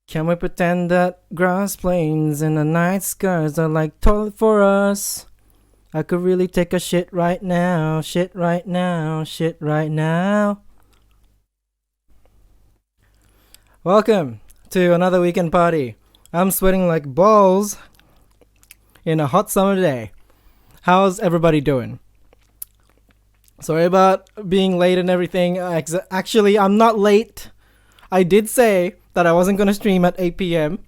Can we pretend that grass plains and the night skies are like toilet for us? I could really take a shit right now, shit right now, shit right now. Welcome to another weekend party. I'm sweating like balls in a hot summer day. How's everybody doing? Sorry about being late and everything. Actually, I'm not late. I did say that I wasn't going to stream at 8 p.m.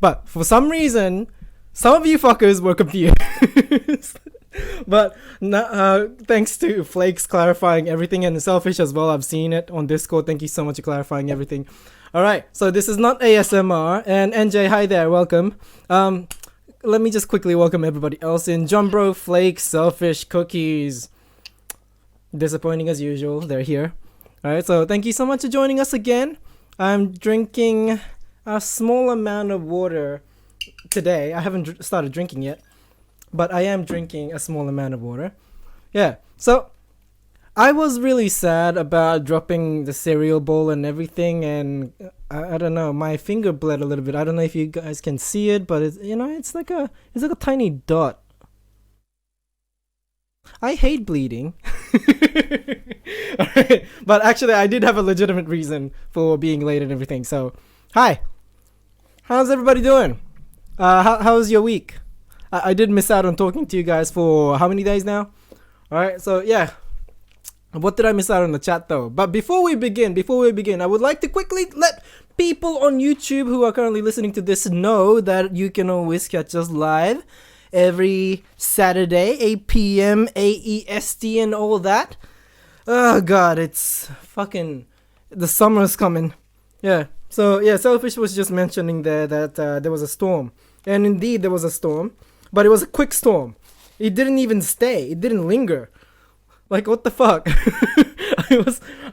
But for some reason, some of you fuckers were confused. But thanks to Flakes clarifying everything, and Selfish as well. I've seen it on Discord. Thank you so much for clarifying everything. Alright, so this is not ASMR. And NJ, hi there, welcome. Let me just quickly welcome everybody else in. Jumbro, Flakes, Selfish, Cookies. Disappointing as usual, they're here. Alright, so thank you so much for joining us again. I'm drinking a small amount of water today. I haven't started drinking yet, but I am drinking a small amount of water. Yeah, so I was really sad about dropping the cereal bowl and everything, and I don't know, my finger bled a little bit. I don't know if you guys can see it, but it's like a tiny dot. I hate bleeding. Alright, but actually I did have a legitimate reason for being late and everything. So, hi. How's everybody doing? How's your week? I did miss out on talking to you guys for how many days now? Alright, so yeah. What did I miss out on the chat though? But before we begin, I would like to quickly let people on YouTube who are currently listening to this know that you can always catch us live every Saturday, 8 p.m. AEST and all that. Oh god, it's fucking... the summer's coming. Yeah, so yeah, Selfish was just mentioning there that there was a storm. And indeed there was a storm, but it was a quick storm. It didn't even stay, it didn't linger. Like, what the fuck?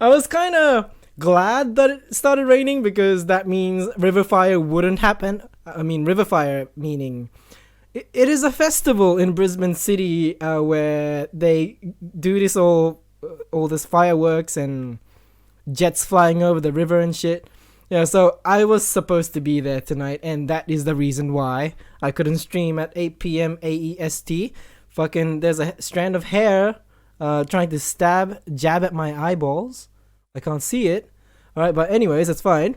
I was kind of glad that it started raining, because that means river fire wouldn't happen. I mean, river fire meaning... It is a festival in Brisbane City where they do this all this fireworks and jets flying over the river and shit. Yeah, so I was supposed to be there tonight, and that is the reason why I couldn't stream at 8 p.m. AEST. Fucking, there's a strand of hair trying to jab at my eyeballs. I can't see it. Alright, but anyways, it's fine.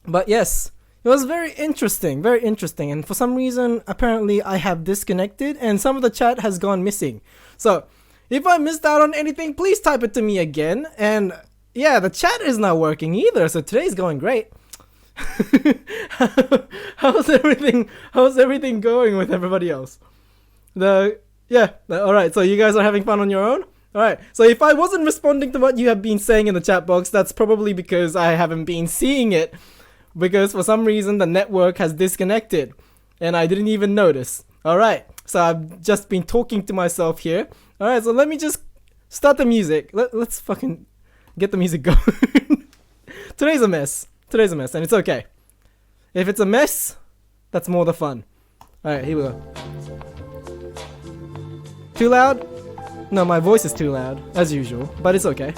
But yes, it was very interesting, and for some reason, apparently I have disconnected, and some of the chat has gone missing. So, if I missed out on anything, please type it to me again, and yeah, the chat is not working either, so today's going great. How's everything going with everybody else? Alright, so you guys are having fun on your own? Alright, so if I wasn't responding to what you have been saying in the chat box, that's probably because I haven't been seeing it. Because for some reason the network has disconnected and I didn't even notice. Alright, so I've just been talking to myself here. Alright, so let me just start the music. Let's fucking get the music going. Today's a mess, and it's okay. If it's a mess, that's more the fun. Alright, here we go. Too loud? No, my voice is too loud, as usual, but it's okay.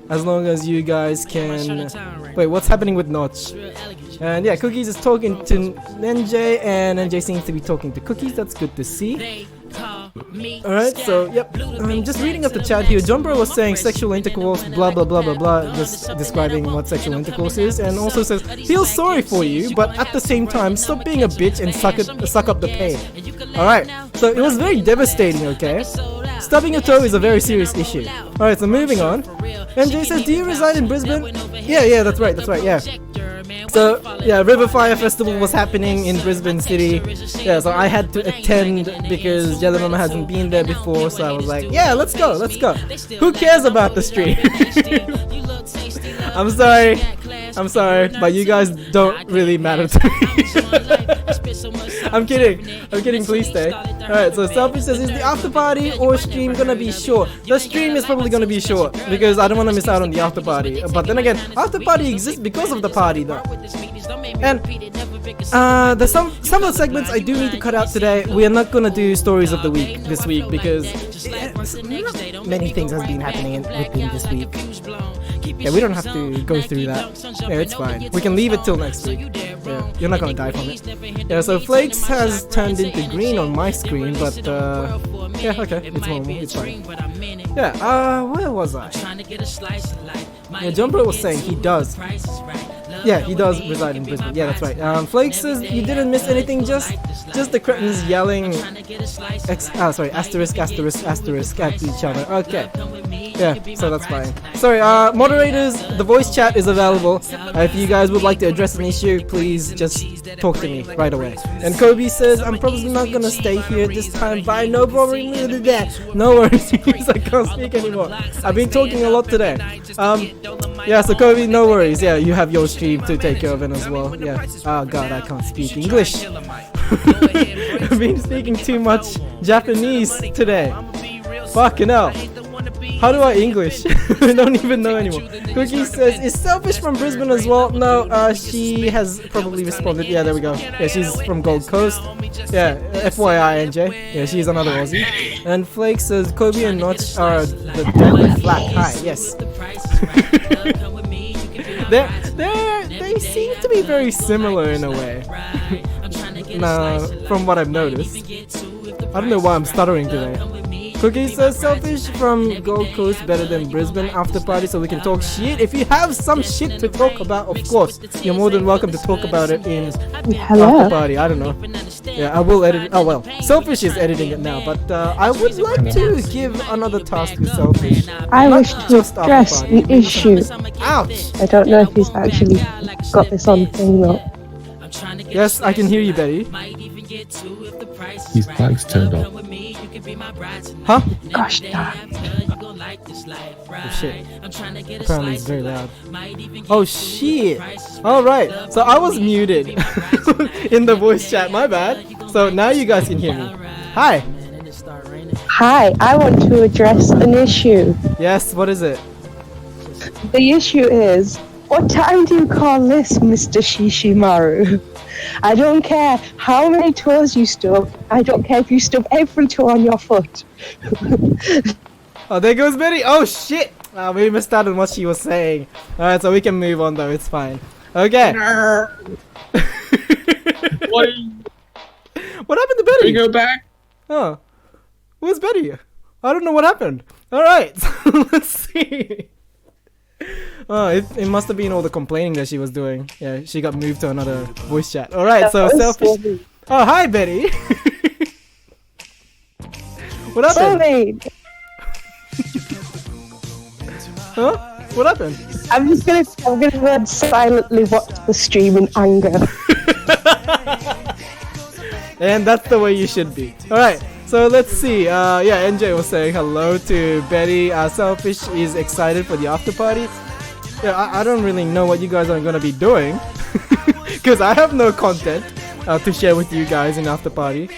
As long as you guys can... Wait, what's happening with Notch? And yeah, Cookies is talking to NJ, and NJ seems to be talking to Cookies. That's good to see. Alright, so yep. I'm just reading up the chat here. Jumbro was saying sexual intercourse, blah blah blah blah blah, just describing what sexual intercourse is, and also says, feel sorry for you, but at the same time, stop being a bitch and suck up the pain. Alright, so it was very devastating, okay? Stubbing a toe is a very serious issue. Alright, so moving on. NJ says, do you reside in Brisbane? Yeah, that's right, yeah. So, yeah, River Fire Festival was happening in Brisbane City. Yeah, so I had to attend because Jelly Mama hasn't been there before, so I was like, yeah, let's go. Who cares about the stream? I'm sorry, but you guys don't really matter to me. I'm kidding, please stay. Alright, so Selfish says, is the after party or stream gonna be short? The stream is probably gonna be short, because I don't want to miss out on the after party. But then again, after party exists because of the party though. And there's some of the segments I do need to cut out today. We are not gonna do stories of the week this week because not many things has been happening within this week. Yeah, we don't have to go through that. Yeah, it's fine. We can leave it till next week. Yeah, you're not gonna die from it. Yeah, so Flakes has turned into green on my screen, but yeah, okay, it's normal, it's fine. Yeah, where was I? Yeah, John Bro was saying he does. Yeah, he does reside in Brisbane. Yeah, that's right. Flake says you didn't miss anything, just the cretins yelling asterisk at each other. Okay. Yeah, so that's fine. Sorry, moderators, the voice chat is available. If you guys would like to address an issue, please just talk to me right away. And Kobe says, I'm probably not gonna stay here this time. Bye, no problem with that. No worries, I can't speak anymore. I've been talking a lot today. Yeah, so Kobe, no worries. Yeah, you have your stream to take care of it as well. Yeah. Oh god, I can't speak English. I've been speaking too much Japanese today. Fucking hell. How do I English? I don't even know anymore. Cookie says, is Selfish from Brisbane as well? No, she has probably responded. Yeah, there we go. Yeah, she's from Gold Coast. Yeah, FYI, NJ. Yeah, she's another Aussie. And Flake says, Kobe and Notch are the deadly flat. Hi, yes. They seem to be very similar in a way. Nah, from what I've noticed. I don't know why I'm stuttering today. Cookie says Selfish from Gold Coast better than Brisbane after party so we can talk shit. If you have some shit to talk about, of course, you're more than welcome to talk about it in after party. I don't know. Yeah, I will edit. Oh well, Selfish is editing it now, but I would like to give another task to Selfish. I wish to address an issue. Ouch! I don't know if he's actually got this on thing though. Yes, I can hear you, Betty. His mic's turned off. Huh? Gosh darn. Oh shit. Apparently it's very loud. Oh shit. Alright, so I was muted in the voice chat, my bad. So now you guys can hear me. Hi. Hi, I want to address an issue. Yes, what is it? The issue is, what time do you call this, Mr. Shishimaru? I don't care how many toes you stub. I don't care if you stub every toe on your foot. Oh, there goes Betty. Oh shit. We missed out on what she was saying. Alright, so we can move on though. It's fine. Okay. What happened to Betty? we go back? Oh. Where's Betty? I don't know what happened. Alright, so let's see. Oh, it must have been all the complaining that she was doing. Yeah, she got moved to another voice chat. Alright, so Selfish. Oh, hi Betty. What happened? Huh? What happened? I'm gonna go and silently watch the stream in anger. And that's the way you should be. Alright, so let's see. Yeah, NJ was saying hello to Betty. Selfish is excited for the after party. Yeah, I don't really know what you guys are gonna be doing. Because I have no content to share with you guys in after party.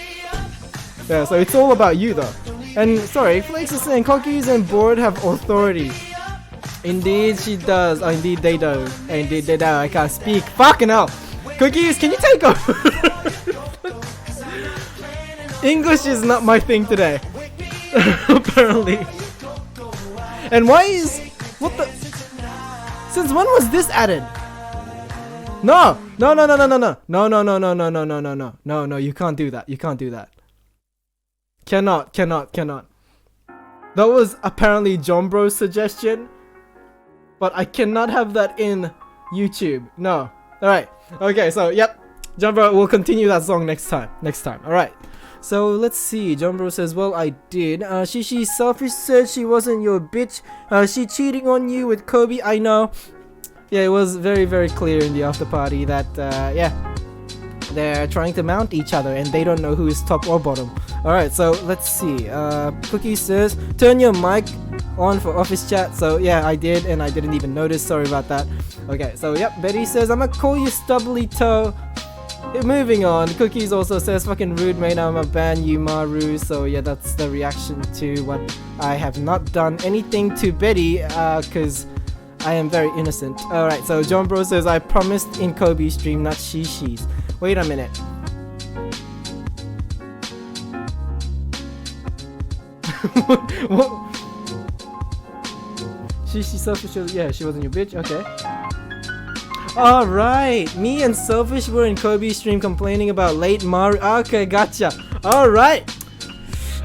Yeah, so it's all about you though. And sorry, Flakes is saying Cookies and Board have authority. Indeed she does. Oh, indeed they do. Indeed they do. I can't speak. Fucking hell. Cookies, can you take over? English is not my thing today. Apparently. And why is... What the... Since when was this added? No! No, no, no, no, no, no. No, no, no, no, no, no, no, no, no. No, no, you can't do that. You can't do that. Cannot. That was apparently John Bro's suggestion. But I cannot have that in YouTube. No. Alright. Okay, so, yep. John Bro, we'll continue that song next time. Alright. So, let's see. John Bro says, well, I did. Shishi Selfish said she wasn't your bitch. She cheating on you with Kobe. I know. Yeah, it was very, very clear in the after party that, yeah. They're trying to mount each other and they don't know who is top or bottom. Alright, so let's see. Cookie says, turn your mic on for office chat. So yeah, I did and I didn't even notice. Sorry about that. Okay, so yep, Betty says, I'm gonna call you stubbly toe. Moving on, Cookies also says, fucking rude mate, I'm gonna ban you Maru. So yeah, that's the reaction to what I have not done anything to Betty, cause I am very innocent. Alright, so John Bro says, I promised in Kobe's stream, not Shishi's. Wait a minute. What? She selfish. Yeah, she wasn't your bitch. Okay. All right. Me and Selfish were in Kobe's stream complaining about late Mario. Okay, gotcha. All right.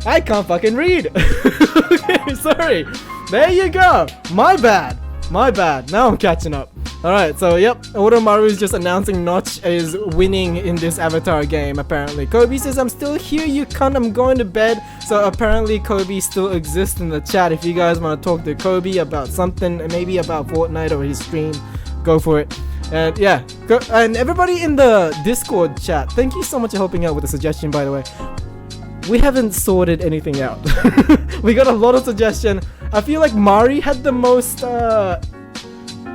I can't fucking read. Okay, sorry. There you go. My bad. My bad. Now I'm catching up. Alright, so yep, Oromaru is just announcing Notch is winning in this Avatar game, apparently. Kobe says, I'm still here, you cunt, I'm going to bed. So apparently Kobe still exists in the chat. If you guys want to talk to Kobe about something, maybe about Fortnite or his stream, go for it. And yeah, and everybody in the Discord chat, thank you so much for helping out with the suggestion, by the way. We haven't sorted anything out. We got a lot of suggestion. I feel like Mari had the most,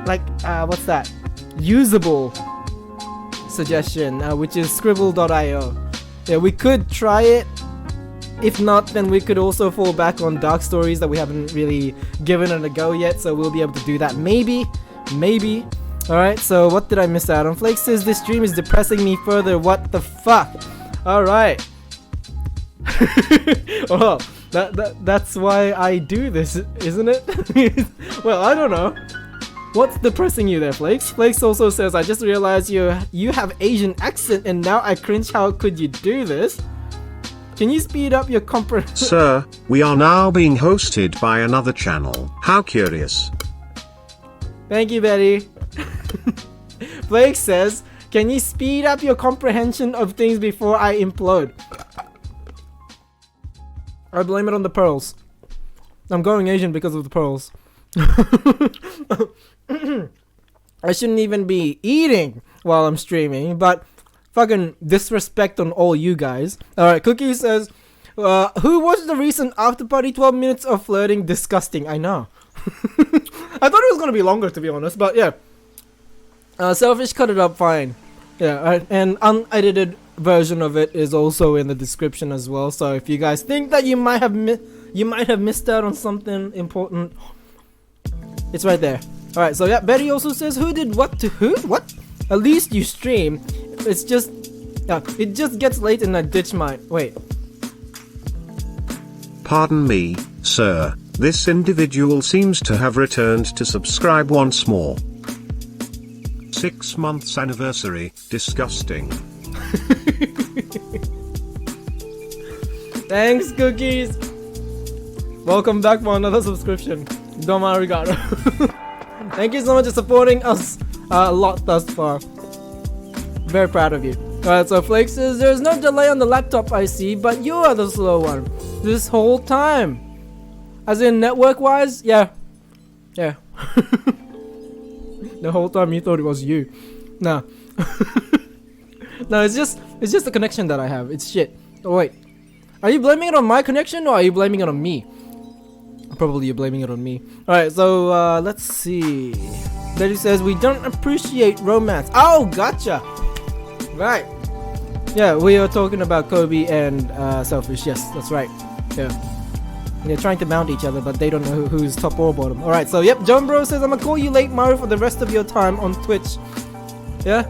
what's that? Usable suggestion, which is scribble.io. Yeah, we could try it. If not, then we could also fall back on Dark Stories that we haven't really given it a go yet, so we'll be able to do that. Maybe. Alright, so what did I miss out on? Flake says this stream is depressing me further. What the fuck? Alright. Well, that's why I do this, isn't it? Well, I don't know. What's depressing you there, Flakes? Flakes also says, I just realized you have Asian accent and now I cringe. How could you do this? Can you speed up your comprehension? Sir, we are now being hosted by another channel. How curious. Thank you, Betty. Flakes says, can you speed up your comprehension of things before I implode? I blame it on the pearls. I'm going Asian because of the pearls. I shouldn't even be eating while I'm streaming, but fucking disrespect on all you guys. Alright, Cookie says, who watched the recent after party? 12 minutes of flirting, disgusting. I know. I thought it was gonna be longer, to be honest, but yeah. Selfish cut it up fine. Yeah, and unedited version of it is also in the description as well. So if you guys think that you might have missed out on something important, it's right there. Alright, so yeah, Betty also says, who did what to who? What? At least you stream. It's just, it just gets late and I ditch mine. Wait. Pardon me, sir. This individual seems to have returned to subscribe once more. 6 months anniversary. Disgusting. Thanks, Cookies. Welcome back for another subscription. Domo arigato. Thank you so much for supporting us a lot thus far. Very proud of you. Alright, so Flake says, there's no delay on the laptop I see, but you are the slow one. This whole time. As in network wise? Yeah. Yeah. The whole time you thought it was you. Nah. No, it's just the connection that I have. It's shit. Oh wait. Are you blaming it on my connection or are you blaming it on me? Probably you're blaming it on me. Alright, so let's see. Betty says we don't appreciate romance. Oh, gotcha. Right. Yeah, we are talking about Kobe and Selfish. Yes, that's right. Yeah. They're trying to mount each other, but they don't know who's top or bottom. Alright, so yep, John Bro says I'm gonna call you late Mario for the rest of your time on Twitch. Yeah?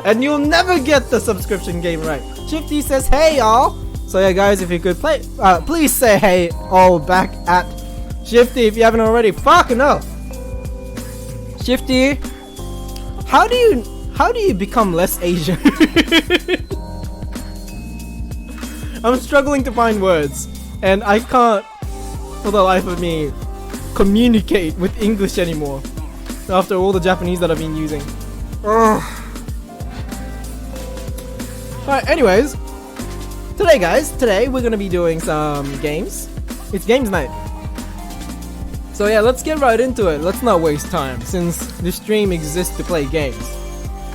And you'll never get the subscription game right. Shifty says, hey y'all. So yeah guys, if you could play, please say hey all back at Shifty if you haven't already. Fucking hell. Shifty, how do you become less Asian? I'm struggling to find words. And I can't, for the life of me, communicate with English anymore. After all the Japanese that I've been using. Alright, anyways. Today we're gonna be doing some games. It's games night. So yeah, let's get right into it. Let's not waste time, since this stream exists to play games.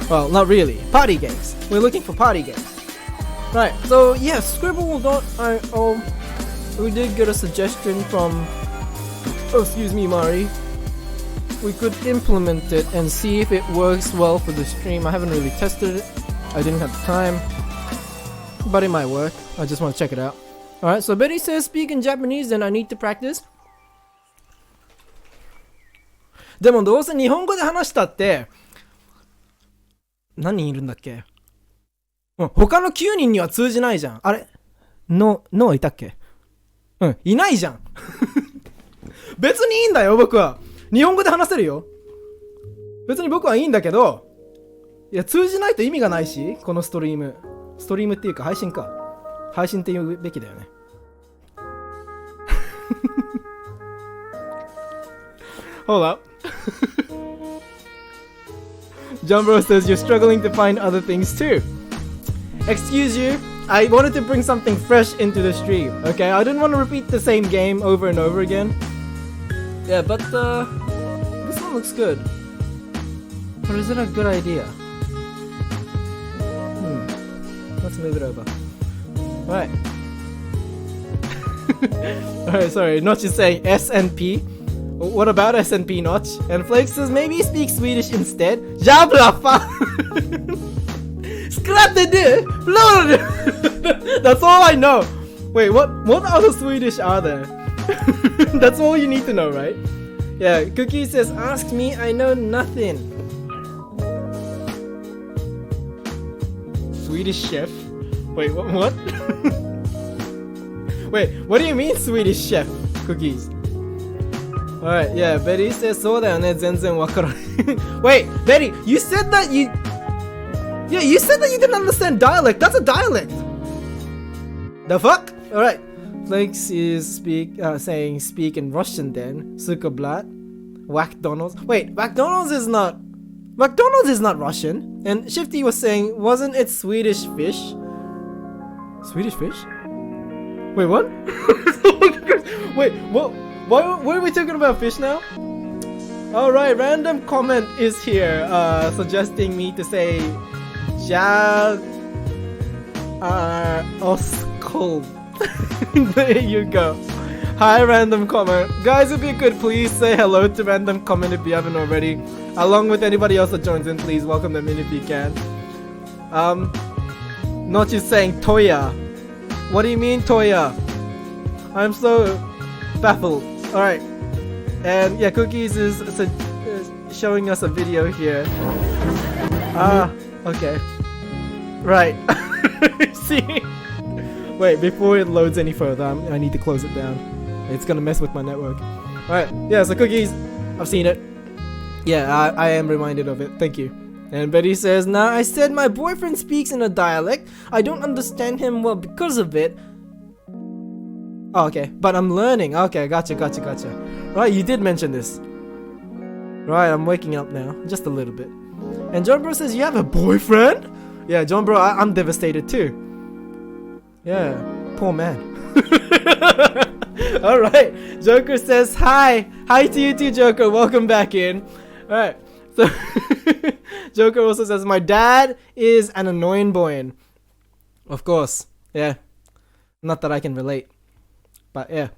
Well, not really. Party games. We're looking for party games. Right, so yeah, Scribble.io. We did get a suggestion from, excuse me, Mari. We could implement it and see if it works well for the stream. I haven't really tested it. I didn't have time. But it might work. I just want to check it out. Alright, so Betty says speak in Japanese and I need to practice. でもどうせ日本語で話したって何人いるんだっけうん、他の9人には通じないじゃん。あれノーいたっけ？うん、いないじゃん。別にいいんだよ、僕は。日本語で話せるよ。別に僕はいいんだけど、いや、通じないと意味がないし、このストリーム。ストリームっていうか配信か。配信って言うべきだよね。Hold up. John Bro says you're struggling to find other things too. Excuse you, I wanted to bring something fresh into the stream, okay? I didn't want to repeat the same game over and over again. Yeah, but this one looks good. Or is it a good idea? Let's move it over. Alright. Alright, sorry, Notch is saying SNP. What about SNP, Notch? And Flake says maybe speak Swedish instead. Jabla fan! Scrap the dick! That's all I know. Wait, what other Swedish are there? That's all you need to know, right? Yeah, Cookie says, ask me, I know nothing. Swedish chef? Wait, what? Wait, what do you mean Swedish chef? Cookies. Alright, yeah, Betty says そうだよね、全然わからない。Wait, Betty, you said that you... Yeah, you said that you didn't understand dialect. That's a dialect. The fuck? Alright. Flakes is saying speak in Russian then. Sukablat. McDonald's. Wait, McDonald's is not Russian. And Shifty was saying, wasn't it Swedish fish? Swedish fish? Wait, what? Wait, what? Why are we talking about fish now? Alright, random comment is here, suggesting me to say Oskol. There you go. Hi, random comment. Guys, if you could please say hello to random comment if you haven't already. Along with anybody else that joins in, please welcome them in if you can. Not you saying Toya. What do you mean Toya? I'm so baffled. Alright. And yeah, Cookies is showing us a video here. Okay. Right. See? Wait, before it loads any further, I need to close it down. It's gonna mess with my network. Alright, yeah, so Cookies, I've seen it. Yeah, I am reminded of it. Thank you. And Betty says, nah, I said my boyfriend speaks in a dialect. I don't understand him well because of it. Oh, okay, but I'm learning. Okay, gotcha. Right, you did mention this. Right, I'm waking up now. Just a little bit. And John Bro says, you have a boyfriend? Yeah, John Bro, I'm devastated too. Yeah, poor man. Alright, Joker says, hi. Hi to you too, Joker. Welcome back in. Alright, so Joker also says, my dad is an annoying boy. Of course, yeah. Not that I can relate. But yeah,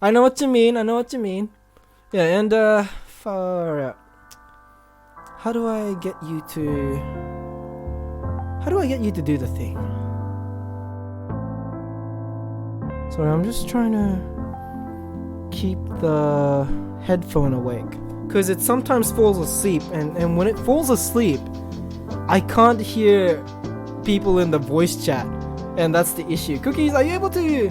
I know what you mean. Yeah, and far out. How do I get you to do the thing? Sorry, I'm just trying to keep the headphone awake, because it sometimes falls asleep, and when it falls asleep, I can't hear people in the voice chat, and that's the issue. Cookies, are you able to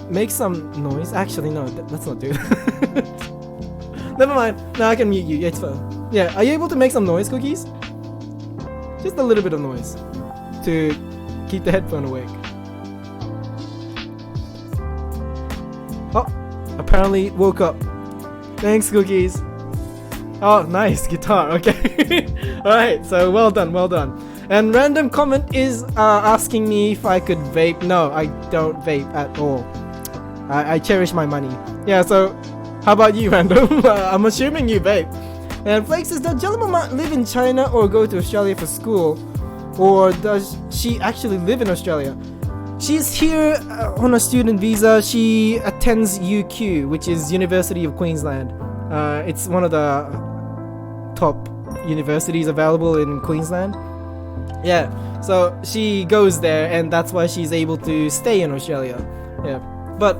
make some noise? Actually, no, let's not do that. Never mind. Now I can mute you. Yeah, it's fine. Yeah, are you able to make some noise, Cookies? Just a little bit of noise to keep the headphone awake. Oh, apparently woke up. Thanks, Cookies. Oh, nice guitar. Okay. Alright, so well done. And random comment is asking me if I could vape. No, I don't vape at all. I cherish my money. Yeah, so how about you, random? I'm assuming you vape. And Flake says, does Jellamama live in China or go to Australia for school? Or does she actually live in Australia? She's here on a student visa. She attends UQ, which is University of Queensland. It's one of the top universities available in Queensland. Yeah, so she goes there, and that's why she's able to stay in Australia. Yeah, but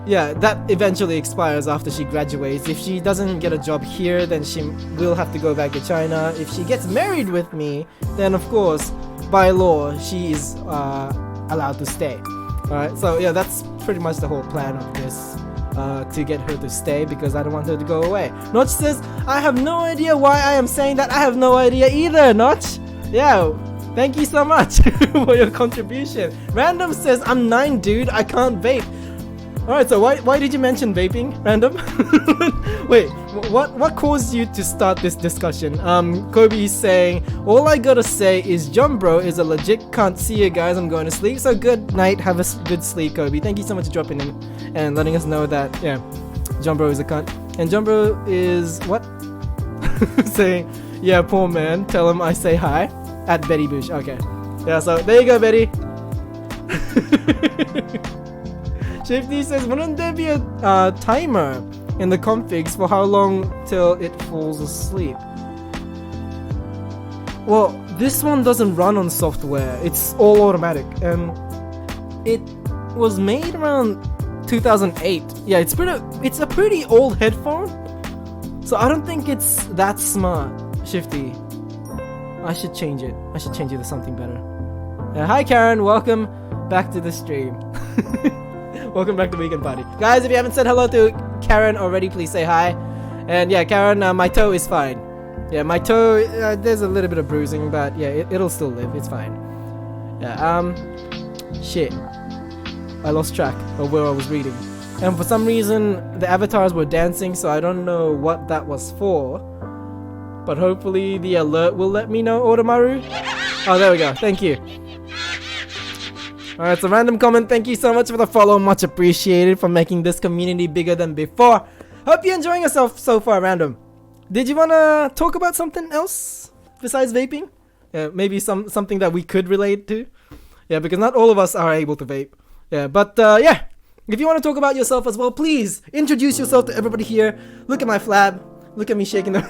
yeah, that eventually expires after she graduates. If she doesn't get a job here, then she will have to go back to China. If she gets married with me, then of course, by law, she is allowed to stay. Alright, so yeah, that's pretty much the whole plan of this. To get her to stay because I don't want her to go away. Notch says, I have no idea why I am saying that. I have no idea either, Notch. Yeah, thank you so much for your contribution. Random says, I'm 9, dude. I can't vape. Alright, so why did you mention vaping, Random? Wait, what caused you to start this discussion? Kobe is saying, all I gotta say is John Bro is a legit can't see you guys, I'm going to sleep. So good night, have a good sleep, Kobe. Thank you so much for dropping in and letting us know that, yeah, John Bro is a cunt. And John Bro is, what? Saying, yeah, poor man, tell him I say hi. At Betty Bush, okay. Yeah, so there you go, Betty. Shifty says, wouldn't there be a timer in the configs for how long till it falls asleep? Well, this one doesn't run on software, it's all automatic, and it was made around 2008. Yeah, it's a pretty old headphone, so I don't think it's that smart, Shifty. I should change it to something better. Hi Karen, welcome back to the stream. Welcome back to Weekend Party. Guys, if you haven't said hello to Karen already, please say hi. And yeah, Karen, my toe is fine. Yeah, my toe, there's a little bit of bruising, but yeah, it'll still live, it's fine. Yeah, shit. I lost track of where I was reading. And for some reason, the avatars were dancing, so I don't know what that was for. But hopefully the alert will let me know, Otomaru. Oh, there we go, thank you. Alright, so random comment, thank you so much for the follow, much appreciated for making this community bigger than before. Hope you're enjoying yourself so far, Random. Did you wanna talk about something else besides vaping? Yeah, maybe something that we could relate to? Yeah, because not all of us are able to vape. Yeah, but yeah, if you wanna talk about yourself as well, please introduce yourself to everybody here. Look at my flab, look at me shaking them.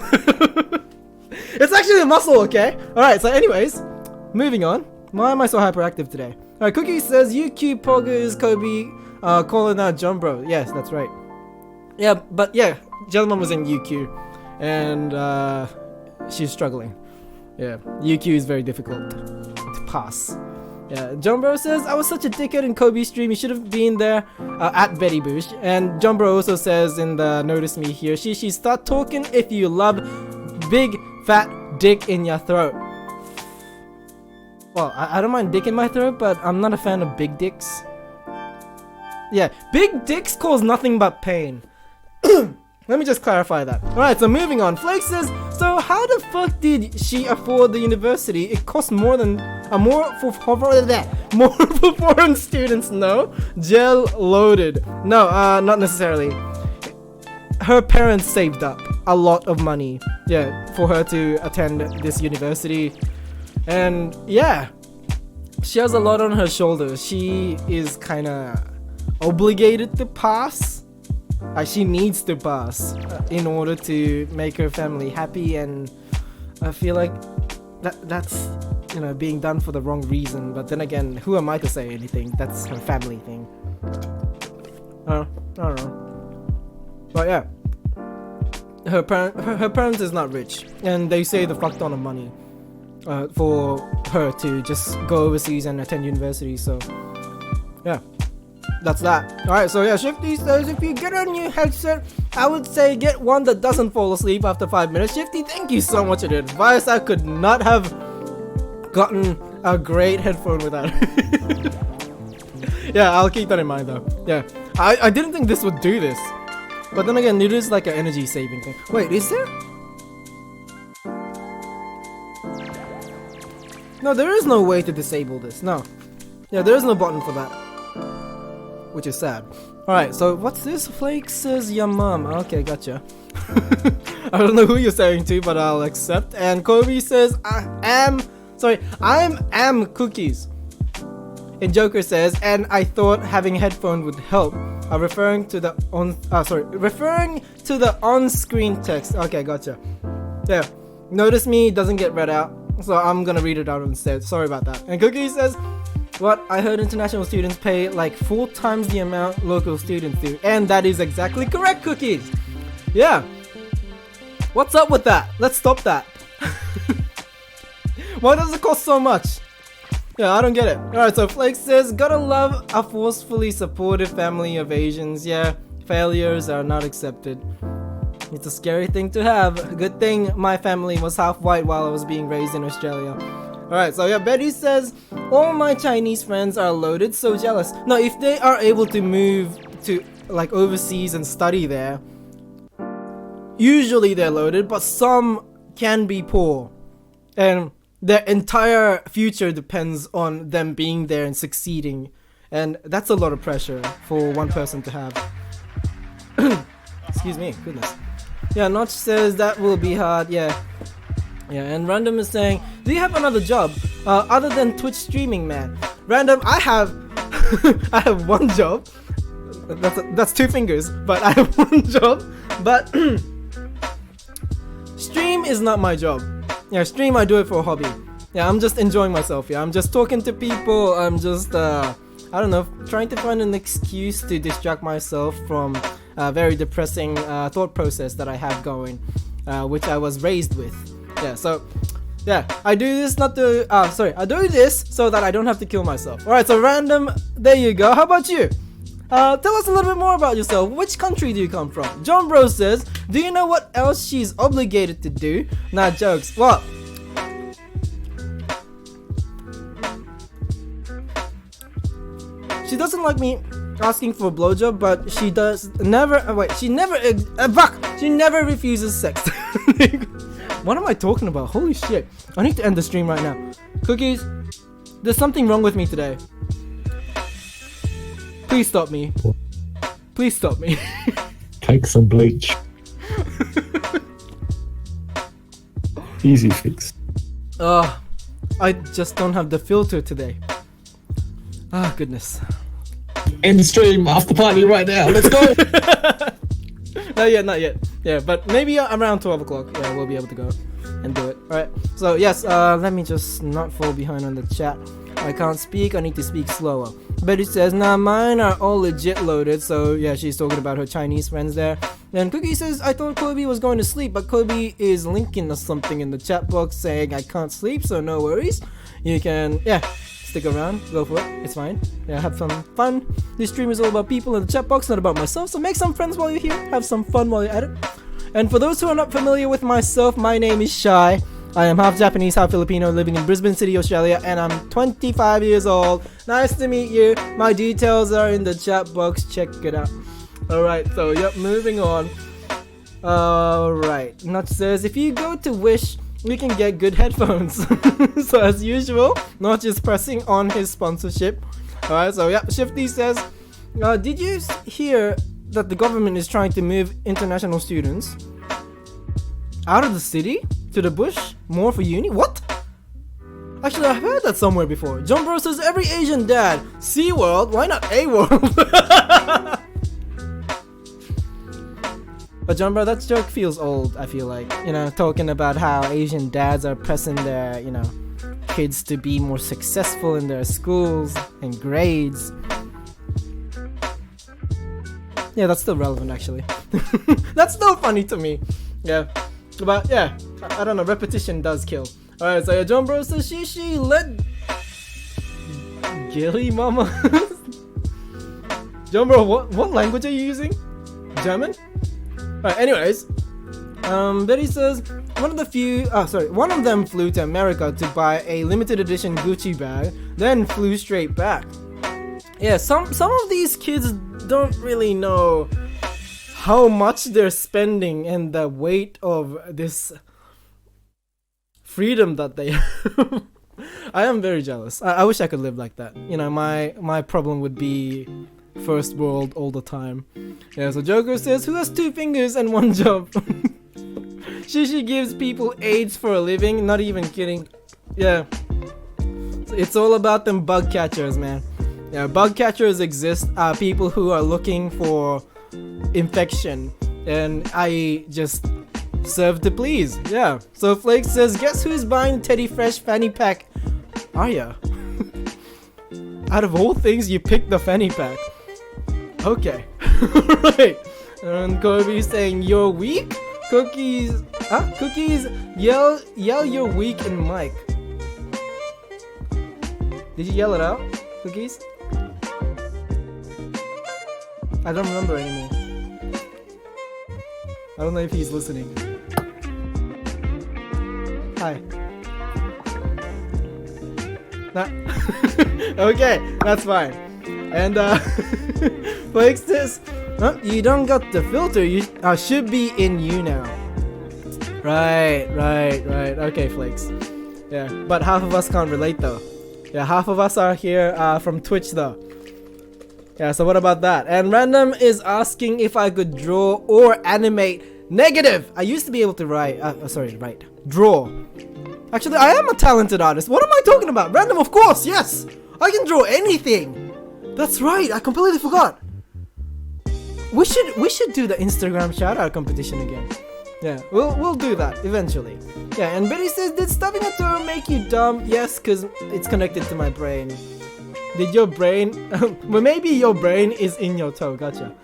It's actually a muscle, okay? Alright, so anyways, moving on. Why am I so hyperactive today? Alright, Cookie says, UQ Poggers Kobe calling out John Bro. Yes, that's right. Yeah, but yeah, Gentleman was in UQ. And she's struggling. Yeah, UQ is very difficult to pass. Yeah, John Bro says, I was such a dickhead in Kobe's stream, you should have been there at Betty Bush. And John Bro also says in the Notice Me Here, she start talking if you love big fat dick in your throat. Well, I don't mind dick in my throat, but I'm not a fan of big dicks. Yeah, big dicks cause nothing but pain. Let me just clarify that. Alright, so moving on. Flake says, so how the fuck did she afford the university? It costs more for foreign students, no? Gel loaded. No, not necessarily. Her parents saved up a lot of money, yeah, for her to attend this university. And yeah, she has a lot on her shoulders. She is kinda obligated to pass. She needs to pass in order to make her family happy, and I feel like that's, you know, being done for the wrong reason. But then again, who am I to say anything? That's her family thing. I don't know. But yeah, her parents is not rich, and they say the fuck ton of money for her to just go overseas and attend university. So yeah, that's that. Alright, so yeah, Shifty says, if you get a new headset, I would say get one that doesn't fall asleep after 5 minutes. Shifty, thank you so much for the advice. I could not have gotten a great headphone without it. Yeah, I'll keep that in mind though. Yeah, I didn't think this would do this, but then again, it is like an energy saving thing. Wait, is there? No, there is no way to disable this. No. Yeah, there is no button for that, which is sad. Alright, so what's this? Flake says your mom. Okay, gotcha. I don't know who you're saying to, but I'll accept. And Kobe says I'm cookies. And Joker says, and I thought having headphone would help. Referring to the on-screen text. Okay, gotcha. Yeah. Notice me doesn't get read out, so I'm gonna read it out instead. Sorry about that. And Cookie says, What? I heard international students pay like 4 times the amount local students do. And that is exactly correct, Cookies! Yeah. What's up with that? Let's stop that. Why does it cost so much? Yeah, I don't get it. Alright, so Flake says, gotta love a forcefully supportive family of Asians. Yeah, failures are not accepted. It's a scary thing to have. Good thing my family was half white while I was being raised in Australia. Alright, so yeah, Betty says, all my Chinese friends are loaded, so jealous. No, if they are able to move to like overseas and study there, usually they're loaded, but some can be poor. And their entire future depends on them being there and succeeding. And that's a lot of pressure for one person to have. Excuse me, goodness. Yeah, Notch says that will be hard, yeah. Yeah, and Random is saying, do you have another job other than Twitch streaming, man? Random, I have I have one job. That's 2 fingers, but I have one job. But stream is not my job. Yeah, stream I do it for a hobby. Yeah, I'm just enjoying myself. Yeah, I'm just talking to people. I'm just I don't know, trying to find an excuse to distract myself from a very depressing thought process that I have going, which I was raised with. Yeah, so yeah, I do this not to I do this so that I don't have to kill myself. Alright, so Random, there you go. How about you? Tell us a little bit more about yourself. Which country do you come from? John Bro says, do you know what else she's obligated to do? Nah, jokes. What? She doesn't like me asking for a blowjob, but she does never. She never refuses sex. What am I talking about? Holy shit! I need to end the stream right now. Cookies, there's something wrong with me today. Please stop me. Please stop me. Take some bleach. Easy fix. I just don't have the filter today. Ah, goodness. End the stream, after party right now. Let's go. Not yet. Yeah, but maybe around 12 o'clock. Yeah, we'll be able to go and do it. Alright. So, yes, let me just not fall behind on the chat. I can't speak, I need to speak slower. Betty says, nah, mine are all legit loaded. So, yeah, she's talking about her Chinese friends there. Then Cookie says, I thought Kobe was going to sleep, but Kobe is linking us something in the chat box saying I can't sleep, so no worries. You can, yeah, stick around, go for it, it's fine. Yeah, have some fun. This stream is all about people in the chat box, not about myself, so make some friends while you're here, have some fun while you're at it. And for those who are not familiar with myself, my name is Shy. I am half Japanese, half Filipino, living in Brisbane City, Australia, and I'm 25 years old. Nice to meet you. My details are in the chat box, check it out. Alright, so yep, moving on. Alright, Notch says, if you go to Wish, we can get good headphones. So as usual, Notch is pressing on his sponsorship. Alright, so yep, Shifty says, did you hear that the government is trying to move international students out of the city to the bush more for uni? What? Actually, I've heard that somewhere before. John Bro says, every Asian dad, SeaWorld, why not A-World? But John Bro, that joke feels old, I feel like. You know, talking about how Asian dads are pressing their, you know, kids to be more successful in their schools and grades. Yeah, that's still relevant, actually. That's still funny to me. Yeah. But, yeah. I don't know, repetition does kill. Alright, so yeah, John Bro says, Shishi, let... Gilly Mama? John Bro, what language are you using? German? Alright, anyways. Betty says, one of them flew to America to buy a limited edition Gucci bag, then flew straight back. Yeah, some of these kids don't really know how much they're spending and the weight of this freedom that they have. I am very jealous. I wish I could live like that. You know, my problem would be first world all the time. Yeah, so Joker says, who has 2 fingers and 1 job? Shishi gives people AIDS for a living, not even kidding. Yeah. It's all about them bug catchers, man. Yeah, bug catchers exist, people who are looking for infection, and I just serve to please. Yeah. So Flake says, guess who's buying Teddy Fresh fanny pack? Arya. out of all things, you picked the fanny pack. Okay. Right. And Kobe's saying you're weak? Cookies. Cookies, yell you're weak in mic. Did you yell it out, Cookies? I don't remember anymore. I don't know if he's listening. Hi. Nah. Okay, that's fine. And Flakes says, you don't got the filter. You should be in you now. Right. Okay, Flakes. Yeah, but half of us can't relate though. Yeah, half of us are here from Twitch though. Yeah, so what about that? And Random is asking if I could draw or animate. Negative! I used to be able to write. Draw. Actually, I am a talented artist. What am I talking about? Random, of course, yes! I can draw anything! That's right, I completely forgot. We should do the Instagram shoutout competition again. Yeah, we'll do that eventually. Yeah, and Betty says, did stuffing a toe make you dumb? Yes, cause it's connected to my brain. Did your brain? Well, maybe your brain is in your toe. Gotcha.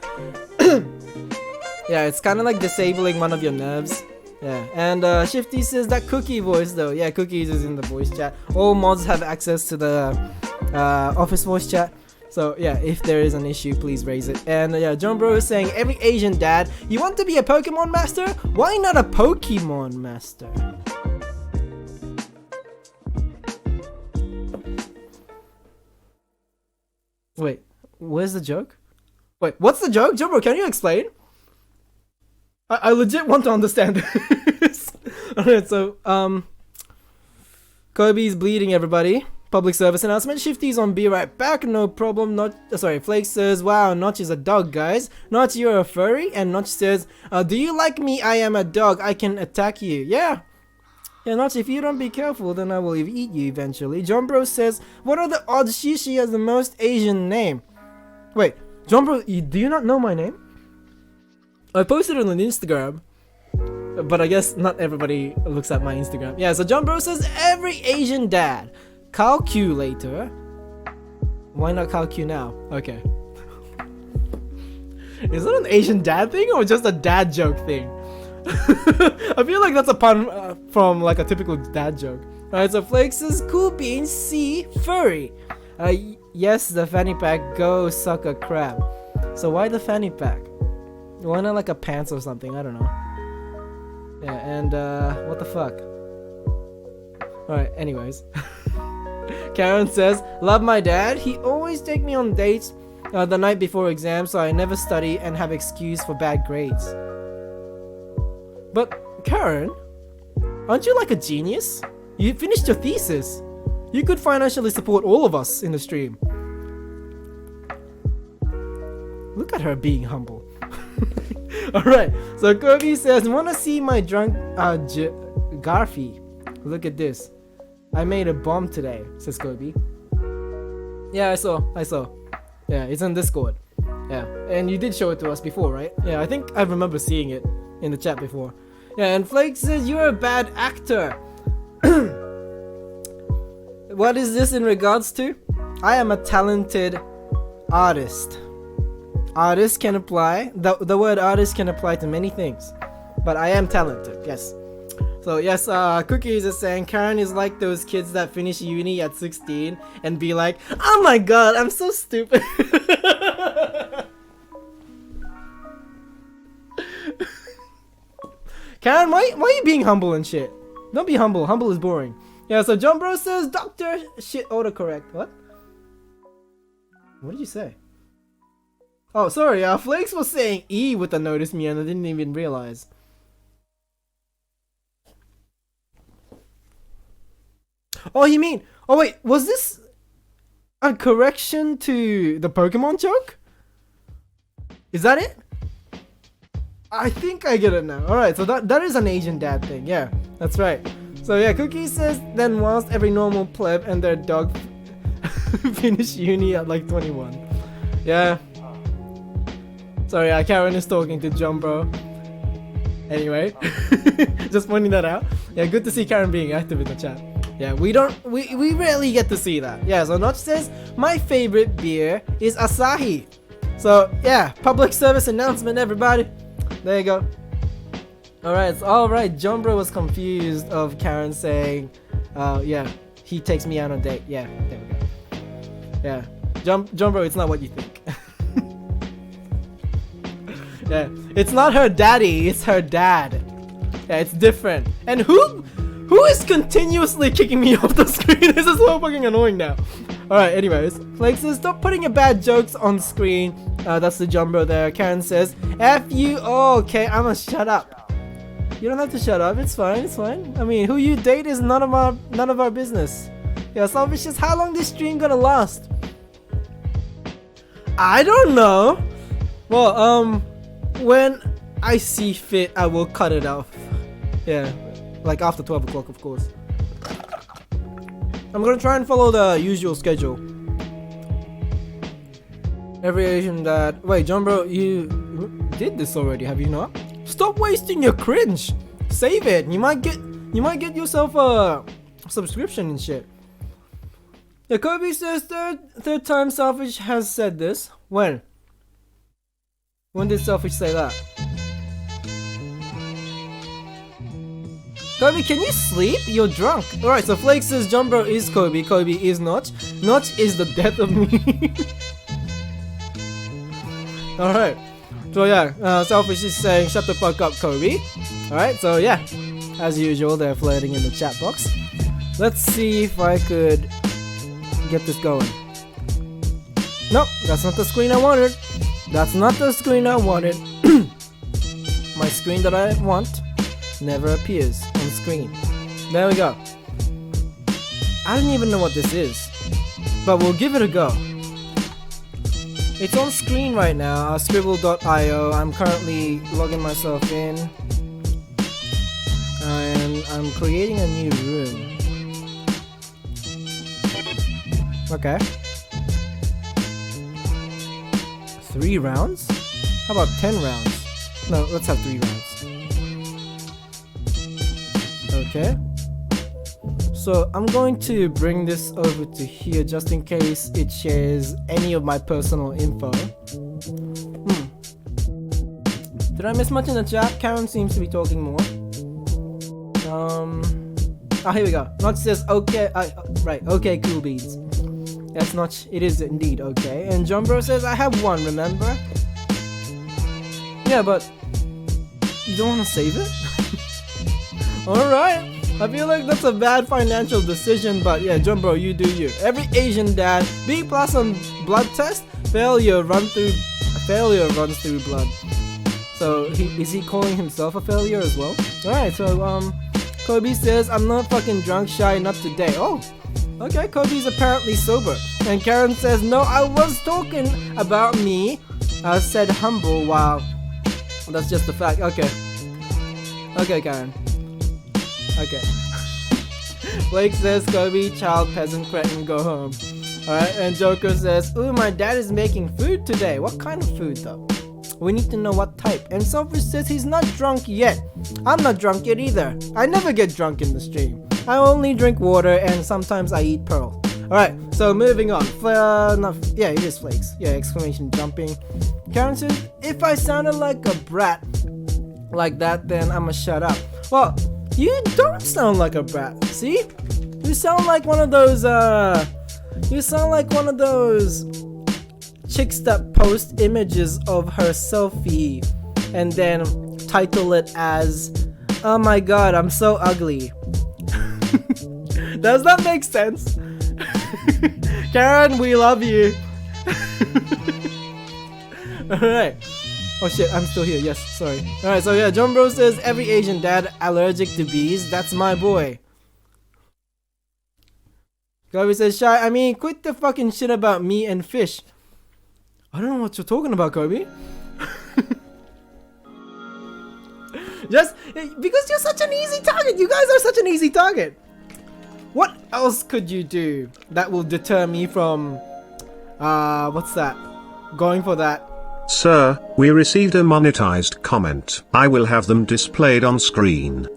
Yeah, it's kind of like disabling one of your nerves. Yeah, and Shifty says that Cookie voice though. Yeah, Cookies is in the voice chat. All mods have access to the office voice chat. So yeah, if there is an issue, please raise it. And yeah, John Bro is saying, every Asian dad, you want to be a Pokemon master? Why not a Pokemon master? Wait, where's the joke? Wait, what's the joke? John Bro, can you explain? I legit want to understand this. Alright, so, Kobe's bleeding, everybody. Public service announcement. Shifty's on Be Right Back, no problem. Flake says, wow, Notch is a dog, guys. Notch, you're a furry. And Notch says, do you like me? I am a dog. I can attack you. Yeah. Yeah, Notch, if you don't be careful, then I will eat you eventually. John Bro says, what are the odds Shishi has the most Asian name? Wait, John Bro, do you not know my name? I posted it on Instagram, but I guess not everybody looks at my Instagram. Yeah, so John Bro says, every Asian dad. Calculator. Why not calcu now? Okay. Is that an Asian dad thing or just a dad joke thing? I feel like that's a pun from like a typical dad joke. Alright, so Flake says, cool beans, C, furry. Yes, the fanny pack, go suck a crab. So why the fanny pack? Why not like a pants or something? I don't know. Yeah, and what the fuck? Alright, anyways. Karen says, love my dad. He always take me on dates the night before exams, so I never study and have excuse for bad grades. But Karen, aren't you like a genius? You finished your thesis. You could financially support all of us in the stream. Look at her being humble. Alright, so Kirby says, wanna see my drunk Garfy? Look at this. I made a bomb today, says Kobe. Yeah, I saw. Yeah, it's on Discord. Yeah, and you did show it to us before, right? Yeah, I think I remember seeing it in the chat before. Yeah, and Flake says, you're a bad actor. What is this in regards to? I am a talented artist. Artist can apply, the word artist can apply to many things. But I am talented, yes. So yes, Cookies is saying Karen is like those kids that finish uni at 16 and be like, oh my god, I'm so stupid. Karen, why are you being humble and shit? Don't be humble. Humble is boring. Yeah, so John Bro says, Doctor shit autocorrect. What? What did you say? Oh, sorry, Flakes was saying E with the notice me and I didn't even realize. Oh, you mean... Oh, wait, was this a correction to the Pokemon joke? Is that it? I think I get it now. Alright, so that is an Asian dad thing. Yeah, that's right. So yeah, Cookie says, then whilst every normal pleb and their dog finish uni at like 21. Yeah. Sorry, Karen is talking to John Bro. Anyway, just pointing that out. Yeah, good to see Karen being active in the chat. Yeah, we rarely get to see that. Yeah, so Notch says, my favorite beer is Asahi. So, yeah, public service announcement, everybody. There you go. Alright, Jumbro was confused of Karen saying, yeah, he takes me out on a date. Yeah, there we go. Yeah, Jumbro, it's not what you think. Yeah, it's not her daddy, it's her dad. Yeah, it's different. And who is continuously kicking me off the screen? This is so fucking annoying now. Alright, anyways. Flake says, stop putting your bad jokes on screen. That's the Jumbro there. Karen says, F you. Oh, okay, I'ma shut up. You don't have to shut up. It's fine. It's fine. I mean, who you date is none of our business. Yeah, Selfish is how long this stream gonna last? I don't know. Well, when I see fit, I will cut it off. Yeah, like after 12 o'clock, of course. I'm gonna try and follow the usual schedule. Every Asian dad. Wait, Jumbro, you did this already, have you not? Stop wasting your cringe. Save it. You might get yourself a subscription and shit. Yeah, Kobe says third time Selfish has said this. When? When did Selfish say that? Kobe, can you sleep? You're drunk. Alright, so Flake says Jumbro is Kobe. Kobe is Notch. Notch is the death of me. Alright. So yeah, Selfish is saying shut the fuck up, Kobe. Alright, so yeah. As usual, they're flirting in the chat box. Let's see if I could get this going. Nope, that's not the screen I wanted. That's not the screen I wanted. My screen that I want never appears on screen. There we go. I don't even know what this is, but we'll give it a go. It's on screen right now, scribble.io. I'm currently logging myself in, and I'm creating a new room. Okay. 3 rounds? How about 10 rounds? No, let's have 3 rounds. Okay. So I'm going to bring this over to here just in case it shares any of my personal info. Did I miss much in the chat? Karen seems to be talking more. Oh, here we go. Notch says okay. Right. Okay, cool beans. That's Notch. It is indeed okay. And Jumbro says I have one. Remember? Yeah, but you don't want to save it. All right. I feel like that's a bad financial decision, but yeah, Jumbro, you do you. Every Asian dad, B+ on blood test, failure runs through blood. So is he calling himself a failure as well? Alright, so Kobe says I'm not fucking drunk, shy, not today. Oh, okay, Kobe's apparently sober. And Karen says no, I was talking about me. I said humble. Wow, that's just a fact. Okay, Karen. Okay. Blake says Kobe, child, peasant, cretin, go home. Alright, and Joker says, ooh, my dad is making food today. What kind of food though? We need to know what type. And Selfish says he's not drunk yet. I'm not drunk yet either. I never get drunk in the stream. I only drink water and sometimes I eat pearl. Alright, so moving on. Yeah, it is Flakes. Yeah, exclamation jumping. Karen says, if I sounded like a brat like that, then I'ma shut up. Well, you don't sound like a brat, see? You sound like one of those, chicks that post images of her selfie and then title it as, oh my god, I'm so ugly. Does that make sense? Karen, we love you. Alright. Oh shit, I'm still here. Yes, sorry. Alright, so yeah, Jumbro says every Asian dad allergic to bees. That's my boy. Kobe says, Shy, I mean, quit the fucking shit about me and fish. I don't know what you're talking about, Kobe. Just because you're such an easy target. You guys are such an easy target. What else could you do that will deter me from, what's that? Going for that. Sir, we received a monetized comment. I will have them displayed on screen.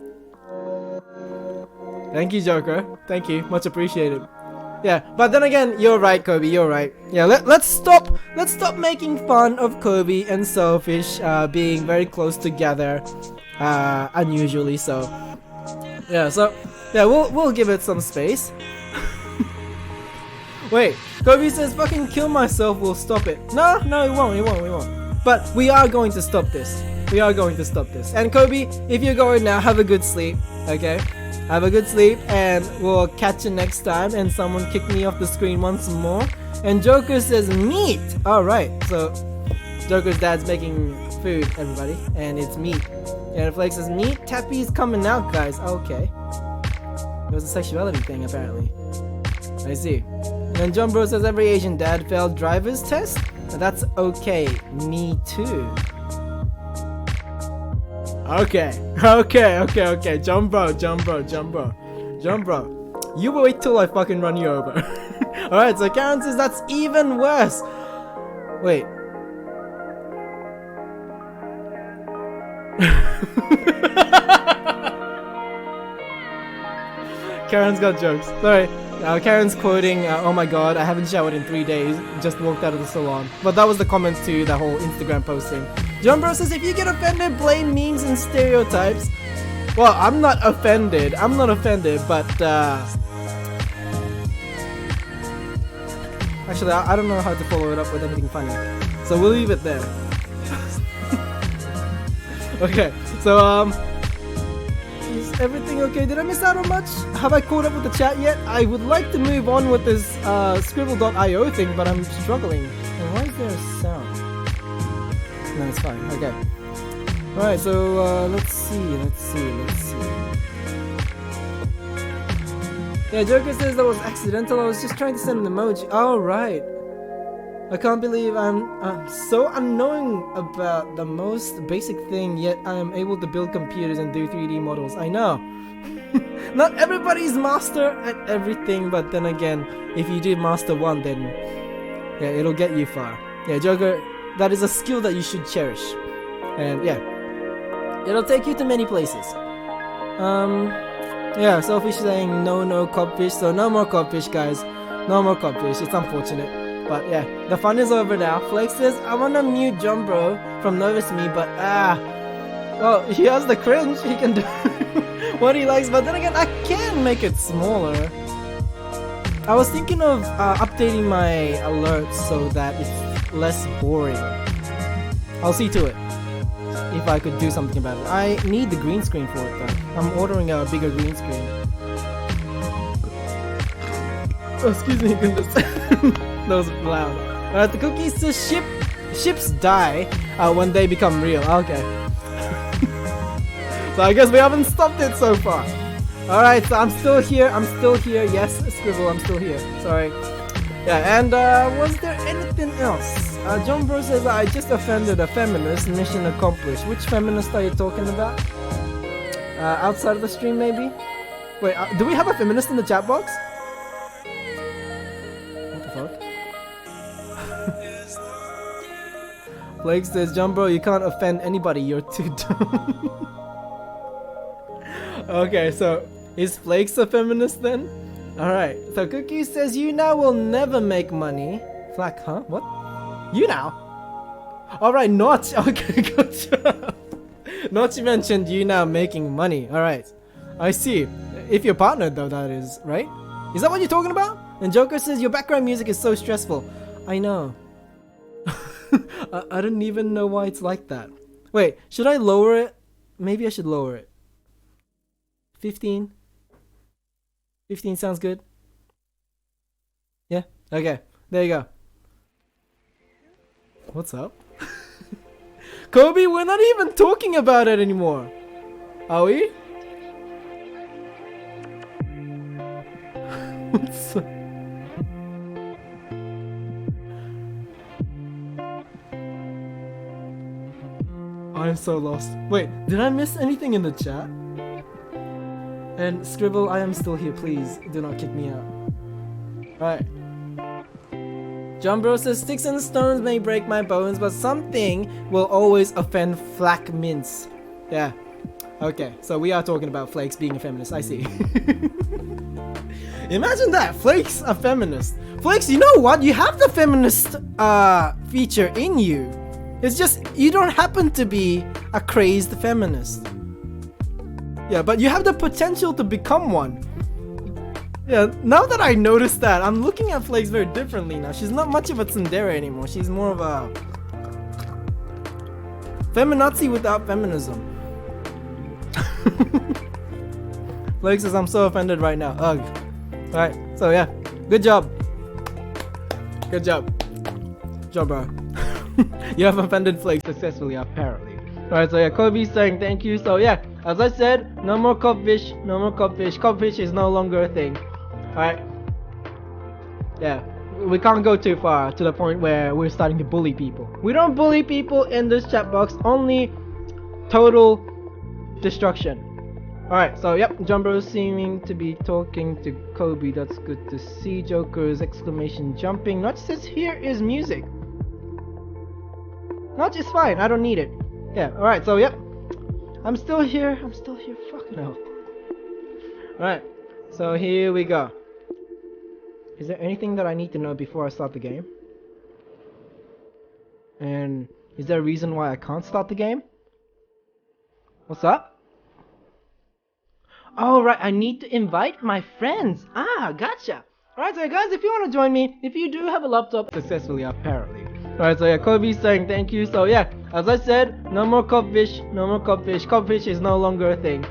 Thank you, Joker. Thank you. Much appreciated. Yeah, but then again, you're right, Kobe. You're right. Yeah, let's stop making fun of Kobe and Selfish being very close together, unusually. So, yeah. We'll give it some space. Wait, Kobe says, "Fucking kill myself. We'll stop it." No, it won't. But we are going to stop this. And Kobe, if you're going now, have a good sleep. Okay. Have a good sleep, and we'll catch you next time. And someone kick me off the screen once more. And Joker says meat. Alright, so Joker's dad's making food, everybody, and it's meat. And Flake says meat. Tappy's coming out, guys. Okay. It was a sexuality thing, apparently. I see. And then John Bro says every Asian dad failed driver's test. That's okay. Me too. Okay. John Bro. You wait till I fucking run you over. Alright, so Karen says that's even worse. Wait. Karen's got jokes. Sorry. Karen's quoting, oh my god, I haven't showered in 3 days. Just walked out of the salon. But that was the comments to that whole Instagram posting. John Bro says, if you get offended, blame memes and stereotypes. Well, I'm not offended, but actually, I don't know how to follow it up with anything funny. So we'll leave it there. Okay, so is everything okay? Did I miss out on much? Have I caught up with the chat yet? I would like to move on with this Scribble.io thing, but I'm struggling. And why is there a sound? No, it's fine. Okay. Alright, so let's see. Yeah, Joker says that was accidental. I was just trying to send an emoji. Alright. I can't believe I'm so unknowing about the most basic thing, yet I am able to build computers and do 3D models. I know. Not everybody's master at everything, but then again, if you do master one, then yeah, it'll get you far. Yeah, Joker, that is a skill that you should cherish. And yeah, it'll take you to many places. Yeah, Selfish saying no codfish, so no more codfish, guys. No more codfish. It's unfortunate. But yeah, the fun is over now. Flex says, I wanna mute John Bro from Notice Me, but well, he has the cringe. He can do what he likes, but then again, I can make it smaller. I was thinking of updating my alerts so that it's less boring. I'll see to it if I could do something about it. I need the green screen for it though. I'm ordering a bigger green screen. Oh, excuse me, goodness. That was loud. Alright, the cookie says ships die when they become real. Okay. So I guess we haven't stopped it so far. Alright, so I'm still here. Yes, Scribble, I'm still here. Sorry. Yeah, and was there anything else? John Bro says I just offended a feminist. Mission accomplished. Which feminist are you talking about? Outside of the stream, maybe? Wait, do we have a feminist in the chat box? What the fuck? Flake says, John Bro, you can't offend anybody. You're too dumb. Okay, so is Flakes a feminist then? Alright, so Cookie says you now will never make money. Flack, huh? What? You now? Alright, Notch. Okay, gotcha. Notch mentioned you now making money. Alright, I see. If you're partnered though, that is, right? Is that what you're talking about? And Joker says your background music is so stressful. I know. I don't even know why it's like that. Wait, should I lower it? Maybe I should lower it. 15? 15 sounds good. Yeah? Okay. There you go. What's up? Kobe, we're not even talking about it anymore. Are we? What's up? I'm so lost. Wait, did I miss anything in the chat? And Scribble, I am still here. Please do not kick me out. Alright. John Bro says sticks and stones may break my bones, but something will always offend Flack Mince. Yeah. Okay, so we are talking about Flakes being a feminist. I see. Imagine that, Flakes a feminist. Flakes, you know what? You have the feminist feature in you. It's just you don't happen to be a crazed feminist. Yeah, but you have the potential to become one. Yeah, now that I noticed that, I'm looking at Flakes very differently now. She's not much of a tsundere anymore. She's more of a feminazi without feminism. Flakes says, I'm so offended right now. Ugh. Alright, so yeah. Good job. Good job. Good job, bro. You have offended Flakes successfully, apparently. Alright, so yeah, Kobe's saying thank you. So yeah, as I said, no more codfish. No more codfish. Codfish is no longer a thing. Alright. Yeah. We can't go too far to the point where we're starting to bully people. We don't bully people in this chat box, only total destruction. Alright, so yep, Jumbo seeming to be talking to Kobe. That's good to see. Joker's exclamation jumping. Notch says here is music. Notch is fine, I don't need it. Yeah, alright, so yep. I'm still here, fucking hell. Alright, so here we go. Is there anything that I need to know before I start the game? And is there a reason why I can't start the game? What's up? Oh right, I need to invite my friends. Ah, gotcha. Alright, so guys, if you want to join me, if you do have a laptop, successfully apparently. Alright, so yeah, Kobe's saying thank you. So yeah, as I said, no more codfish. No more codfish. Codfish is no longer a thing.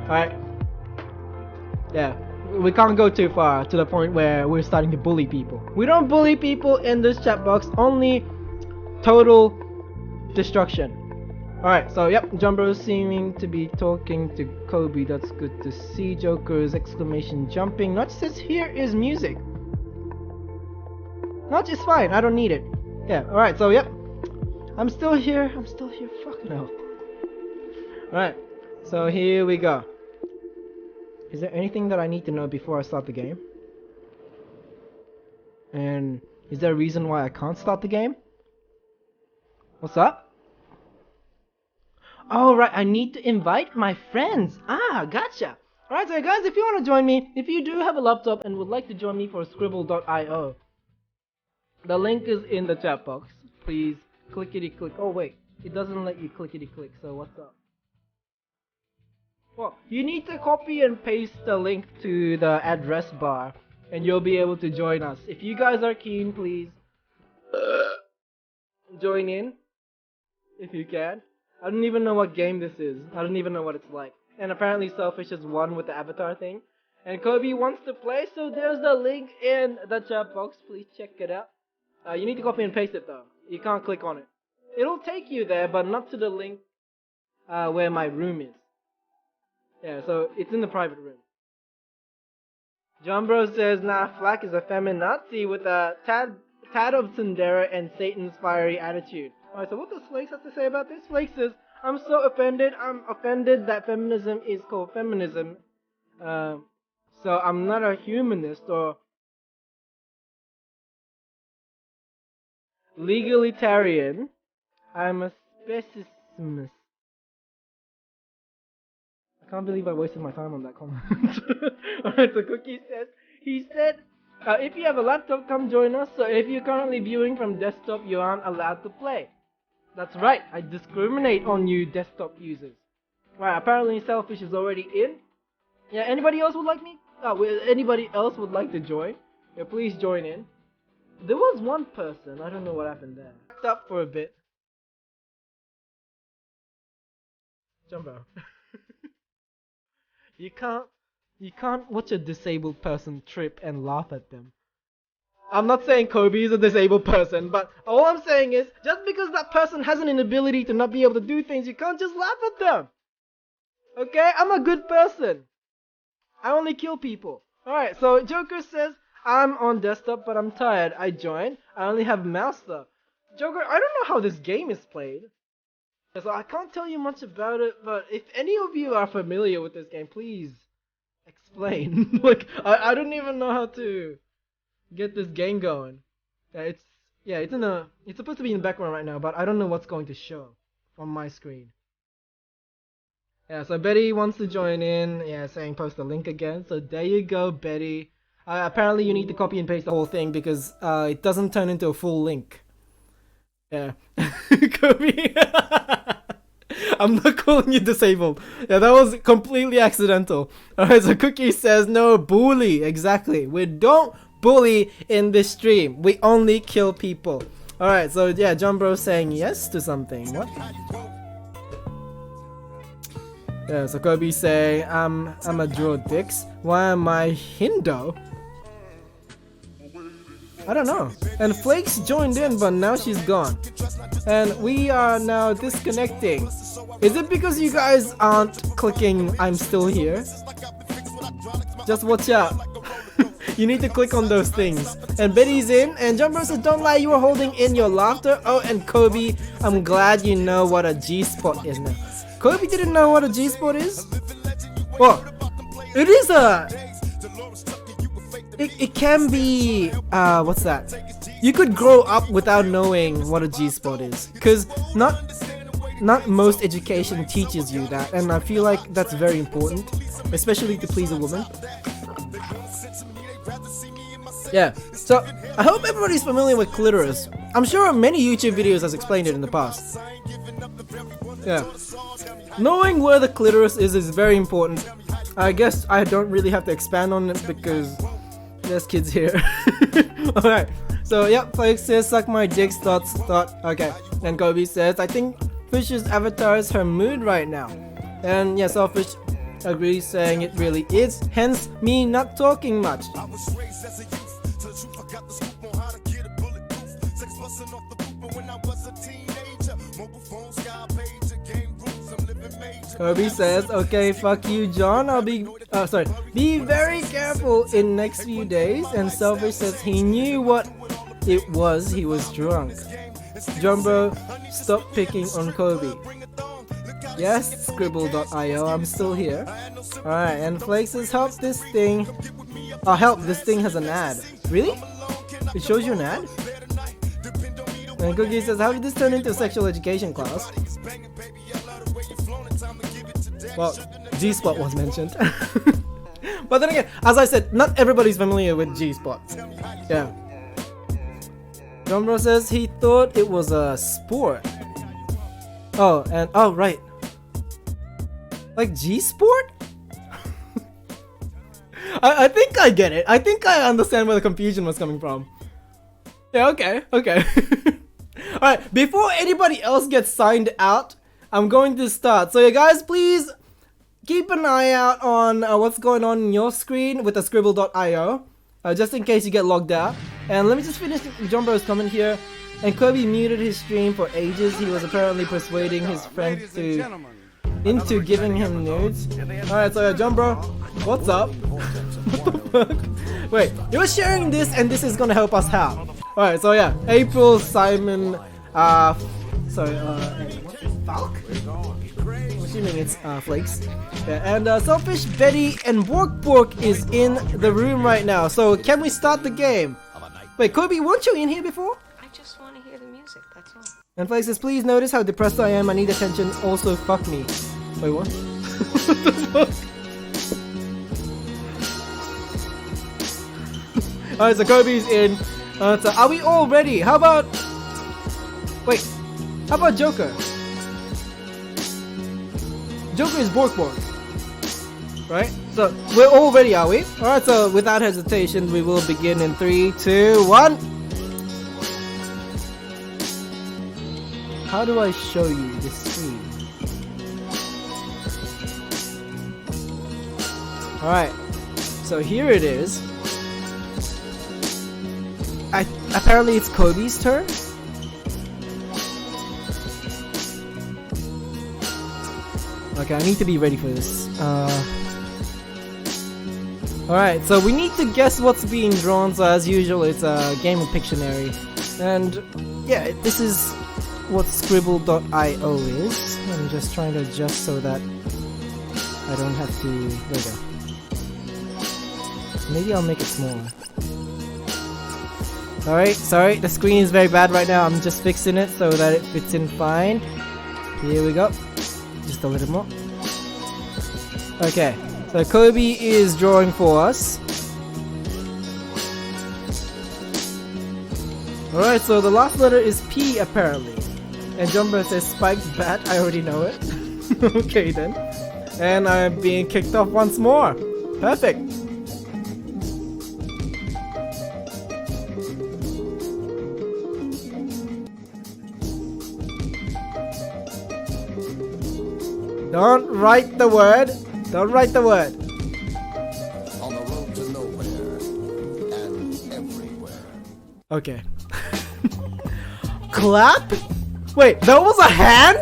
Alright. Yeah. We can't go too far to the point where we're starting to bully people. We don't bully people in this chat box, only total destruction. Alright, so yep, Jumbo seeming to be talking to Kobe. That's good to see. Joker's exclamation jumping. Notch says here is music. Notch is fine, I don't need it. Yeah, alright, so yep. I'm still here, fucking hell. Alright, so here we go. Is there anything that I need to know before I start the game? And is there a reason why I can't start the game? What's up? Oh right, I need to invite my friends. Ah, gotcha. Alright, so guys, if you want to join me, if you do have a laptop and would like to join me for Scribble.io, the link is in the chat box. Please clickety click. Oh wait, it doesn't let you clickety click, so what's up? Well, you need to copy and paste the link to the address bar and you'll be able to join us. If you guys are keen, please join in if you can. I don't even know what game this is. I don't even know what it's like. And apparently Selfish has won with the avatar thing. And Kobe wants to play, so there's the link in the chat box. Please check it out. You need to copy and paste it though. You can't click on it. It'll take you there, but not to the link where my room is. Yeah, so it's in the private room. Jumbo says, nah, Flack is a feminazi with a tad of tsundere and Satan's fiery attitude. Alright, so what does Flakes have to say about this? Flakes says, I'm so offended. I'm offended that feminism is called feminism. So I'm not a humanist or legalitarian. I'm a speciesist. I can't believe I wasted my time on that comment. Alright, so Cookie says, he said, if you have a laptop, come join us. So if you're currently viewing from desktop, you aren't allowed to play. That's right, I discriminate on you desktop users. Right, apparently Selfish is already in. Yeah, anybody else would like me? Anybody else would like to join? Yeah, please join in. There was one person, I don't know what happened there. Backed up for a bit. Jumbo. You can't watch a disabled person trip and laugh at them. I'm not saying Kobe is a disabled person, but all I'm saying is, just because that person has an inability to not be able to do things, you can't just laugh at them. Okay? I'm a good person. I only kill people. Alright, so Joker says, I'm on desktop, but I'm tired. I joined. I only have mouse though. Joker, I don't know how this game is played. So I can't tell you much about it, but if any of you are familiar with this game, please explain. Like, I don't even know how to get this game going. It's supposed to be in the background right now, but I don't know what's going to show on my screen. Yeah, so Betty wants to join in. Yeah, saying post the link again. So there you go, Betty. Apparently you need to copy and paste the whole thing because it doesn't turn into a full link. Yeah. Kobe. I'm not calling you disabled. Yeah, that was completely accidental. Alright, so Cookie says no bully. Exactly. We don't bully in this stream. We only kill people. Alright, so yeah, John Bro saying yes to something. What? Yeah, so Kobe saying I'm a draw dicks. Why am I Hindu? I don't know. And Flakes joined in, but now she's gone. And we are now disconnecting. Is it because you guys aren't clicking I'm still here? Just watch out. You need to click on those things. And Betty's in, and Jumbo says don't lie, you were holding in your laughter. Oh, and Kobe, I'm glad you know what a G-spot is now. Kobe didn't know what a G-spot is? Well, it is a... It can be, what's that? You could grow up without knowing what a G-spot is. Because not most education teaches you that. And I feel like that's very important. Especially to please a woman. Yeah, so I hope everybody's familiar with clitoris. I'm sure many YouTube videos has explained it in the past. Yeah. Knowing where the clitoris is very important. I guess I don't really have to expand on it because there's kids here. Alright, so yep, Flake says suck my dick, start. Okay, and Kobe says I think Fish's avatar is her mood right now. And yeah, Selfish agrees saying it really is, hence me not talking much. Kobe says, okay, fuck you, John. I'll be, be very careful in next few days. And Selfish says he knew what it was. He was drunk. Jumbo, stop picking on Kobe. Yes, Scribble.io. I'm still here. Alright, and Flake says, help this thing. Oh, help, this thing has an ad. Really? It shows you an ad? And Cookie says, how did this turn into a sexual education class? Well, G-spot was mentioned. But then again, as I said, not everybody's familiar with G-spot. Yeah. Jumbo says he thought it was a sport. Oh, and oh right. Like G-sport? I think I get it. I think I understand where the confusion was coming from. Yeah, okay. Alright, before anybody else gets signed out, I'm going to start. So you guys, please keep an eye out on what's going on in your screen with the Scribble.io, just in case you get logged out. And let me just finish Jumbo's comment here. And Kobe muted his stream for ages. He was apparently persuading his friends into giving him nudes. Alright, so Jumbo, what's up? What the fuck? Wait, you're sharing this and this is gonna help us how? Alright, so yeah, April, Simon, Falk? I'm assuming it's Flakes. Yeah, and Selfish, Betty, and Bork is in the room right now. So can we start the game? Wait, Kobe, weren't you in here before? I just want to hear the music, that's all. And Flakes says, please notice how depressed I am. I need attention. Also, fuck me. Wait, what? What the fuck? Alright, so Kobe's in. So are we all ready? How about... Wait. How about Joker? Joker is Bork. Right? So, we're all ready, are we? Alright, so without hesitation, we will begin in 3, 2, 1. How do I show you this screen? Alright. So here it is. Apparently it's Kobe's turn. Okay, I need to be ready for this. Alright, so we need to guess what's being drawn. So as usual, it's a game of Pictionary. And yeah, this is what Scribble.io is. I'm just trying to adjust so that I don't have to... There we go. Maybe I'll make it smaller. Alright, sorry, the screen is very bad right now. I'm just fixing it so that it fits in fine. Here we go. Just a little more. Okay, so Kobe is drawing for us. Alright, so the last letter is P apparently. And Jumbo says Spike's bat, I already know it. Okay then. And I'm being kicked off once more. Perfect. Don't write the word. Don't write the word. On the road to nowhere and everywhere. Okay. Clap? Wait, that was a hand?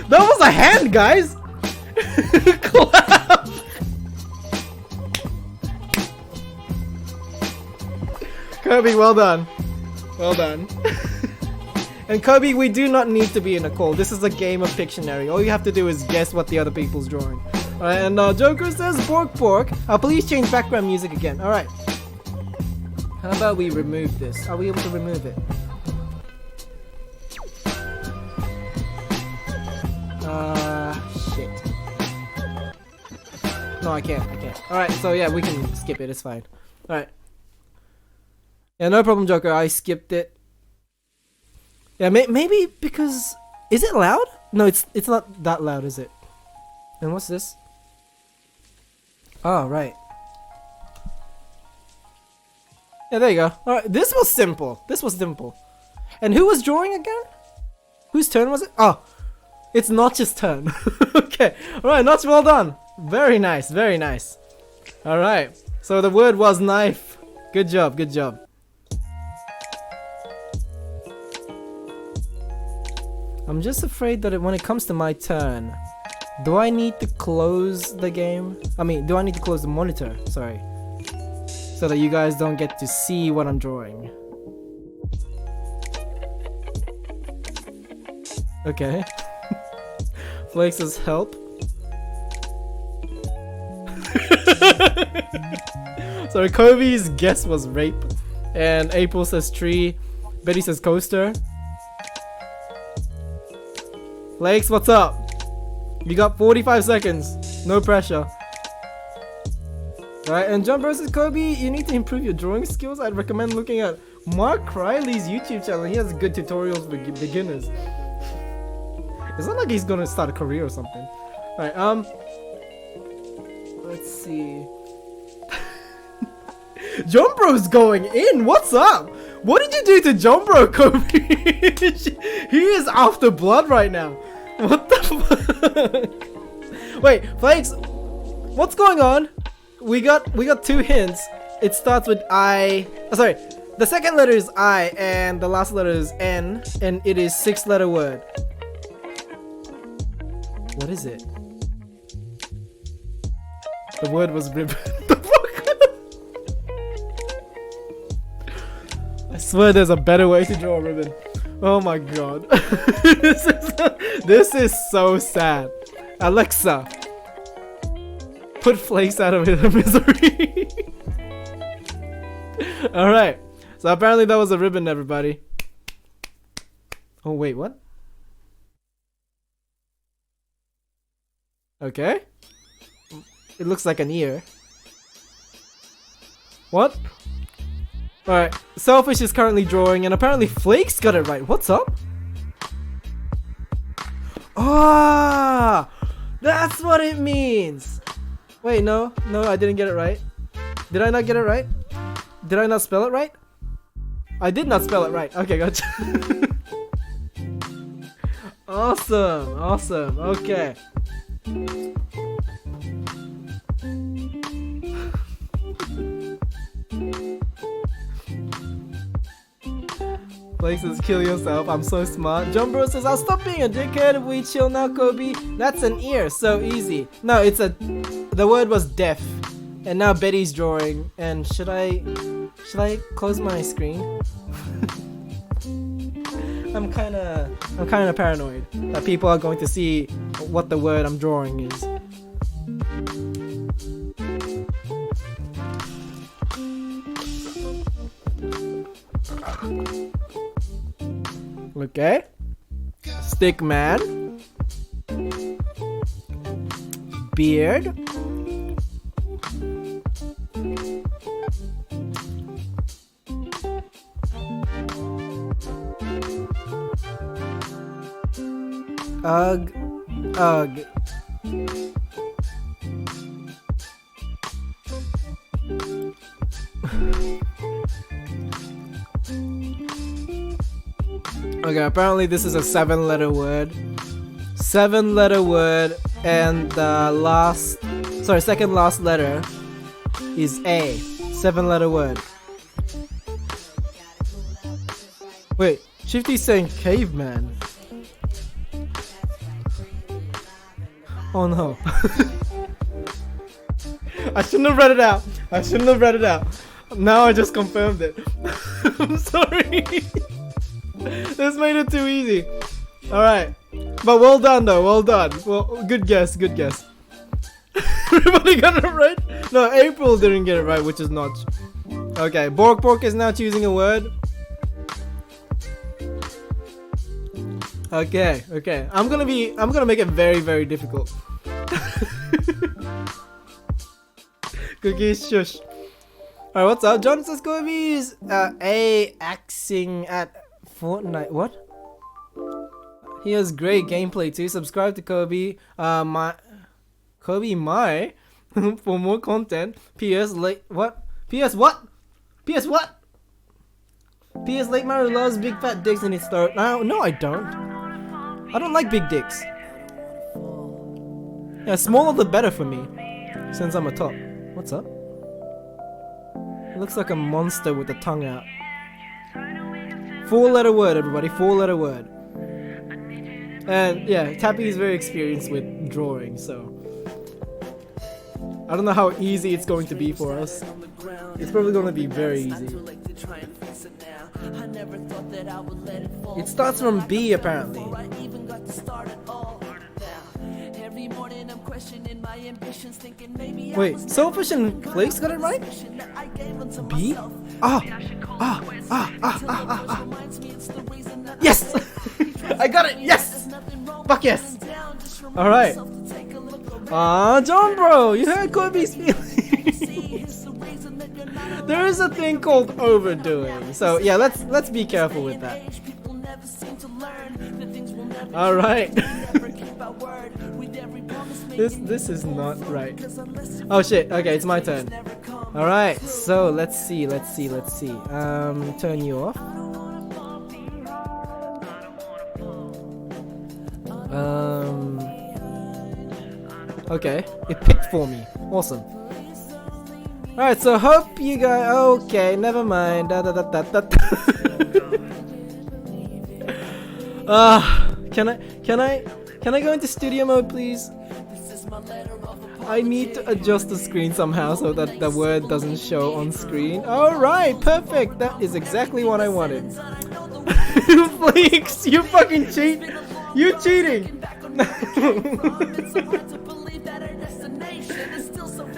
That was a hand, guys! Clap! Kobe, well done. Well done. And Kobe, we do not need to be in a call. This is a game of Pictionary. All you have to do is guess what the other people's drawing. Alright, and Joker says Bork Bork. Please change background music again. Alright. How about we remove this? Are we able to remove it? Shit. No, I can't. Alright, so yeah, we can skip it. It's fine. Alright. Yeah, no problem, Joker. I skipped it. Yeah, maybe because... Is it loud? No, it's not that loud, is it? And what's this? Oh, right. Yeah, there you go. Alright, this was simple. And who was drawing again? Whose turn was it? Oh, it's Notch's turn. Okay. Alright, Notch, well done. Very nice, very nice. Alright. So the word was knife. Good job, good job. I'm just afraid that when it comes to my turn, do I need to close the game? I mean, do I need to close the monitor? Sorry. So that you guys don't get to see what I'm drawing. Okay. Flakes says help. Sorry, Kobe's guess was rape. And April says tree. Betty says coaster. Flakes, what's up? You got 45 seconds. No pressure. Alright, and John versus Kobe, you need to improve your drawing skills. I'd recommend looking at Mark Riley's YouTube channel. He has good tutorials for beginners. It's not like he's gonna start a career or something. Alright, let's see. John Bro's going in. What's up? What did you do to John Bro, Kobe? He is after blood right now. What the fuck? Wait, Flakes, what's going on? We got two hints. It starts with I. Oh, sorry, the second letter is I and the last letter is N, and it is 6-letter word. What is it? The word was ribbon. The fuck? I swear there's a better way to draw a ribbon. Oh my god. This is so sad. Alexa, put Flakes out of his misery. Alright. So apparently that was a ribbon, everybody. Oh wait, what? Okay. It looks like an ear. What? Alright, Selfish is currently drawing and apparently Flakes got it right. What's up? Ah, that's what it means. Wait, no, I didn't get it right. Did I not get it right? Did I not spell it right? I did not spell it right. Okay, gotcha. Awesome, okay. Flakes says kill yourself, I'm so smart. John Bro says I'll stop being a dickhead if we chill now, Kobe. That's an ear, so easy. No, the word was deaf. And now Betty's drawing. And should I close my screen? I'm kinda paranoid that people are going to see what the word I'm drawing is. Okay. Stick man. beard. Ugh. Ugh. Okay, apparently this is a 7-letter word. 7-letter word, and the second last letter is A. 7-letter word. Wait, Shifty's saying caveman. Oh no. I shouldn't have read it out. I shouldn't have read it out. Now I just confirmed it. I'm sorry. This made it too easy. Alright. But well done though, well done. Well, good guess, good guess. Everybody got it right? No, April didn't get it right, which is not. Okay, Bork is now choosing a word. Okay, okay. I'm gonna make it very, very difficult. Cookies, shush. Alright, what's up? John says Kobe's axing at Fortnite. What? He has great gameplay too. Subscribe to Kobe. Kobe my for more content. PS late what? PS what? PS what? PS Late Mario loves big fat dicks in his throat. No, I don't. I don't like big dicks. Yeah, smaller the better for me, since I'm a top. What's up? It looks like a monster with the tongue out. 4-letter word, everybody. 4-letter word. And yeah, Tappy is very experienced with drawing, so I don't know how easy it's going to be for us. It's probably going to be very easy. It starts from B apparently. Wait, Selfish and Flakes got it right? B? Yes! I got it! Yes! Fuck yes! Alright. John bro, you heard Kobe's feelings. There is a thing called overdoing. So yeah, let's be careful with that. Alright. This is not right. Oh shit, okay, it's my turn. Alright, so let's see. Turn you off. Okay, it picked for me. Awesome. Alright, so hope you guys. Okay, never mind. Can I go into studio mode, please? I need to adjust the screen somehow so that the word doesn't show on screen. Alright, perfect. That is exactly what I wanted. Flakes, you fucking cheat. You cheating.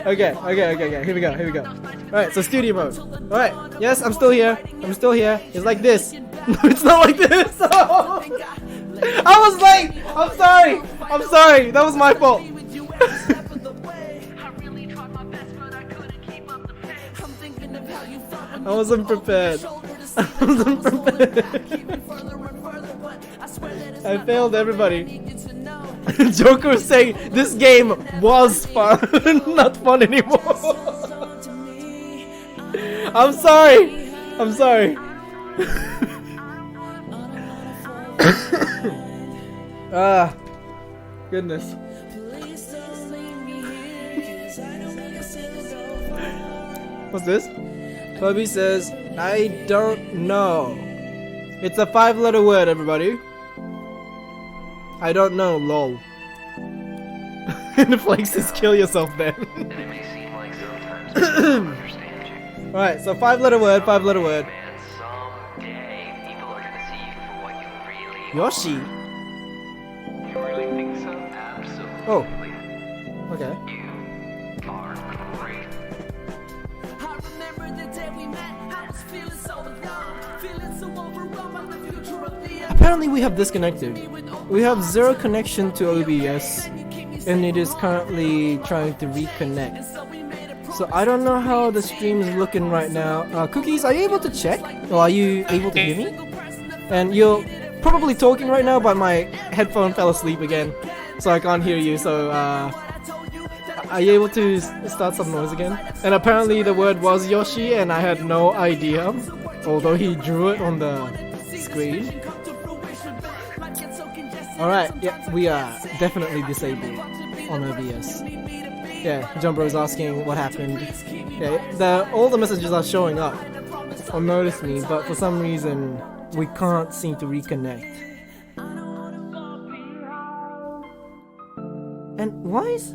Okay, here we go. Alright, so studio mode. Alright, yes, I'm still here. It's like this. No, it's not like this. I was late. I'm sorry. That was my fault. I wasn't prepared. I failed everybody. Joker was saying this game was fun, not fun anymore. I'm sorry. Goodness. What's this? Kobe says, I don't know. It's a 5-letter word, everybody. I don't know, lol. The Flakes says, kill yourself then. Alright, so 5-letter word. Yoshi? You really think so? Absolutely. Oh. Okay. You are great. I remember the day we met. I was feeling so alone, feeling so overwhelmed by the future of the Apparently we have disconnected. We have 0 connection to OBS. and it is currently trying to reconnect. So I don't know how the stream is looking right now. Cookies, are you able to check? Or are you able to hear me? And you're probably talking right now, but my headphone fell asleep again, so I can't hear you. So are you able to start some noise again? And apparently the word was Yoshi, and I had no idea, although he drew it on the screen. Alright, yeah, we are definitely disabled on OBS. Yeah, Jumbro's asking what happened. Yeah, all the messages are showing up on Notice Me, but for some reason we can't seem to reconnect. And why is...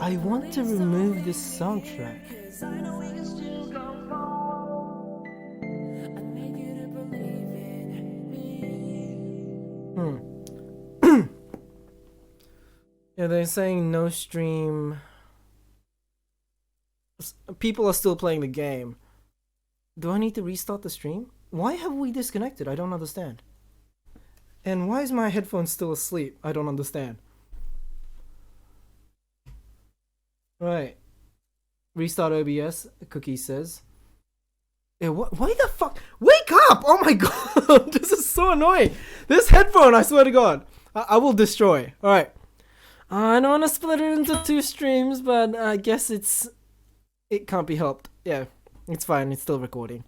I want to remove this soundtrack. Yeah, they're saying no stream. People are still playing the game. Do I need to restart the stream? Why have we disconnected? I don't understand. And why is my headphone still asleep? I don't understand. Right. Restart OBS, Cookie says. Yeah, why the fuck? Wake up! Oh my god! This is so annoying! This headphone, I swear to god! I will destroy. Alright. I don't want to split it into 2 streams, but I guess it can't be helped. Yeah, it's fine. It's still recording.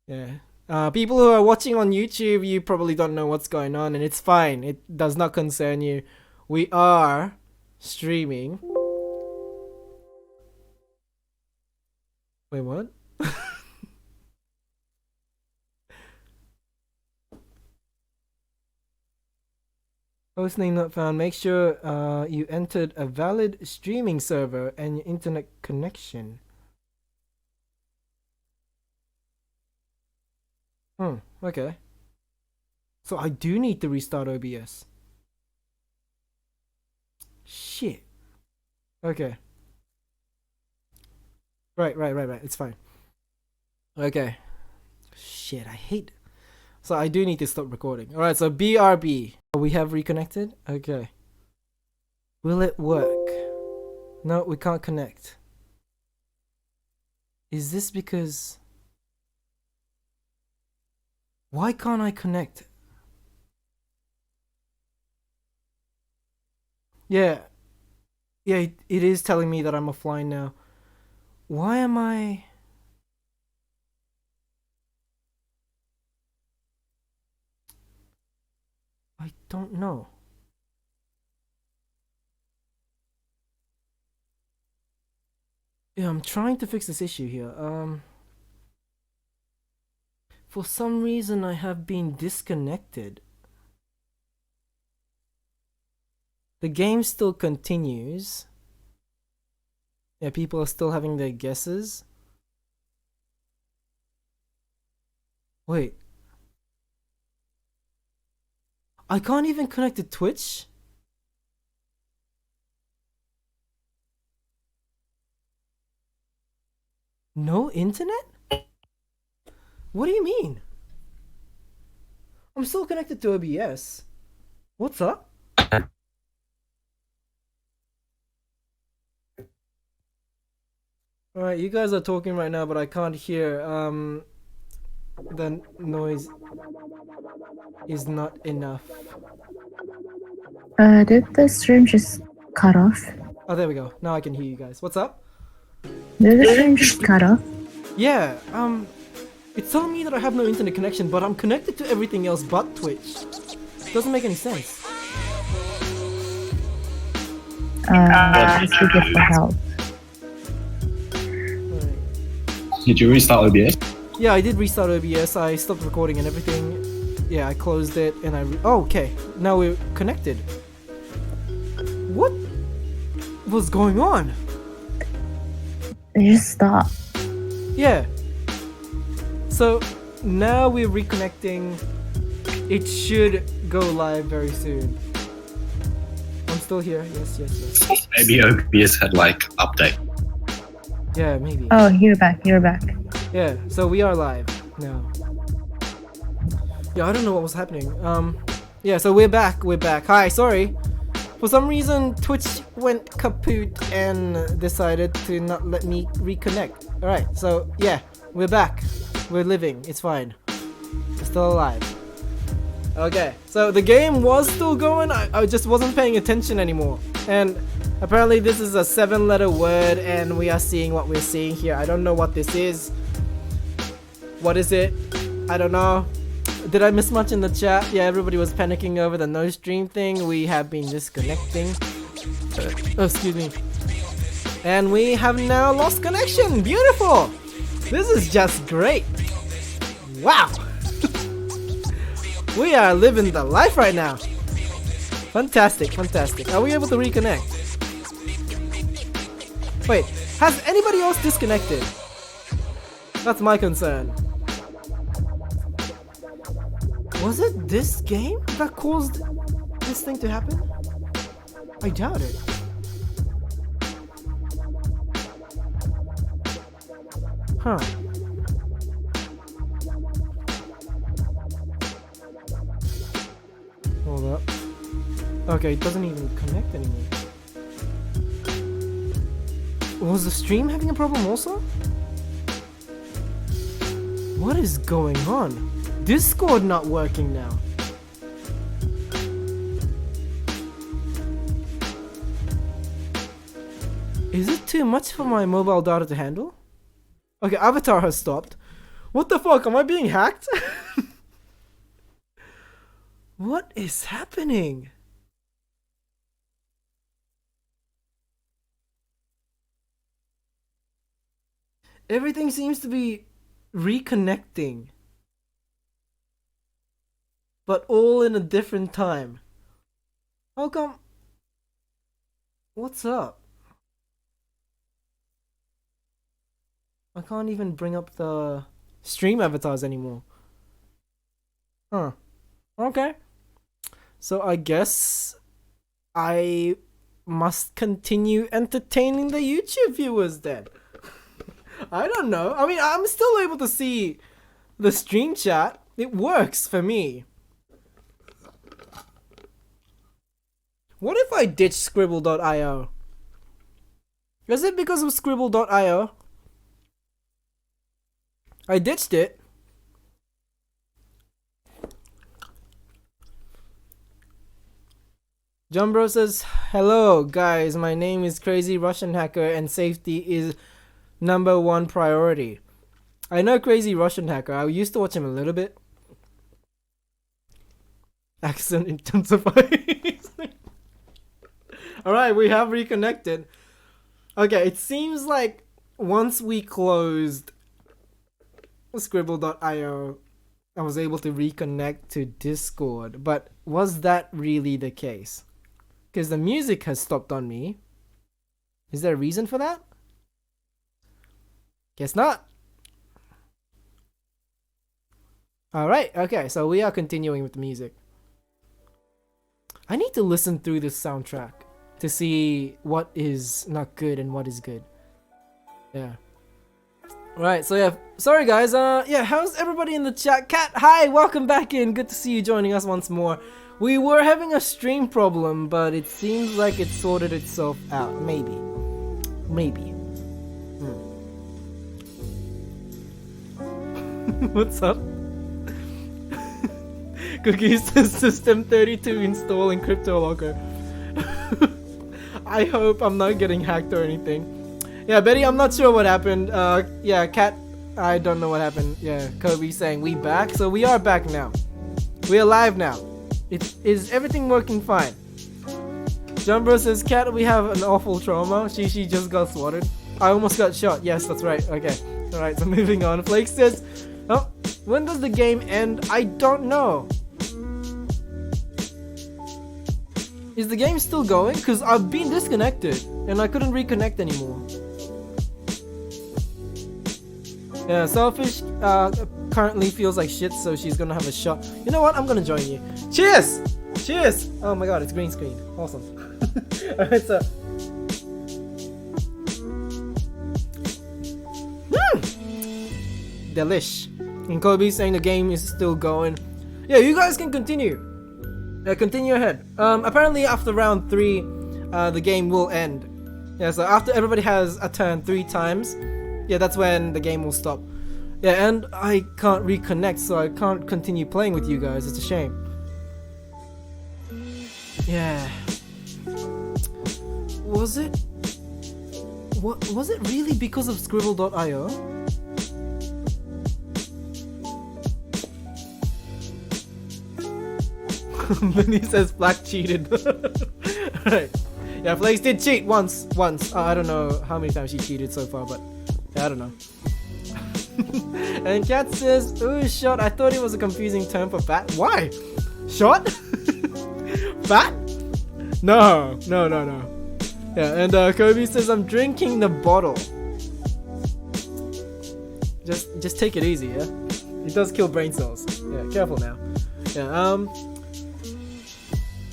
Yeah. People who are watching on YouTube, you probably don't know what's going on, and it's fine. It does not concern you. We are streaming. Wait, what? Hostname not found. Make sure you entered a valid streaming server and your internet connection. Okay. So I do need to restart OBS. Shit. Okay. Right. It's fine. Okay. Shit, I hate... So I do need to stop recording. Alright, so BRB. We have reconnected? Okay. Will it work? No, we can't connect. Is this because... Why can't I connect? Yeah. Yeah, it is telling me that I'm offline now. Why am I... I don't know. Yeah, I'm trying to fix this issue here. For some reason I have been disconnected. The game still continues. Yeah, people are still having their guesses. Wait. I can't even connect to Twitch? No internet? What do you mean? I'm still connected to OBS. What's up? Alright, you guys are talking right now, but I can't hear. The noise is not enough. Did the stream just cut off? Oh, there we go. Now I can hear you guys. What's up? Did the stream just cut off? Yeah, it's telling me that I have no internet connection, but I'm connected to everything else but Twitch. Doesn't make any sense. Let's go get the help. Did you restart OBS? Yeah, I did restart OBS. I stopped recording and everything. Yeah, I closed it and oh, okay. Now we're connected. What was going on? It just stopped. Yeah. So now we're reconnecting. It should go live very soon. I'm still here. Yes. Maybe OBS had like update. Yeah, maybe. Oh, you're back. Yeah, so we are live now. Yeah, I don't know what was happening. Yeah, so we're back. Hi, sorry. For some reason, Twitch went kaput and decided to not let me reconnect. Alright, so yeah, we're back. We're living. It's fine. We're still alive. Okay, so the game was still going. I just wasn't paying attention anymore. And apparently this is a 7-letter word and we are seeing what we're seeing here. I don't know what this is. What is it? I don't know. Did I miss much in the chat? Yeah, everybody was panicking over the no stream thing. We have been disconnecting. Oh, excuse me. And we have now lost connection. Beautiful. This is just great. Wow. We are living the life right now. Fantastic, fantastic. Are we able to reconnect? Wait, has anybody else disconnected? That's my concern. Was it this game that caused this thing to happen? I doubt it. Huh. Hold up. Okay, it doesn't even connect anymore. Was the stream having a problem also? What is going on? Discord not working now. Is it too much for my mobile data to handle? Okay, Avatar has stopped. What the fuck? Am I being hacked? What is happening? Everything seems to be reconnecting. But all in a different time. How come? What's up? I can't even bring up the stream avatars anymore. Huh. Okay. So I guess I must continue entertaining the YouTube viewers then. I don't know. I mean, I'm still able to see the stream chat. It works for me. What if I ditch Scribble.io? Is it because of Scribble.io? I ditched it. Jumbro says, hello guys, my name is Crazy Russian Hacker and safety is #1 priority. I know Crazy Russian Hacker. I used to watch him a little bit. Accent intensifies. Alright, we have reconnected. Okay, it seems like once we closed Scribble.io, I was able to reconnect to Discord. But was that really the case? Because the music has stopped on me. Is there a reason for that? Guess not. Alright, okay, so we are continuing with the music. I need to listen through this soundtrack to see what is not good and what is good. Yeah. Right, so yeah, sorry guys, yeah, how's everybody in the chat? Kat, hi, welcome back in, good to see you joining us once more. We were having a stream problem, but it seems like it sorted itself out, maybe. Maybe. What's up? Cookies System 32 installing CryptoLocker. I hope I'm not getting hacked or anything. Yeah, Betty, I'm not sure what happened. Yeah, Kat, I don't know what happened. Yeah, Kobe saying we back. So we are back now. We're live now. Is everything working fine? Jumbo says, Kat, we have an awful trauma. She just got slaughtered. I almost got shot. Yes, that's right. Okay. Alright, so moving on. Flake says, oh, when does the game end? I don't know. Is the game still going? Because I've been disconnected and I couldn't reconnect anymore. Yeah, Selfish currently feels like shit, so she's gonna have a shot. You know what? I'm gonna join you. Cheers! Cheers! Oh my god, it's green screen. Awesome. Alright, so. Delish. And Kobe's saying the game is still going. yeah, you guys can continue. Yeah, continue ahead. Apparently after round 3, the game will end. Yeah, so after everybody has a turn 3 times, yeah, that's when the game will stop. Yeah, and I can't reconnect, so I can't continue playing with you guys. It's a shame. Yeah. Was it? What was it really because of Scribble.io? Then he says Black cheated. Right. Yeah, Flakes did cheat once. I don't know how many times she cheated so far, but yeah, I don't know. And Cat says, ooh, shot. I thought it was a confusing term for fat. Why? Shot? Fat? No. Yeah, and Kobe says, I'm drinking the bottle. Just take it easy, yeah? It does kill brain cells. Yeah, careful now. Yeah,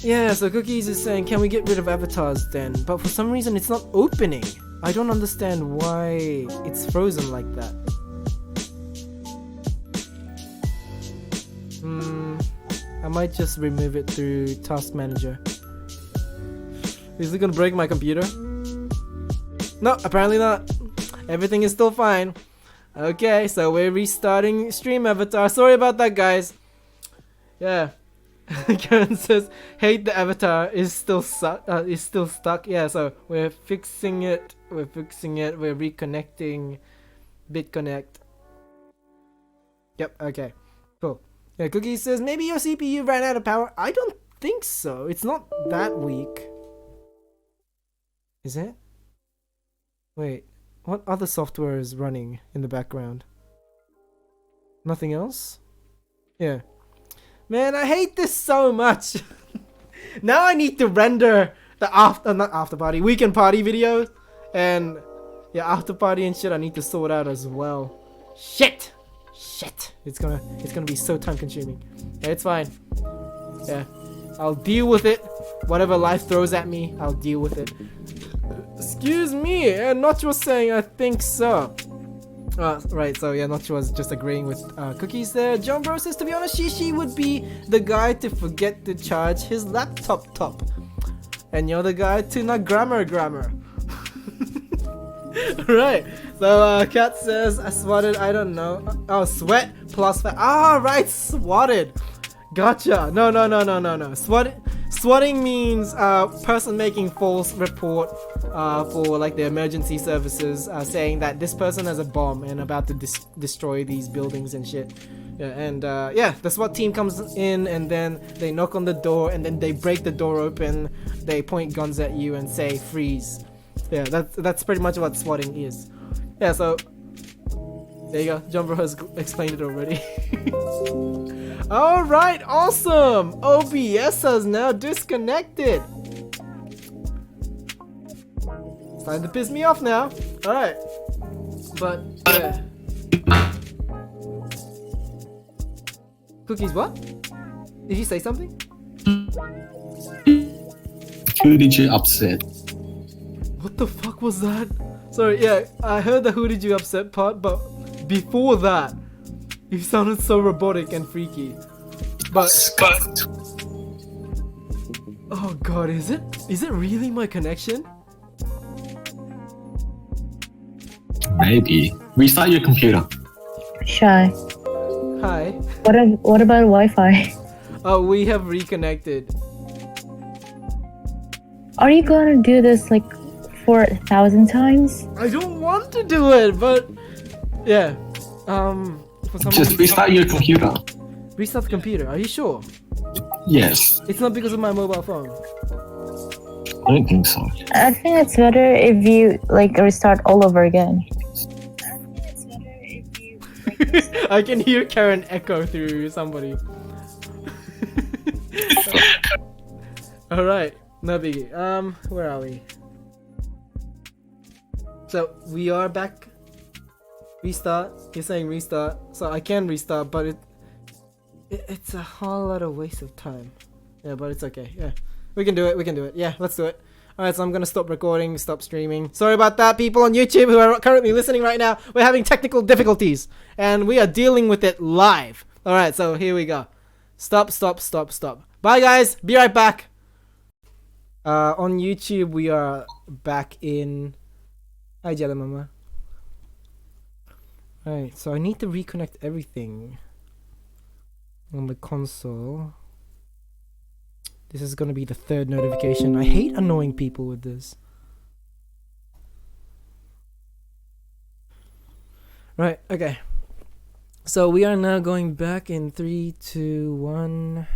yeah, so Cookies is saying, can we get rid of avatars then? But for some reason it's not opening. I don't understand why it's frozen like that. I might just remove it through Task Manager. Is it gonna break my computer? No, apparently not. Everything is still fine. Okay, so we're restarting Stream Avatar. Sorry about that, guys. Yeah. Karen says, hate the avatar is still stuck. Yeah, so we're fixing it. We're reconnecting BitConnect. Yep, okay. Cool. Yeah, Cookie says, maybe your CPU ran out of power. I don't think so. It's not that weak. Is it? Wait, what other software is running in the background? Nothing else? Yeah. Man, I hate this so much. Now I need to render the not after party, weekend party videos, and yeah, after party and shit. I need to sort out as well. Shit. It's gonna be so time consuming. Yeah, it's fine. Yeah, I'll deal with it. Whatever life throws at me, I'll deal with it. Excuse me, and Notch was saying I think so. Right, so yeah, Notch was just agreeing with Cookies there. John Bro says, to be honest, Shishi would be the guy to forget to charge his laptop top. And you're the guy to not grammar. Right, so Kat says, I swatted, I don't know. Oh, sweat plus fat. Ah, right, swatted. Gotcha. No. Swatting means person making false report for like the emergency services, saying that this person has a bomb and about to destroy these buildings and shit. Yeah, and yeah, the SWAT team comes in and then they knock on the door and then they break the door open. They point guns at you and say freeze. Yeah, that's pretty much what swatting is. Yeah, so there you go. John Bro has explained it already. Alright, awesome! OBS has now disconnected. Starting to piss me off now. Alright. But, yeah. Cookies, what? Did you say something? Who did you upset? What the fuck was that? Sorry, yeah, I heard the who did you upset part, but before that, you sounded so robotic and freaky. But oh god, is it really my connection? Maybe. Restart your computer. Shy. Hi. What about Wi-Fi? Oh, we have reconnected. Are you gonna do this like for 1,000 times? I don't want to do it, but yeah. For some Just reason- restart your computer. Restart the computer. Are you sure? Yes. It's not because of my mobile phone. I don't think so. I think it's better if you like restart all over again. I can hear Karen echo through somebody. Alright, no biggie. Where are we? So we are back. Restart. You're saying restart. So I can restart, but it's a whole lot of waste of time. Yeah, but it's okay. Yeah. We can do it. Yeah, let's do it. Alright, so I'm gonna stop recording, stop streaming. Sorry about that, people on YouTube who are currently listening right now. We're having technical difficulties, and we are dealing with it live. Alright, so here we go. Stop. Bye, guys. Be right back. On YouTube, we are back in. Hi, Jelly Mama. Alright, so I need to reconnect everything on the console. This is gonna be the third notification. I hate annoying people with this. Right, okay. So we are now going back in 3, 2, 1.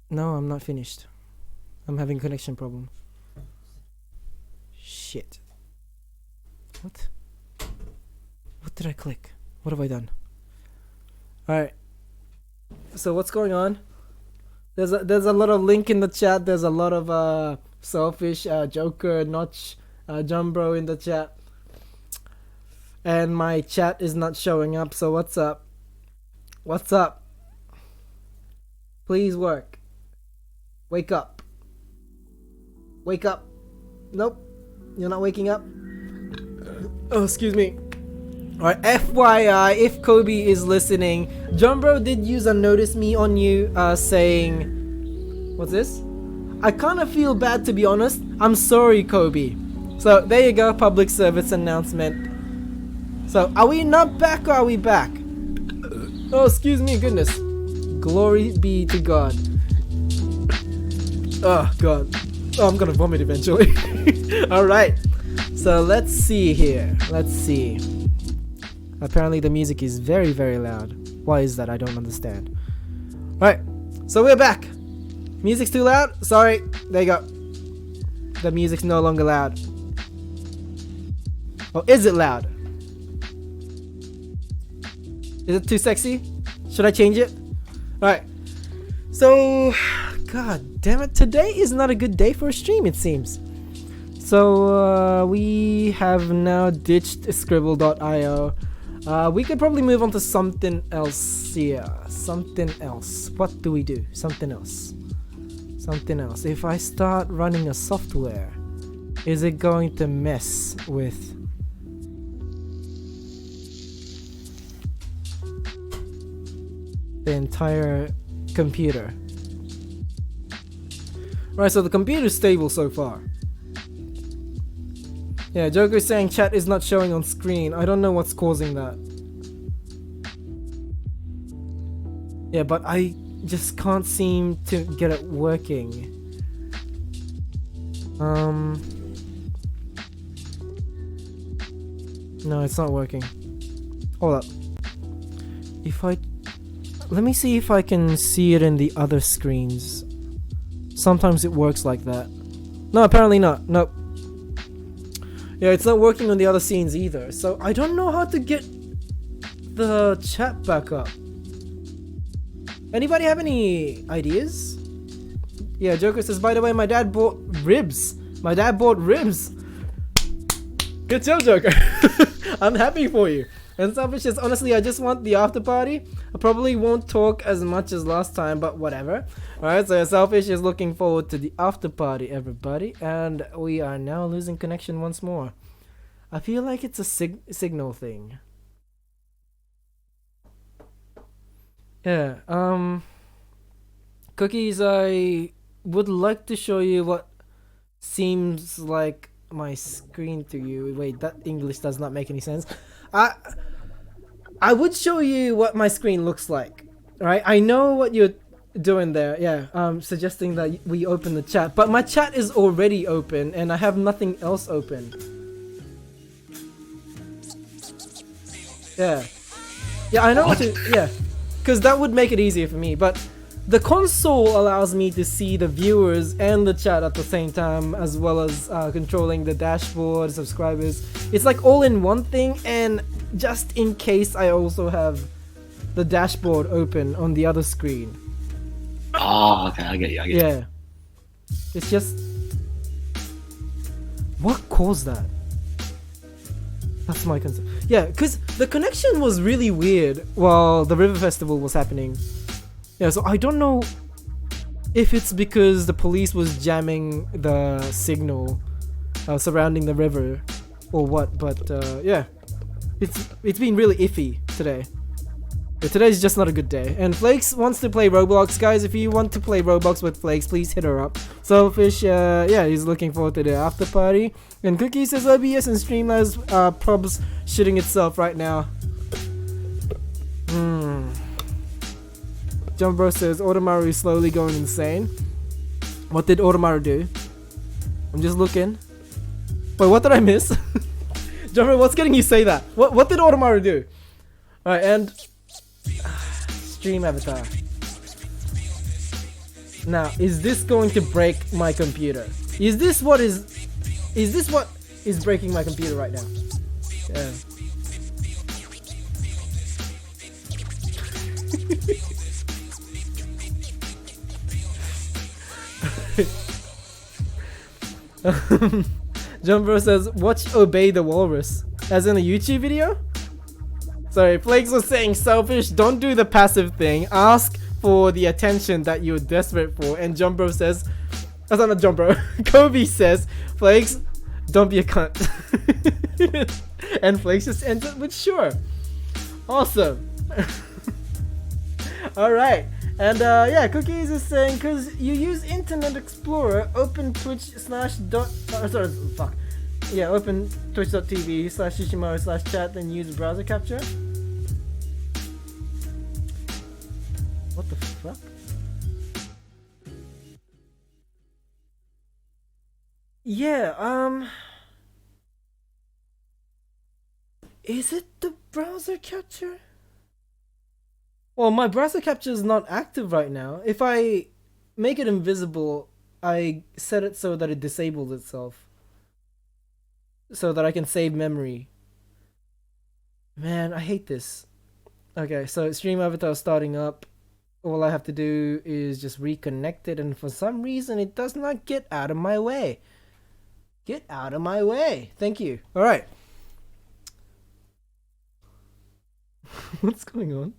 No, I'm not finished. I'm having connection problem. Shit. What? What did I click? What have I done? Alright. So what's going on? There's a lot of link in the chat. There's a lot of Selfish, Joker, Notch, Jumbro in the chat. And my chat is not showing up, so what's up? What's up? Please work. Wake up. Wake up. Nope. You're not waking up. Oh, excuse me. Alright, FYI, if Kobe is listening, Jumbro did use a notice me on you saying... What's this? I kind of feel bad, to be honest. I'm sorry, Kobe. So, there you go, public service announcement. So, are we not back or are we back? Oh, excuse me, goodness. Glory be to God. Oh, God. Oh, I'm gonna vomit eventually. Alright. So, let's see here. Let's see. Apparently the music is very, very loud. Why is that? I don't understand. Right. So, we're back. Music's too loud? Sorry. There you go. The music's no longer loud. Oh, is it loud? Is it too sexy? Should I change it? Alright. So, god damn it. Today is not a good day for a stream, it seems. So, we have now ditched Scribble.io. We could probably move on to something else here. Something else. What do we do? Something else. Something else. If I start running a software, is it going to mess with the entire computer? Right, so the computer's stable so far. Yeah, Joker's saying chat is not showing on screen. I don't know what's causing that. Yeah, but I just can't seem to get it working. No, it's not working. Hold up. Let me see if I can see it in the other screens. Sometimes it works like that. No, apparently not. Nope. Yeah, it's not working on the other scenes either. So I don't know how to get the chat back up. Anybody have any ideas? Yeah, Joker says, by the way, my dad bought ribs. My dad bought ribs. Good job, Joker. I'm happy for you. And Selfish says, honestly, I just want the after party. I probably won't talk as much as last time, but whatever. Alright, so Selfish is looking forward to the after party, everybody. And we are now losing connection once more. I feel like it's a signal thing. Yeah, Cookies, I would like to show you what seems like my screen to you. Wait, that English does not make any sense. I would show you what my screen looks like. Alright, I know what you're doing there. Yeah, suggesting that we open the chat. But my chat is already open and I have nothing else open. Yeah. Yeah, I know what to... Yeah. Because that would make it easier for me. But the console allows me to see the viewers and the chat at the same time, as well as controlling the dashboard, subscribers. It's like all in one thing, and just in case I also have the dashboard open on the other screen. Oh, okay, I get you. Yeah. It's just... What caused that? That's my concern. Yeah, because the connection was really weird while the River Festival was happening. Yeah, so I don't know if it's because the police was jamming the signal surrounding the river or what, but yeah. It's been really iffy today. But today's just not a good day. And Flakes wants to play Roblox, guys. If you want to play Roblox with Flakes, please hit her up. Selfish, yeah, he's looking forward to the after party. And Cookie says OBS and Streamlabs probs shitting itself right now. John Bro says Automaru is slowly going insane. What did Automaru do? I'm just looking. Wait, what did I miss? John Bro, what's getting you say that? What did Automaru do? Alright, and stream avatar. Now, is this going to break my computer? Is this what is breaking my computer right now? Yeah. Jumbo says, watch Obey the Walrus. As in a YouTube video? Sorry, Flakes was saying selfish, don't do the passive thing. Ask for the attention that you're desperate for. And Jumbo says, that's not Jumbo. Kobe says, Flakes, don't be a cunt. And Flakes just ends it with sure. Awesome. Alright. And yeah, Cookies is saying, because you use Internet Explorer, open Twitch slash dot, sorry, fuck. Yeah, open twitch.tv slash Shishimaru slash chat, then use browser capture. What the fuck? Yeah, is it the browser capture? Well, my browser capture is not active right now. If I make it invisible, I set it so that it disables itself. So that I can save memory. Man, I hate this. Okay, so Stream Avatar is starting up. All I have to do is just reconnect it, and for some reason it does not get out of my way. Get out of my way. Thank you. Alright. What's going on?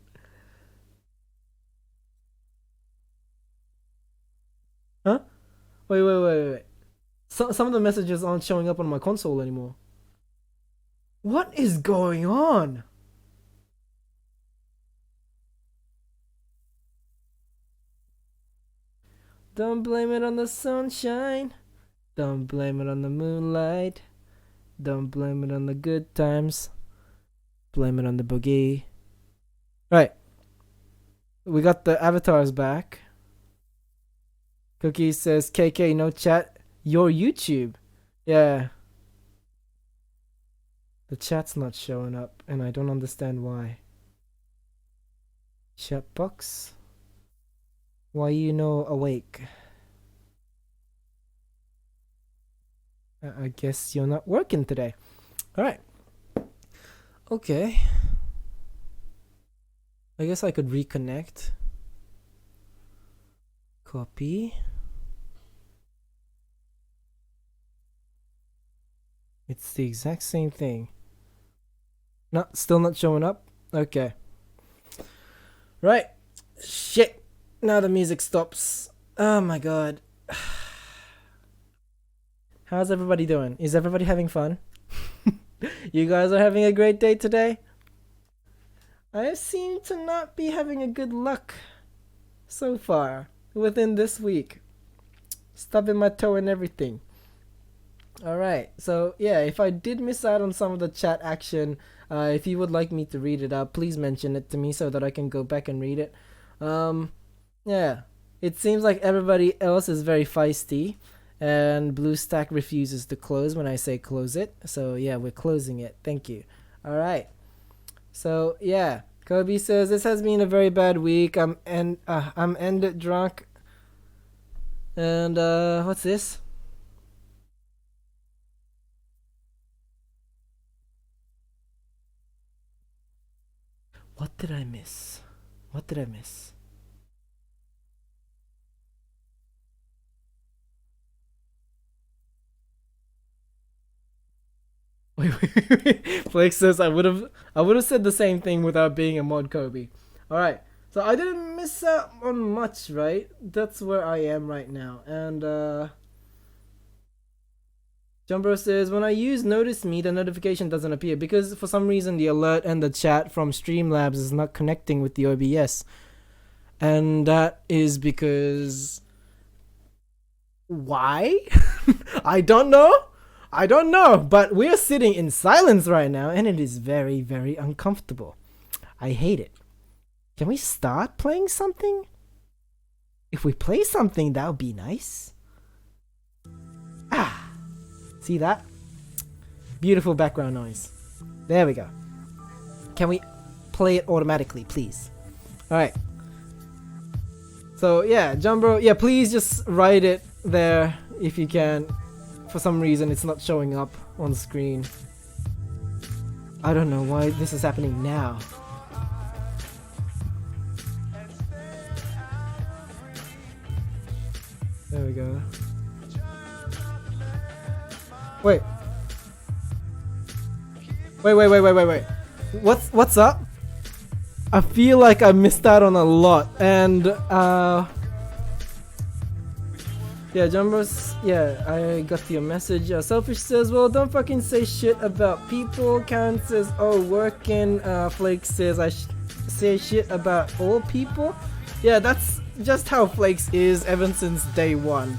Huh? Wait. Some of the messages aren't showing up on my console anymore. What is going on? Don't blame it on the sunshine. Don't blame it on the moonlight. Don't blame it on the good times. Blame it on the boogie. Right. We got the avatars back. Cookie says, KK, no chat. Your YouTube. Yeah. The chat's not showing up, and I don't understand why. Chat box. Why you no awake? I guess you're not working today. Alright. Okay. I guess I could reconnect. Copy. It's the exact same thing. Still not showing up? Okay. Right. Shit. Now the music stops. Oh my god. How's everybody doing? Is everybody having fun? You guys are having a great day today? I seem to not be having a good luck so far within this week. Stubbing my toe and everything. Alright, so yeah, if I did miss out on some of the chat action, if you would like me to read it out, please mention it to me so that I can go back and read it. Yeah, it seems like everybody else is very feisty, and BlueStack refuses to close when I say close it. So yeah, we're closing it. Thank you. Alright, so yeah, Kobe says, this has been a very bad week. I'm ended drunk. And what's this? What did I miss? What did I miss? Wait. Flake says I would have said the same thing without being a mod Kobe. Alright. So I didn't miss out on much, right? That's where I am right now. And Jumbro says, when I use Notice Me, the notification doesn't appear because for some reason the alert and the chat from Streamlabs is not connecting with the OBS. And that is because... Why? I don't know. But we're sitting in silence right now and it is very, very uncomfortable. I hate it. Can we start playing something? If we play something, that would be nice. Ah! See that? Beautiful background noise. There we go. Can we play it automatically, please? Alright. So, yeah, Jumbro, yeah, please just write it there if you can. For some reason, it's not showing up on screen. I don't know why this is happening now. There we go. Wait. What's up? I feel like I missed out on a lot, and yeah, Jumbro's, yeah, I got your message. Selfish says, well, don't fucking say shit about people. Karen says, oh, working. Flake says, I say shit about all people. Yeah, that's just how Flakes is ever since day one.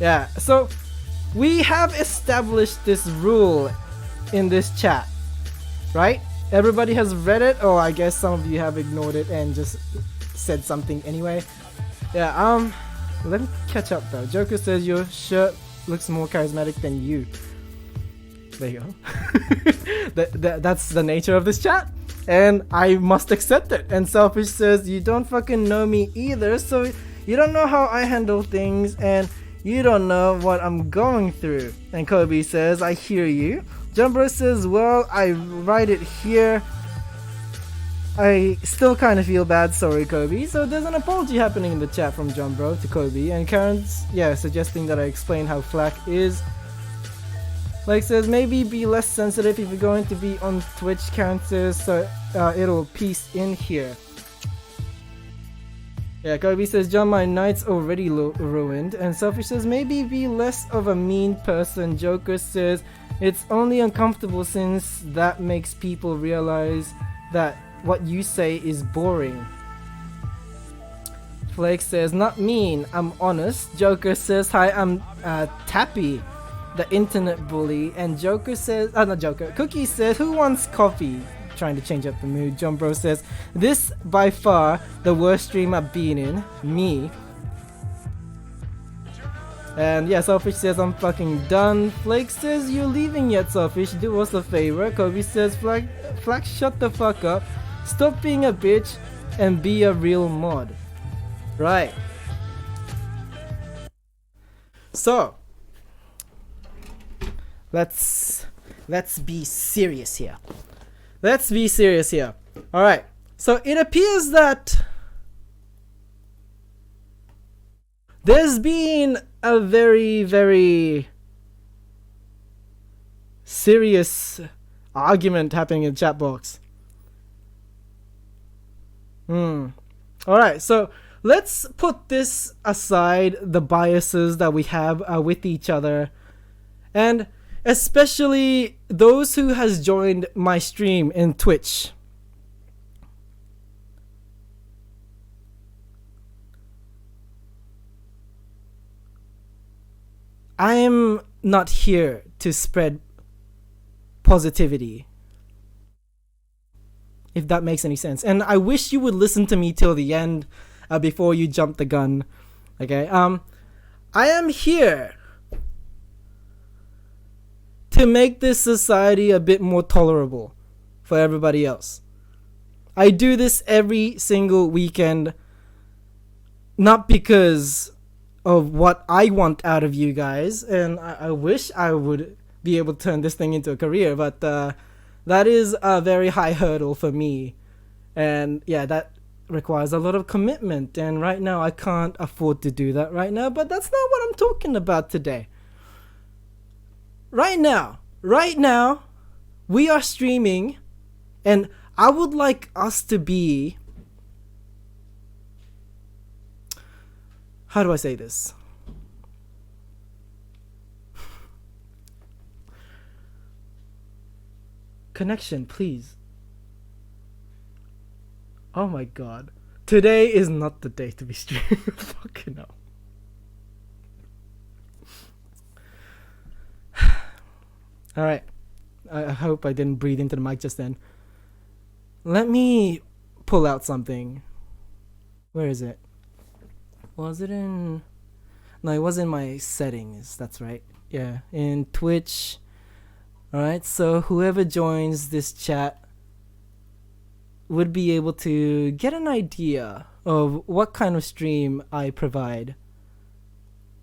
Yeah, so we have established this rule in this chat, right? Everybody has read it, or I guess some of you have ignored it and just said something anyway. Yeah, let me catch up though. Joker says your shirt looks more charismatic than you. There you go. That's the nature of this chat, and I must accept it. And Selfish says you don't fucking know me either, so you don't know how I handle things, and you don't know what I'm going through. And Kobe says, I hear you. Jumbro says, well, I write it here. I still kind of feel bad, sorry Kobe. So there's an apology happening in the chat from Jumbro to Kobe. And Karen's, yeah, suggesting that I explain how Flack is. Like says, maybe be less sensitive if you're going to be on Twitch. Karen says, so it'll piece in here. Yeah, Kobe says, John, my night's already ruined. And Selfish says, maybe be less of a mean person. Joker says, it's only uncomfortable since that makes people realize that what you say is boring. Flake says, not mean, I'm honest. Joker says, hi, I'm Tappy, the internet bully. And Joker says, not Joker, Cookie says, who wants coffee? Trying to change up the mood. Jumbro says, this by far the worst stream I've been in. Me. And yeah, Selfish says, I'm fucking done. Flake says, you're leaving yet, Selfish? Do us a favor. Kobe says, Flack, shut the fuck up. Stop being a bitch and be a real mod. Right. So, let's be serious here. Let's be serious here. Alright, so it appears that there's been a very, very serious argument happening in the chat box. Alright, so let's put this aside, the biases that we have with each other, and especially those who has joined my stream in Twitch. I am not here to spread positivity, if that makes any sense. And I wish you would listen to me till the end before you jump the gun. Okay, I am here to make this society a bit more tolerable for everybody else. I do this every single weekend, not because of what I want out of you guys, and I wish I would be able to turn this thing into a career, but that is a very high hurdle for me, and yeah, that requires a lot of commitment, and right now I can't afford to do that right now, but that's not what I'm talking about today. Right now, we are streaming, and I would like us to be, how do I say this? connection, please. Oh my god. Today is not the day to be streaming. Fucking hell. Alright. I hope I didn't breathe into the mic just then. Let me pull out something. Where is it? Was it in... No, it was in my settings. That's right. Yeah, in Twitch. Alright, so whoever joins this chat would be able to get an idea of what kind of stream I provide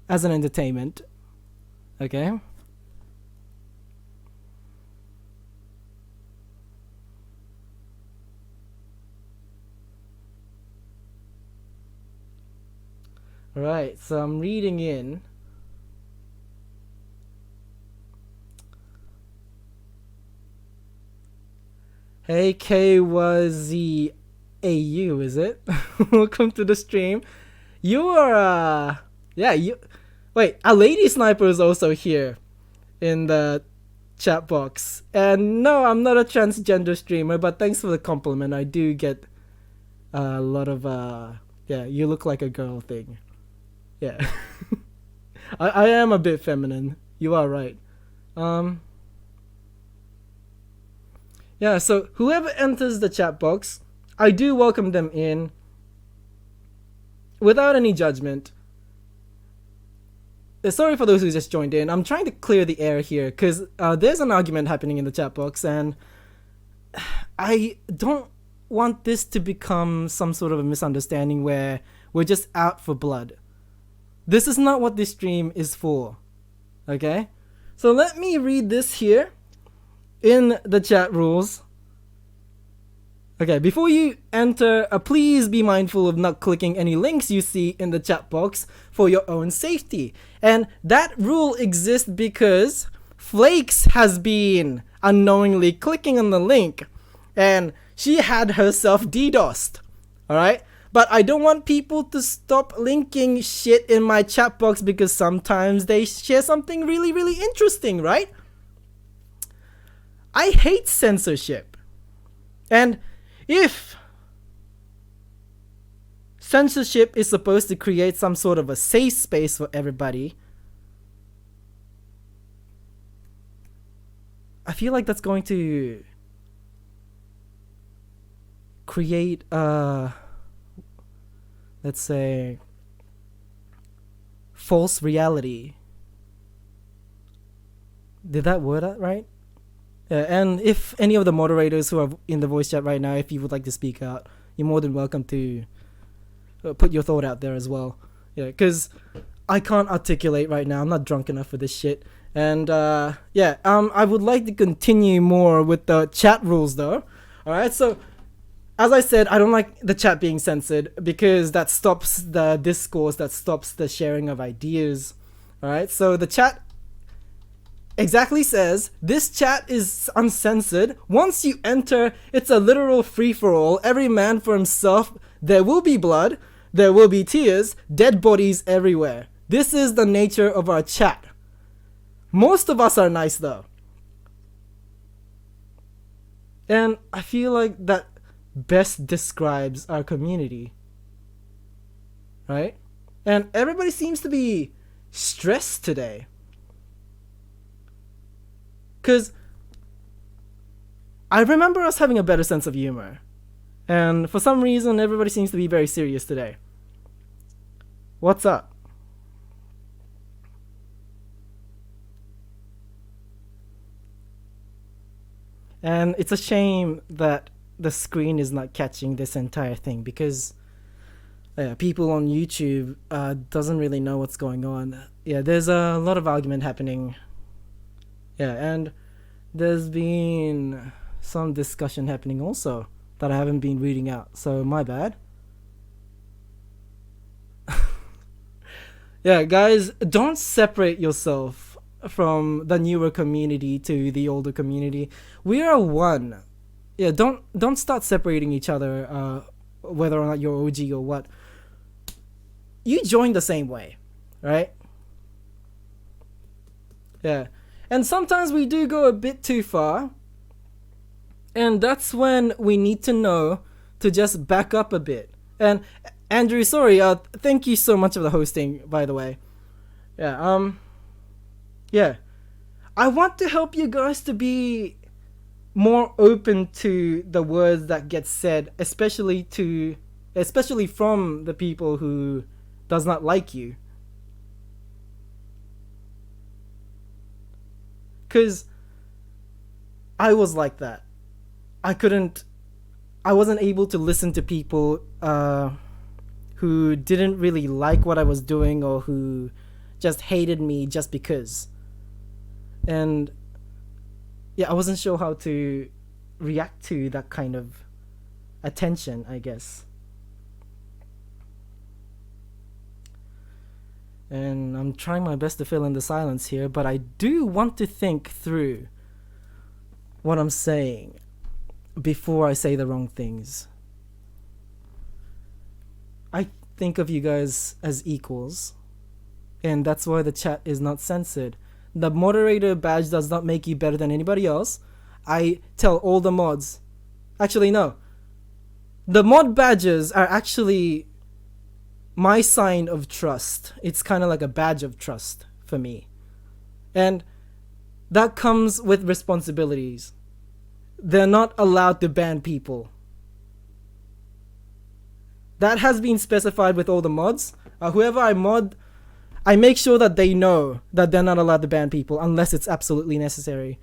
as an entertainment. Okay? Alright, so I'm reading in. Hey KYZAU, is it? Welcome to the stream. You are, wait, a lady sniper is also here in the chat box. And no, I'm not a transgender streamer, but thanks for the compliment. I do get a lot of, yeah, you look like a girl thing. Yeah. I am a bit feminine. You are right. Yeah, so whoever enters the chat box, I do welcome them in without any judgment. Sorry for those who just joined in. I'm trying to clear the air here because there's an argument happening in the chat box, and I don't want this to become some sort of a misunderstanding where we're just out for blood. This is not what this stream is for. Okay? So let me read this here in the chat rules. Okay, before you enter, please be mindful of not clicking any links you see in the chat box for your own safety. And that rule exists because Flakes has been unknowingly clicking on the link and she had herself DDoSed. Alright? But I don't want people to stop linking shit in my chat box because sometimes they share something really, really interesting, right? I hate censorship. And if censorship is supposed to create some sort of a safe space for everybody, I feel like that's going to create let's say false reality. Did that word out right? And if any of the moderators who are in the voice chat right now, if you would like to speak out, you're more than welcome to put your thought out there as well. Yeah, because I can't articulate right now. I'm not drunk enough for this shit. And yeah, I would like to continue more with the chat rules though. Alright, so as I said, I don't like the chat being censored because that stops the discourse, that stops the sharing of ideas. Alright, so the chat exactly says this chat is uncensored. Once you enter, it's a literal free-for-all. Every man for himself. There will be blood, there will be tears, dead bodies everywhere. This is the nature of our chat. Most of us are nice though. And I feel like that best describes our community. Right? And everybody seems to be stressed today. Because I remember us having a better sense of humor. And for some reason, everybody seems to be very serious today. What's up? And it's a shame that the screen is not catching this entire thing because people on YouTube doesn't really know what's going on. Yeah, there's a lot of argument happening. Yeah, and there's been some discussion happening also that I haven't been reading out, so my bad. Yeah, guys, don't separate yourself from the newer community to the older community. We are one. Yeah, don't start separating each other, whether or not you're OG or what. You join the same way, right? Yeah. And sometimes we do go a bit too far. And that's when we need to know to just back up a bit. And Andrew, sorry, thank you so much for the hosting, by the way. Yeah, I want to help you guys to be more open to the words that get said, especially from the people who does not like you. Cause I was like that. I wasn't able to listen to people who didn't really like what I was doing or who just hated me just because. And yeah, I wasn't sure how to react to that kind of attention, I guess. And I'm trying my best to fill in the silence here, but I do want to think through what I'm saying before I say the wrong things. I think of you guys as equals, and that's why the chat is not censored. The moderator badge does not make you better than anybody else. I tell all the mods. Actually, no. The mod badges are actually my sign of trust. It's kind of like a badge of trust for me. And that comes with responsibilities. They're not allowed to ban people. That has been specified with all the mods. Whoever I mod, I make sure that they know that they're not allowed to ban people unless it's absolutely necessary.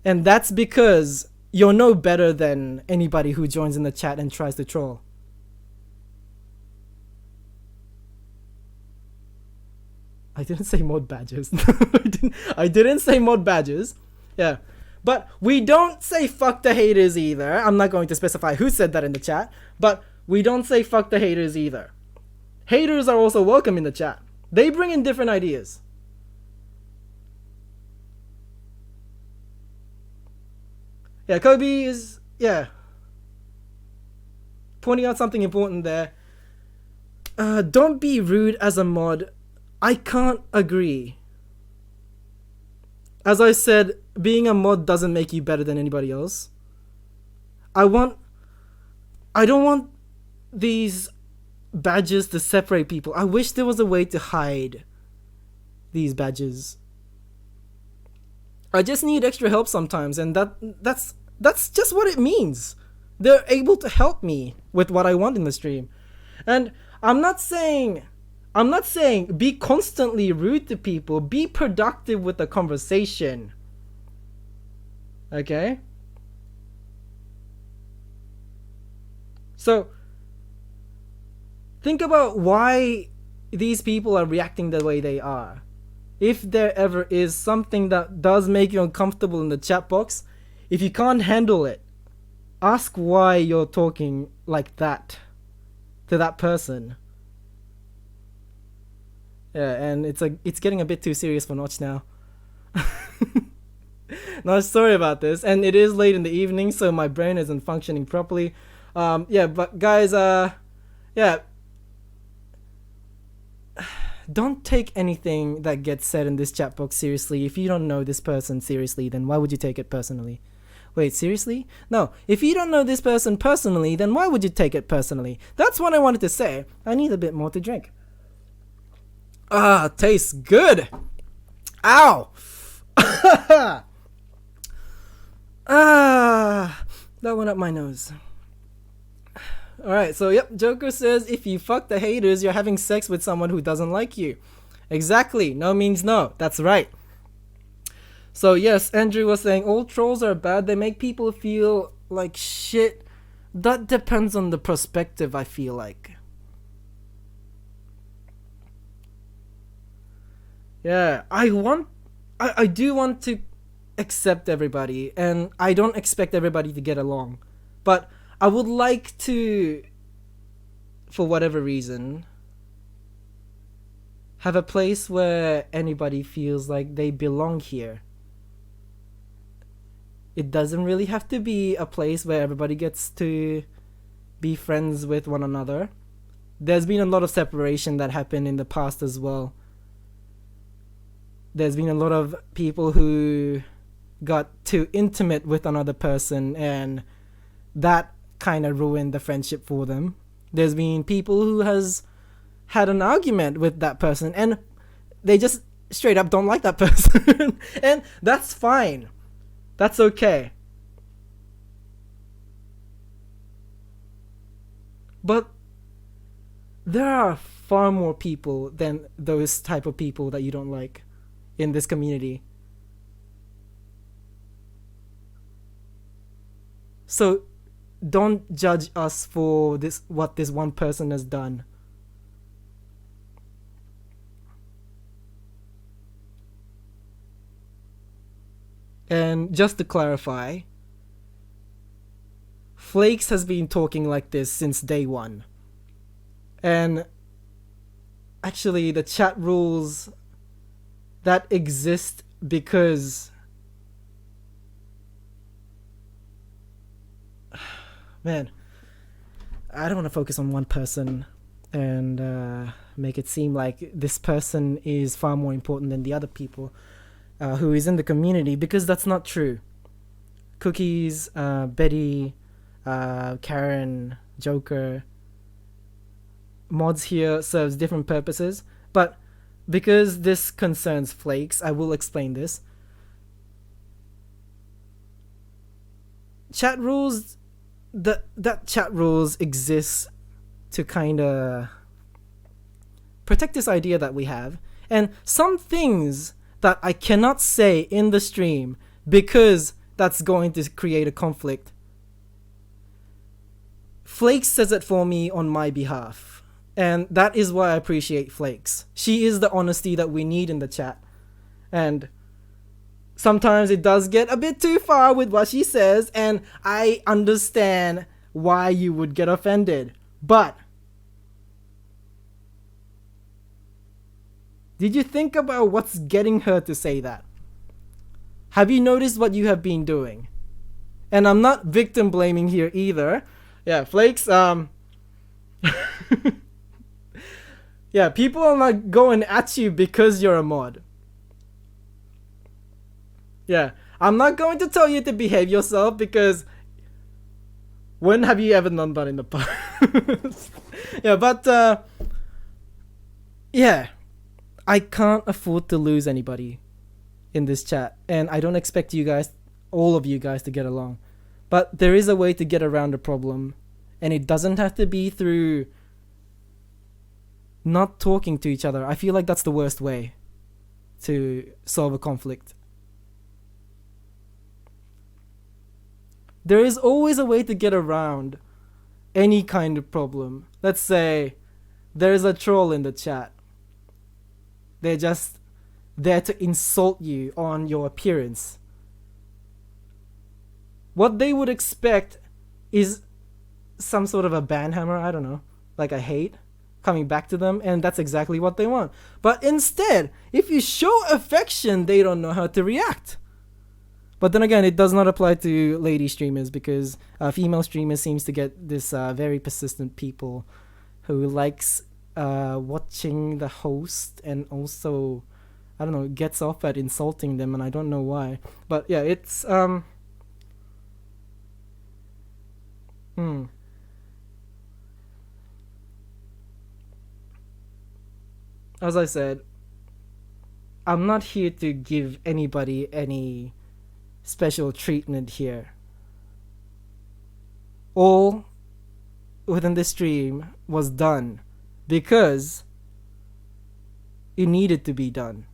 And that's because you're no better than anybody who joins in the chat and tries to troll. I didn't say mod badges. I didn't say mod badges. Yeah. But we don't say fuck the haters either. I'm not going to specify who said that in the chat. But we don't say fuck the haters either. Haters are also welcome in the chat. They bring in different ideas. Yeah, Kobe is, pointing out something important there. Don't be rude as a mod. I can't agree. As I said, being a mod doesn't make you better than anybody else. I don't want these badges to separate people. I wish there was a way to hide these badges. I just need extra help sometimes, and that's just what it means. They're able to help me with what I want in the stream. And I'm not saying be constantly rude to people. Be productive with the conversation. Okay? So, think about why these people are reacting the way they are. If there ever is something that does make you uncomfortable in the chat box, if you can't handle it, ask why you're talking like that to that person. Yeah, and it's getting a bit too serious for Notch now. No, sorry about this, and it is late in the evening, so my brain isn't functioning properly. But guys, don't take anything that gets said in this chat box seriously. If you don't know this person seriously, then why would you take it personally? Wait, seriously? No, if you don't know this person personally, then why would you take it personally? That's what I wanted to say. I need a bit more to drink. Tastes good. Ow. That went up my nose. Alright, so yep, Joker says if you fuck the haters, you're having sex with someone who doesn't like you. Exactly, no means no. That's right. So yes, Andrew was saying all trolls are bad. They make people feel like shit. That depends on the perspective, I feel like. Yeah, I do want to accept everybody, and I don't expect everybody to get along. But I would like to, for whatever reason, have a place where anybody feels like they belong here. It doesn't really have to be a place where everybody gets to be friends with one another. There's been a lot of separation that happened in the past as well. There's been a lot of people who got too intimate with another person, and that kind of ruined the friendship for them. There's been people who has had an argument with that person, and they just straight up don't like that person. And that's fine. That's okay. But there are far more people than those type of people that you don't like in this community. So don't judge us for this, what this one person has done. And just to clarify, Flakes has been talking like this since day one. And actually, the chat rules that exist because... Man, I don't want to focus on one person and make it seem like this person is far more important than the other people who is in the community, because that's not true. Cookies, Betty, Karen, Joker, mods here serves different purposes, but because this concerns Flakes, I will explain this. Chat rules, that chat rules exists to kind of protect this idea that we have, and some things that I cannot say in the stream because that's going to create a conflict. Flakes says it for me on my behalf, and that is why I appreciate Flakes. She is the honesty that we need in the chat, and sometimes it does get a bit too far with what she says, and I understand why you would get offended. But did you think about what's getting her to say that? Have you noticed what you have been doing? And I'm not victim blaming here either. Yeah, Flakes, yeah, people are not going at you because you're a mod. Yeah, I'm not going to tell you to behave yourself, because when have you ever done that in the past? Yeah, but yeah, I can't afford to lose anybody in this chat, and I don't expect you guys, all of you guys, to get along. But there is a way to get around the problem, and it doesn't have to be through not talking to each other. I feel like that's the worst way to solve a conflict. There is always a way to get around any kind of problem. Let's say there's a troll in the chat. They're just there to insult you on your appearance. What they would expect is some sort of a banhammer, I don't know, like a hate coming back to them, and that's exactly what they want. But instead, if you show affection, they don't know how to react. But then again, it does not apply to lady streamers, because female streamers seems to get this very persistent people who likes watching the host, and also, I don't know, gets off at insulting them, and I don't know why. But yeah, it's as I said, I'm not here to give anybody any special treatment here. All within this stream was done because it needed to be done.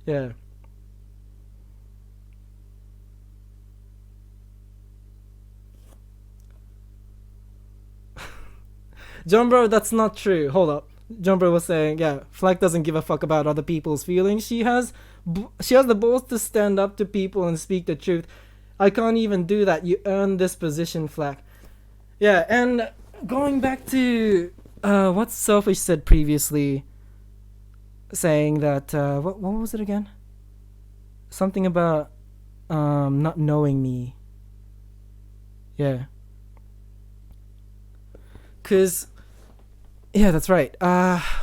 Yeah. John Bro, that's not true. Hold up. John Bro was saying, yeah, Flag doesn't give a fuck about other people's feelings. She has the balls to stand up to people and speak the truth. I can't even do that. You earned this position, Flag. Yeah, and going back to what Selfish said previously, saying that what was it again? Something about not knowing me. Yeah. Cause, yeah, that's right.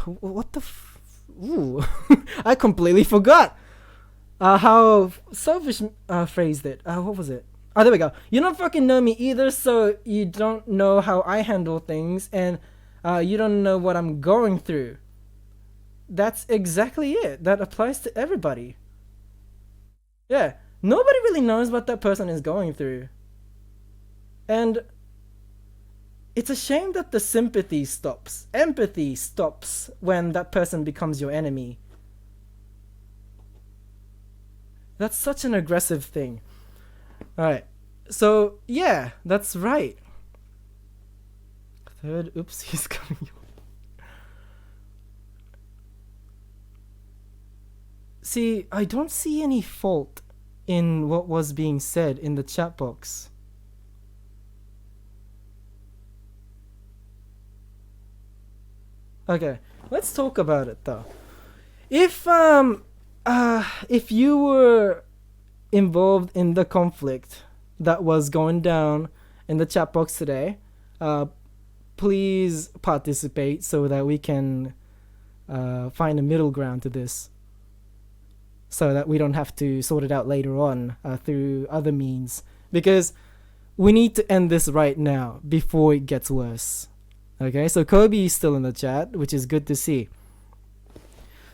What the Ooh, I completely forgot how Selfish phrased it. What was it? Oh, there we go. You don't fucking know me either, so you don't know how I handle things, and you don't know what I'm going through. That's exactly it. That applies to everybody. Yeah, nobody really knows what that person is going through. And it's a shame that the sympathy stops. Empathy stops when that person becomes your enemy. That's such an aggressive thing. Alright, so yeah, that's right. Third oopsie's coming. See, I don't see any fault in what was being said in the chat box. Okay, let's talk about it though. If you were involved in the conflict that was going down in the chat box today, please participate so that we can find a middle ground to this, so that we don't have to sort it out later on through other means, because we need to end this right now before it gets worse. Okay, so Kobe is still in the chat, which is good to see.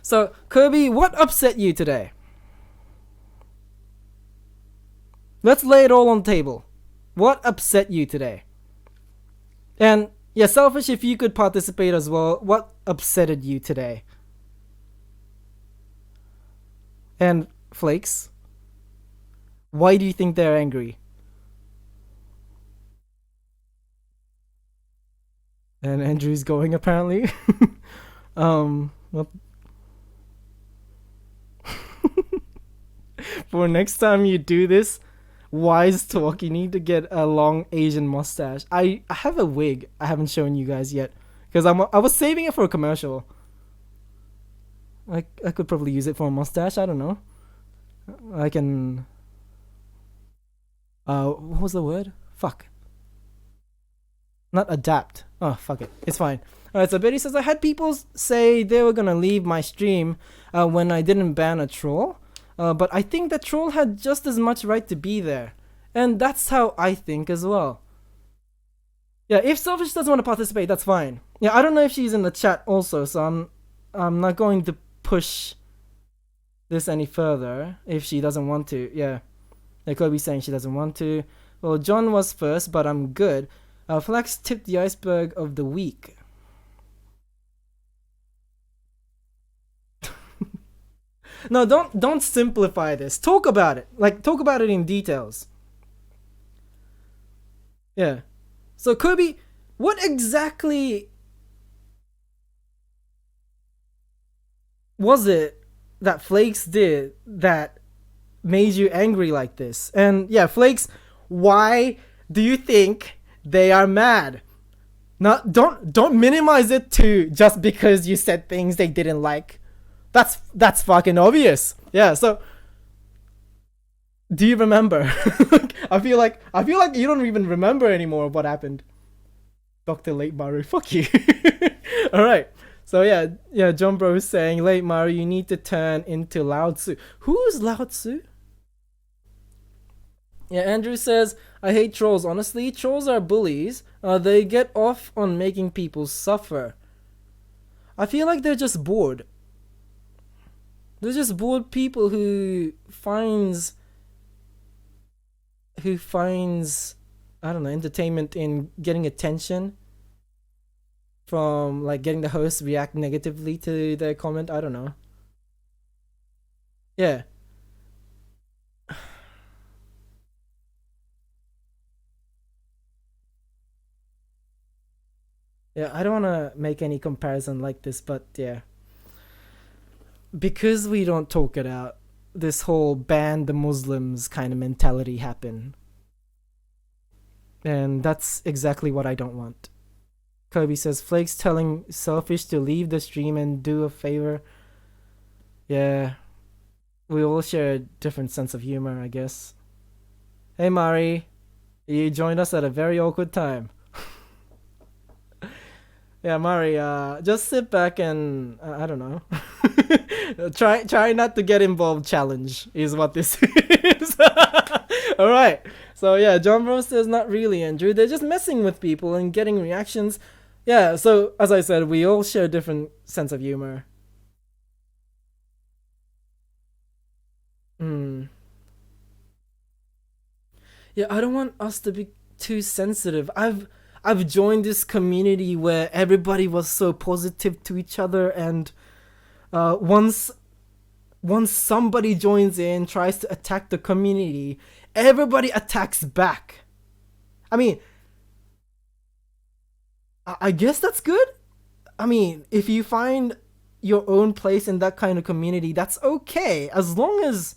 So, Kobe, what upset you today? Let's lay it all on the table. What upset you today? And, yeah, Selfish, if you could participate as well, what upsetted you today? And, Flakes, why do you think they're angry? And Andrew's going apparently. Well, for next time you do this wise talk, you need to get a long Asian mustache. I have a wig I haven't shown you guys yet, because I was saving it for a commercial. I could probably use it for a mustache. I don't know. I can. What was the word? Fuck. Not adapt. Oh, fuck it. It's fine. Alright, so Betty says, I had people say they were gonna leave my stream when I didn't ban a troll. But I think the troll had just as much right to be there. And that's how I think as well. Yeah, if Selfish doesn't want to participate, that's fine. Yeah, I don't know if she's in the chat also, so I'm not going to push this any further if she doesn't want to. Yeah. Like Kobe's saying she doesn't want to. Well, John was first, but I'm good. Flax tipped the iceberg of the week. No, don't simplify this. Talk about it. Like, talk about it in details. Yeah. So, Kobe, what exactly was it that Flakes did that made you angry like this? And yeah, Flakes, why do you think they are mad? Not don't minimize it to just because you said things they didn't like. That's fucking obvious. Yeah, so do you remember? I feel like you don't even remember anymore what happened. Dr. Late Maru, fuck you. Alright. So yeah, John Bro is saying, Late Maru, you need to turn into Lao Tzu. Who's Lao Tzu? Yeah, Andrew says, I hate trolls. Honestly, trolls are bullies. They get off on making people suffer. I feel like they're just bored. They're just bored people who finds I don't know, entertainment in getting attention from like getting the host react negatively to their comment. I don't know. Yeah. Yeah, I don't want to make any comparison like this, but yeah. Because we don't talk it out, this whole ban the Muslims kind of mentality happen. And that's exactly what I don't want. Kobe says, Flakes telling Selfish to leave the stream and do a favor. Yeah. We all share a different sense of humor, I guess. Hey Mari, you joined us at a very awkward time. Yeah, Mari, just sit back and I don't know. Try not to get involved challenge is what this is. All right. So yeah, John Bro says not really, Andrew. They're just messing with people and getting reactions. Yeah. So as I said, we all share different sense of humor. Yeah, I don't want us to be too sensitive. I've joined this community where everybody was so positive to each other, and once somebody joins in, tries to attack the community, everybody attacks back. I mean, I guess that's good. I mean, if you find your own place in that kind of community, that's okay, as long as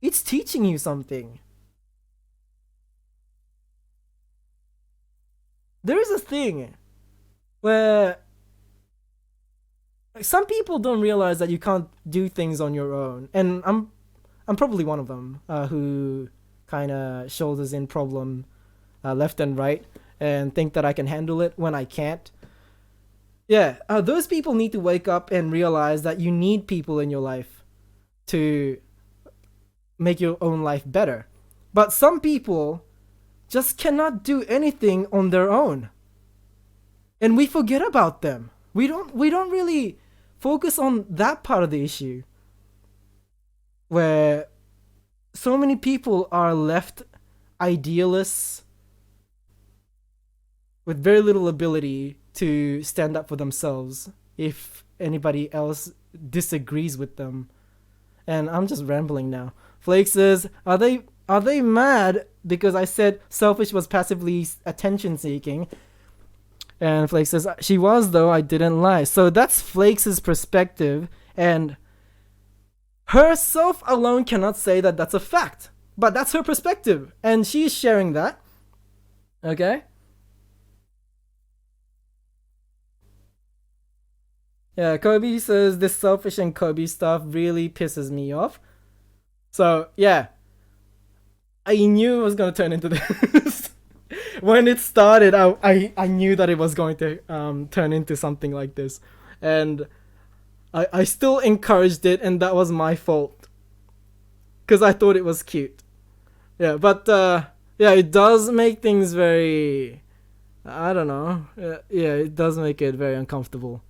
it's teaching you something. There is a thing where some people don't realize that you can't do things on your own, and I'm probably one of them who kind of shoulders in problem left and right and think that I can handle it when I can't. Yeah, those people need to wake up and realize that you need people in your life to make your own life better. But some people just cannot do anything on their own, and we forget about them. We don't really focus on that part of the issue, where so many people are left idealists with very little ability to stand up for themselves if anybody else disagrees with them. And I'm just rambling now. Flake says, are they mad because I said Selfish was passively attention seeking? And Flake says, she was though, I didn't lie. So that's Flake's perspective, and herself alone cannot say that that's a fact. But that's her perspective, and she's sharing that. Okay? Yeah, Kobe says this Selfish and Kobe stuff really pisses me off. So, yeah. I knew it was going to turn into this. When it started, I knew that it was going to turn into something like this. And I still encouraged it, and that was my fault. Because I thought it was cute. Yeah, but yeah, it does make things very... I don't know. Yeah, it does make it very uncomfortable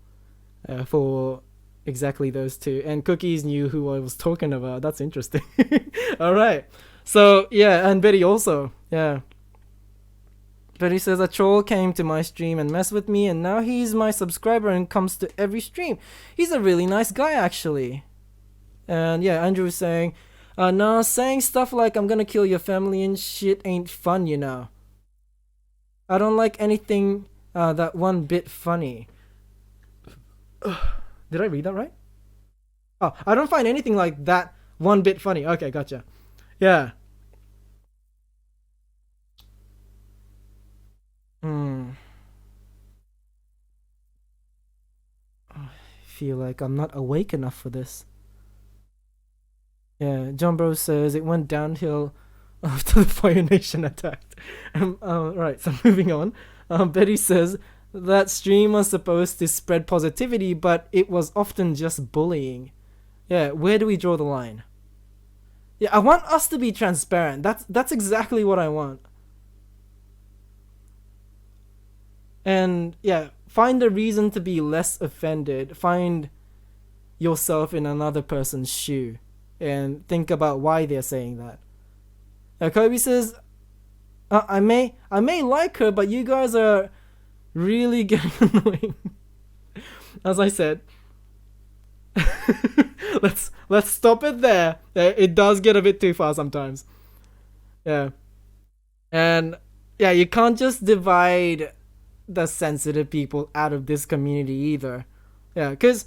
for exactly those two. And Cookies knew who I was talking about. That's interesting. Alright. So, yeah, and Betty also. Yeah. Betty says, a troll came to my stream and messed with me, and now he's my subscriber and comes to every stream. He's a really nice guy, actually. And yeah, Andrew was saying, no, saying stuff like I'm gonna kill your family and shit ain't fun, you know. I don't like anything that one bit funny. Did I read that right? Oh, I don't find anything like that one bit funny. Okay, gotcha. Yeah. I feel like I'm not awake enough for this. Yeah, John Bro says it went downhill after the Fire Nation attacked. Right, so moving on. Betty says that stream was supposed to spread positivity, but it was often just bullying. Yeah, where do we draw the line? Yeah, I want us to be transparent. That's exactly what I want. And yeah, find a reason to be less offended. Find yourself in another person's shoe and think about why they're saying that. Kobe says, I may like her, but you guys are really getting annoying. As I said, let's stop it there. It does get a bit too far sometimes. Yeah. And yeah, you can't just divide the sensitive people out of this community either. Yeah, because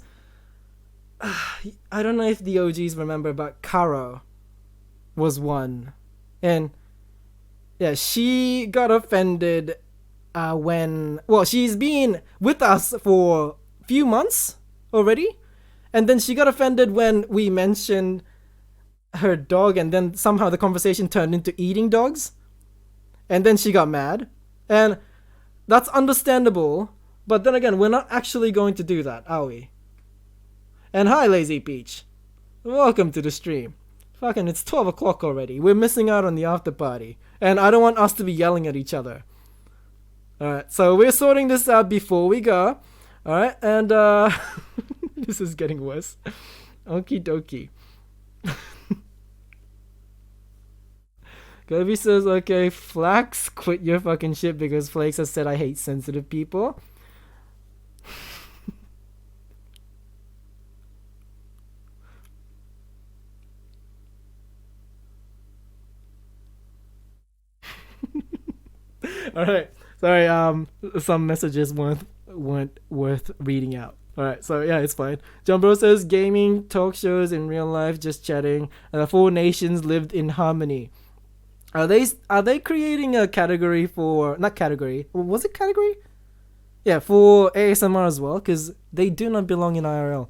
I don't know if the OGs remember, but Karo was one. And yeah, she got offended when... Well, she's been with us for a few months already. And then she got offended when we mentioned her dog, and then somehow the conversation turned into eating dogs. And then she got mad. And that's understandable, But then again, we're not actually going to do that, are we? And hi, Lazy Peach. Welcome to the stream. Fucking, it's 12 o'clock already. We're missing out on the after party. And I don't want us to be yelling at each other. Alright, so we're sorting this out before we go. Alright, and this is getting worse. Okie dokie. Kirby says, okay, Flax, quit your fucking shit because Flakes has said I hate sensitive people. Alright, sorry, some messages weren't worth reading out. Alright, so yeah, it's fine. John Bro says, gaming, talk shows, in real life, just chatting, and the 4 nations lived in harmony. Are they creating a category for, not category, was it category? Yeah, for ASMR as well, because they do not belong in IRL.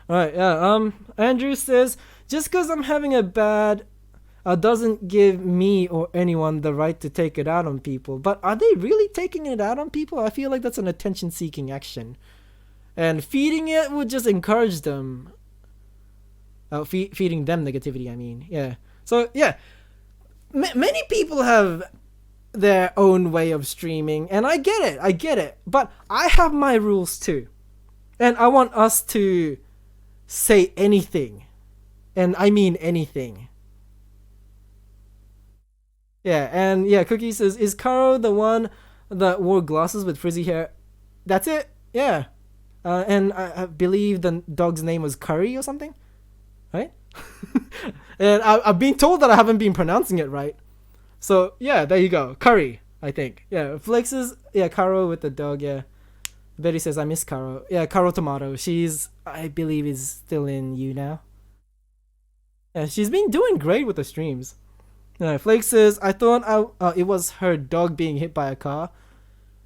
Alright, yeah, Andrew says, just because I'm having a bad, doesn't give me or anyone the right to take it out on people. But are they really taking it out on people? I feel like that's an attention-seeking action. And feeding it would just encourage them. Feeding them negativity, I mean, yeah. So, yeah. Many people have their own way of streaming, and I get it, but I have my rules too, and I want us to say anything, and I mean anything. Yeah, and yeah, Cookie says, is Karo the one that wore glasses with frizzy hair? That's it, yeah. And I believe the dog's name was Curry or something, right? And I've been told that I haven't been pronouncing it right. So, yeah, there you go. Curry, I think. Yeah, Flex is, yeah, Karo with the dog, yeah. Betty says, I miss Karo. Yeah, Karo Tomato. She's, I believe, is still in U now. Yeah, she's been doing great with the streams. Yeah, Flake says, I thought it was her dog being hit by a car.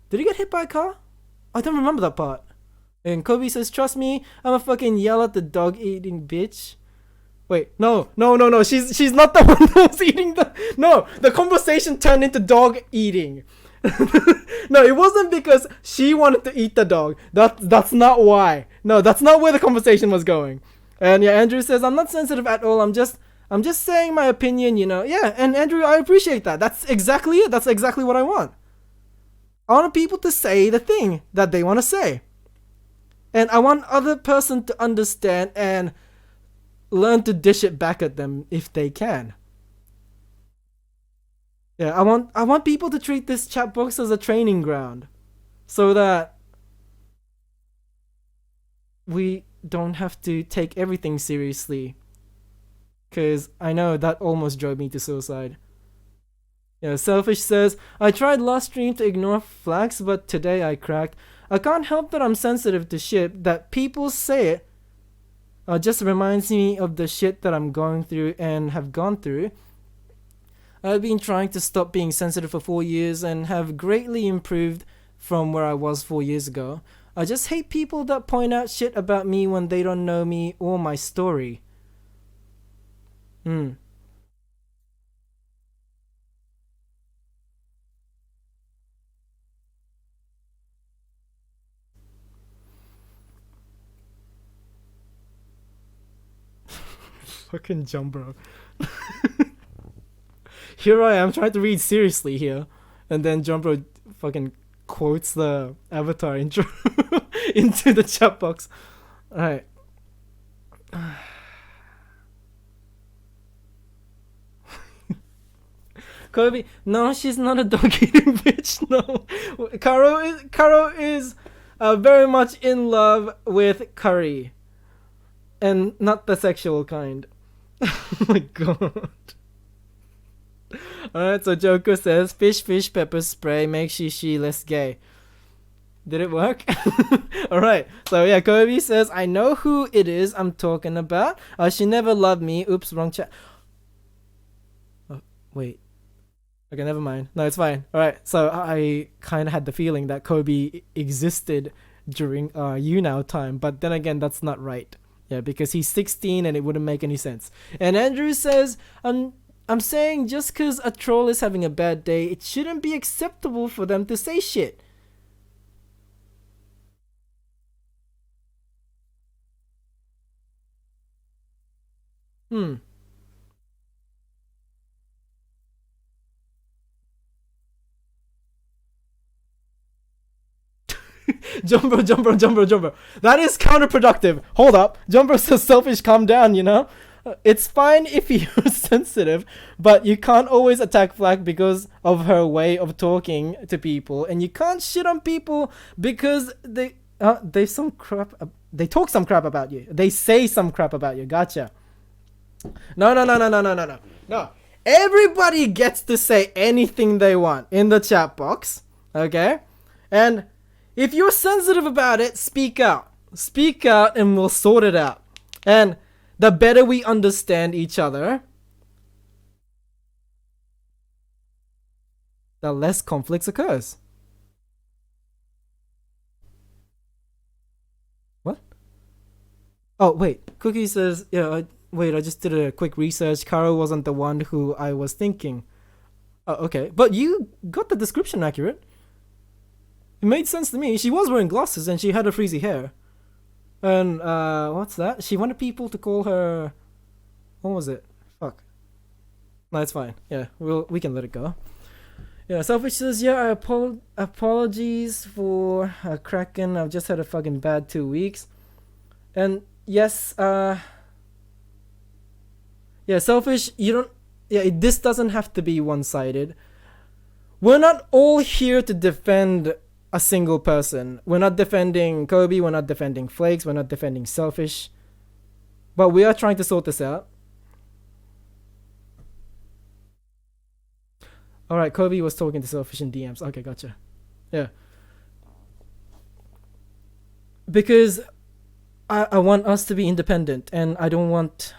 Did he get hit by a car? I don't remember that part. And Kobe says, trust me, I'm a fucking yell at the dog eating bitch. Wait, no. She's not the one that was eating the conversation turned into dog eating. No, it wasn't because she wanted to eat the dog. That's not why. No, that's not where the conversation was going. And yeah, Andrew says, I'm not sensitive at all. I'm just saying my opinion, you know. Yeah, and Andrew, I appreciate that. That's exactly it. That's exactly what I want. I want people to say the thing that they want to say. And I want other person to understand and learn to dish it back at them if they can. Yeah, I want people to treat this chat box as a training ground, so that we don't have to take everything seriously. Cause I know that almost drove me to suicide. Yeah, Selfish says, I tried last stream to ignore flags, but today I cracked. I can't help that I'm sensitive to shit that people say it. Just reminds me of the shit that I'm going through and have gone through. I've been trying to stop being sensitive for 4 years and have greatly improved from where I was 4 years ago. I just hate people that point out shit about me when they don't know me or my story. Fucking Jumbro. Here I am trying to read seriously here, and then Jumbro fucking quotes the Avatar intro into the chat box. Alright. Kobe, no, she's not a dog eating bitch. No, Karo is very much in love with Curry, and not the sexual kind. Oh my god. Alright, so Joker says, fish, pepper spray, make she less gay. Did it work? Alright, so yeah, Kobe says, I know who it is I'm talking about. She never loved me. Oops, wrong chat. Oh, wait. Okay, never mind. No, it's fine. Alright, so I kind of had the feeling that Kobe existed during YouNow time, but then again, that's not right. Yeah, because he's 16 and it wouldn't make any sense. And Andrew says, I'm saying just because a troll is having a bad day, it shouldn't be acceptable for them to say shit. Hmm. Jumbo. That is counterproductive. Hold up. Jumbo says selfish, calm down, you know? It's fine if you're sensitive, but you can't always attack Flag because of her way of talking to people, and you can't shit on people because they talk some crap about you. They say some crap about you. Gotcha. No. No. Everybody gets to say anything they want in the chat box, okay? And if you're sensitive about it, speak out. Speak out and we'll sort it out. And the better we understand each other, the less conflicts occurs. What? Oh, wait. Cookie says, yeah, wait, I just did a quick research. Karo wasn't the one who I was thinking. Oh, okay. But you got the description accurate. It made sense to me. She was wearing glasses and she had a frizzy hair. And, what's that? She wanted people to call her... What was it? Fuck. No, it's fine. Yeah, we can let it go. Yeah, Selfish says, yeah, apologies for Kraken. I've just had a fucking bad 2 weeks. And, yes, yeah, Selfish, you don't... Yeah, this doesn't have to be one-sided. We're not all here to defend a single person. We're not defending Kobe, we're not defending Flakes, we're not defending Selfish. But we are trying to sort this out. Alright, Kobe was talking to Selfish in DMs. Okay, gotcha. Yeah. Because I want us to be independent, and I don't want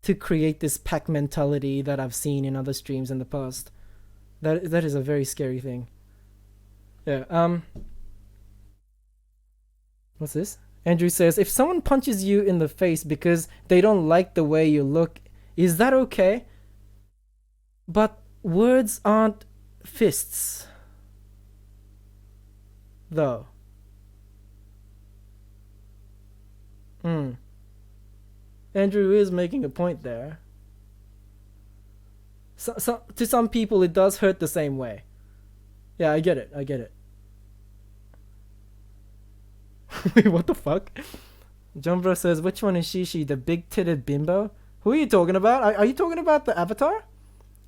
to create this pack mentality that I've seen in other streams in the past. That is a very scary thing. Yeah, what's this? Andrew says, if someone punches you in the face because they don't like the way you look, is that okay? But words aren't fists. Though. Andrew is making a point there. So to some people it does hurt the same way. Yeah, I get it. Wait, what the fuck? Jumbro says, which one is Shishi? The big-titted bimbo? Who are you talking about? Are you talking about the avatar?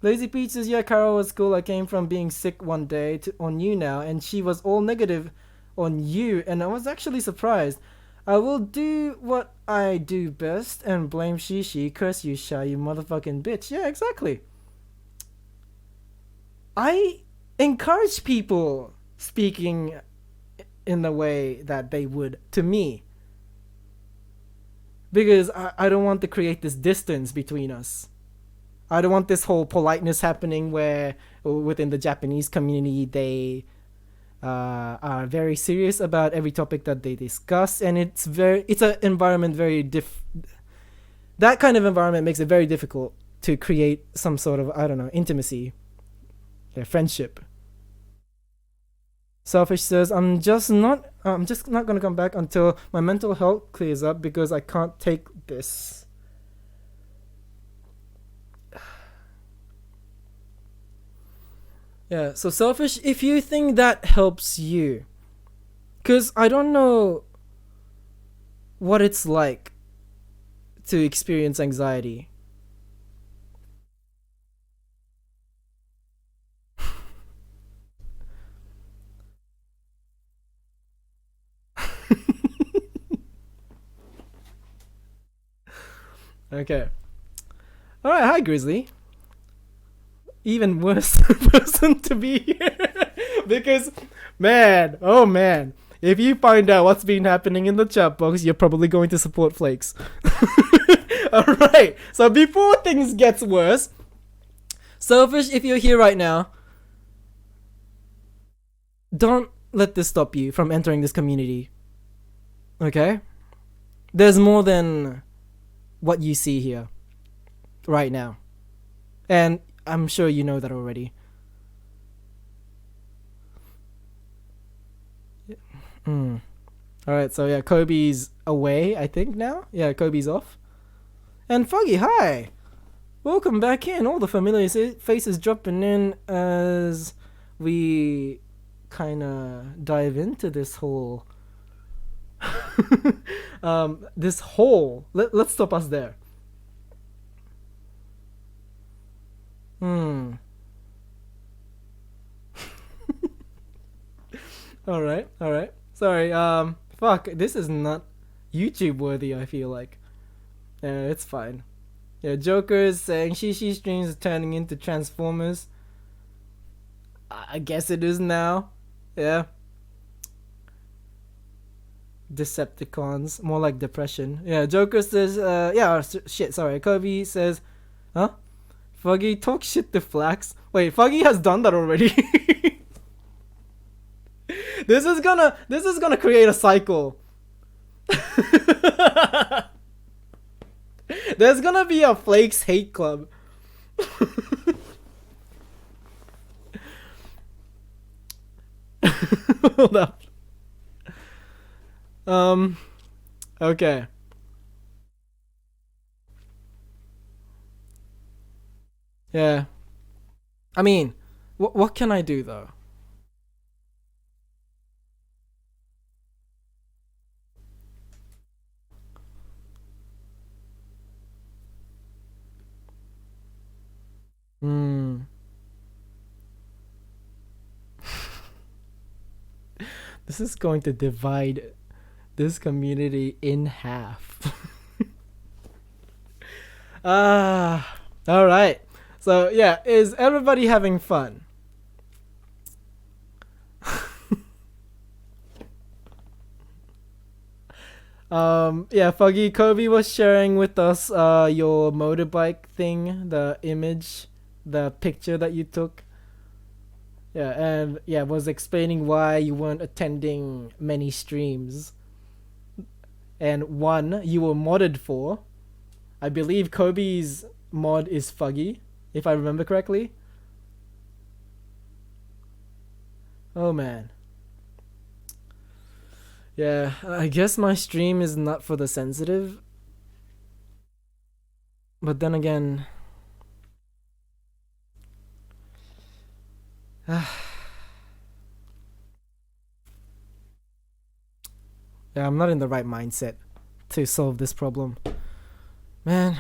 Lazy Peach says, yeah, Carol was cool. I came from being sick one day on you now, and she was all negative on you, and I was actually surprised. I will do what I do best and blame Shishi. Curse you, Shy, you motherfucking bitch. Yeah, exactly. I encourage people speaking in the way that they would to me, because I don't want to create this distance between us. I don't want this whole politeness happening where within the Japanese community they are very serious about every topic that they discuss, and it's an environment that kind of environment makes it very difficult to create some sort of, I don't know, intimacy, friendship. Selfish says, I'm just not gonna come back until my mental health clears up because I can't take this. Yeah, so Selfish, if you think that helps you, because I don't know what it's like to experience anxiety. Okay. Alright, hi Grizzly. Even worse person to be here. Because, man, oh man, if you find out what's been happening in the chat box, you're probably going to support Flakes. Alright, so before things gets worse, Selfish, if you're here right now, don't let this stop you from entering this community. Okay? There's more than what you see here right now. And I'm sure you know that already. Alright, so yeah, Kobe's away, I think now. Yeah, Kobe's off. And Foggy, hi! Welcome back in. All the familiar faces dropping in as we kinda dive into this whole this whole let's stop us there. Alright. Sorry, fuck, this is not YouTube worthy, I feel like. Yeah, it's fine. Yeah, Joker is saying Shishi streams are turning into Transformers. I guess it is now. Yeah. Decepticons, more like depression. Yeah, Joker says, shit, sorry. Kobe says, huh? Foggy, talk shit to Flax. Wait, Foggy has done that already. This is gonna create a cycle. There's gonna be a Flakes hate club. Hold up. Okay. Yeah. I mean, what can I do though? This is going to divide this community in half. Alright. So, yeah, is everybody having fun? Yeah, Foggy, Kobe was sharing with us your motorbike thing, the image, the picture that you took. Yeah, and yeah, was explaining why you weren't attending many streams. And one you were modded for. I believe Kobe's mod is Foggy, if I remember correctly. Oh man. Yeah, I guess my stream is not for the sensitive. But then again... yeah, I'm not in the right mindset to solve this problem. Man,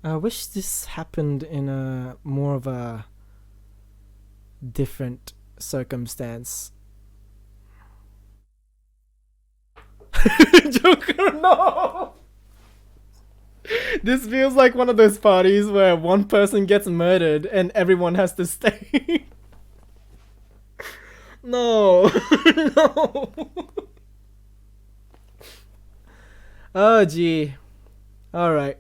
I wish this happened in a more of a different circumstance. Joker, no! This feels like one of those parties where one person gets murdered and everyone has to stay. No. No. Oh gee. Alright.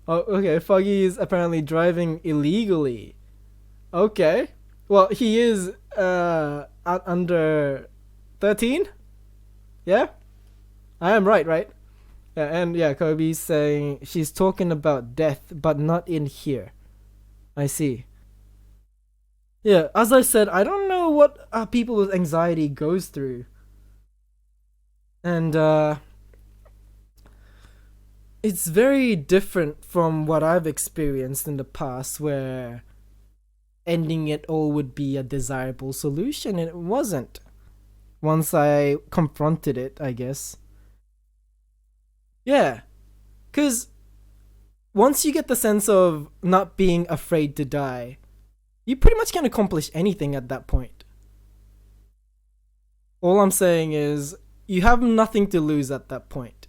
Oh, okay, Foggy is apparently driving illegally. Okay. Well, he is under 13? Yeah? I am right? Yeah, and yeah, Kobe's saying she's talking about death, but not in here. I see. Yeah, as I said, I don't know what people with anxiety goes through. And it's very different from what I've experienced in the past, where ending it all would be a desirable solution, and it wasn't. Once I confronted it, I guess. Yeah, because once you get the sense of not being afraid to die, you pretty much can accomplish anything at that point. All I'm saying is, you have nothing to lose at that point.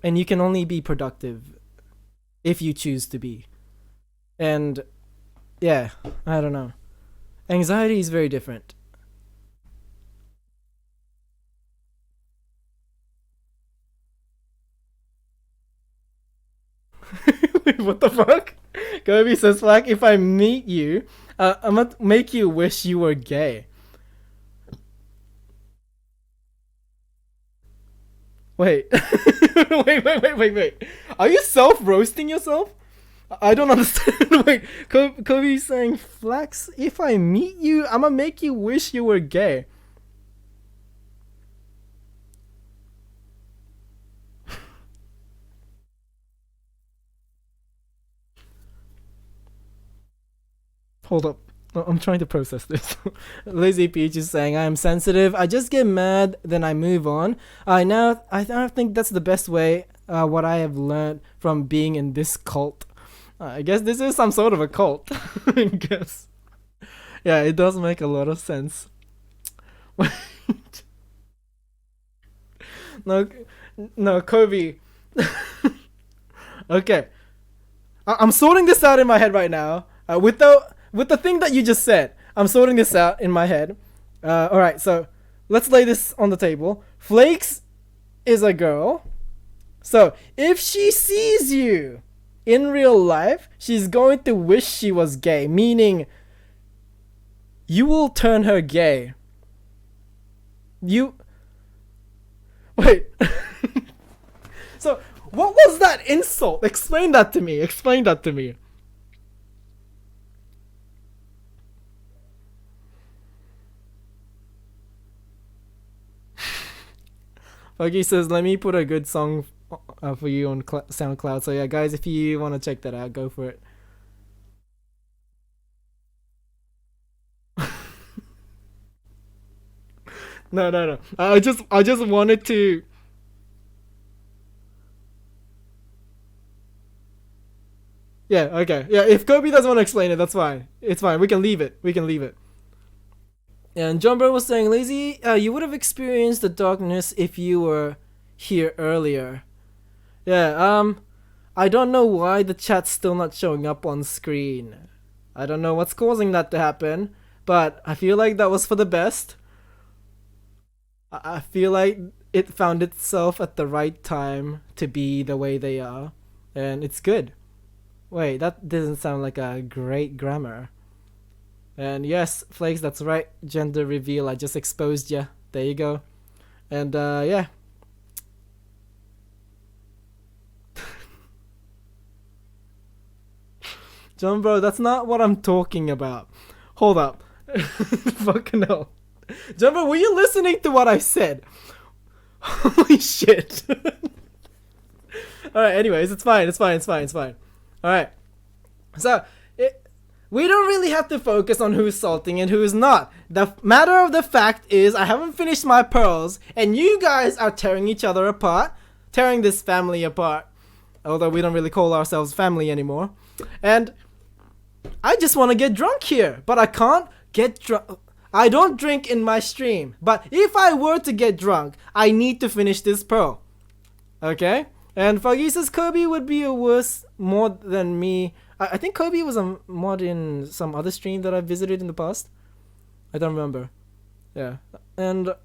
And you can only be productive if you choose to be. And yeah, I don't know. Anxiety is very different. Wait, what the fuck? Kobe says, like, if I meet you, I'm gonna make you wish you were gay. Wait. wait. Are you self-roasting yourself? I don't understand. Wait, Kobe's saying, Flax, if I meet you, I'm gonna make you wish you were gay. Hold up. I'm trying to process this. Lazy Peach is saying, I am sensitive. I just get mad, then I move on. I now think that's the best way, what I have learned from being in this cult. I guess this is some sort of a cult. I guess. Yeah, it does make a lot of sense. No, Kobe. Okay. I'm sorting this out in my head right now. With the thing that you just said, I'm sorting this out in my head. Alright, so let's lay this on the table. Flakes is a girl. So if she sees you in real life, she's going to wish she was gay, meaning you will turn her gay. Wait. So what was that insult? Explain that to me. Foggy says, let me put a good song for you on SoundCloud. So yeah, guys, if you want to check that out, go for it. No. I just wanted to. Yeah, okay. Yeah, if Kobe doesn't want to explain it, that's fine. It's fine. We can leave it. And John Bro was saying, Lazy, you would have experienced the darkness if you were here earlier. Yeah, I don't know why the chat's still not showing up on screen. I don't know what's causing that to happen, but I feel like that was for the best. I feel like it found itself at the right time to be the way they are, and it's good. Wait, that doesn't sound like a great grammar. And yes, Flakes, that's right. Gender reveal, I just exposed ya. There you go. And yeah. John Bro, that's not what I'm talking about. Hold up. Fucking hell. John Bro, were you listening to what I said? Holy shit. Alright, anyways, it's fine. Alright. So, we don't really have to focus on who's salting and who's not. The matter of the fact is, I haven't finished my pearls, and you guys are tearing each other apart. Tearing this family apart. Although we don't really call ourselves family anymore. And I just want to get drunk here, but I can't get drunk. I don't drink in my stream, but if I were to get drunk, I need to finish this pearl. Okay? And Foggy says Kobe would be a worse mod than me. I think Kobe was a mod in some other stream that I visited in the past. I don't remember. Yeah. And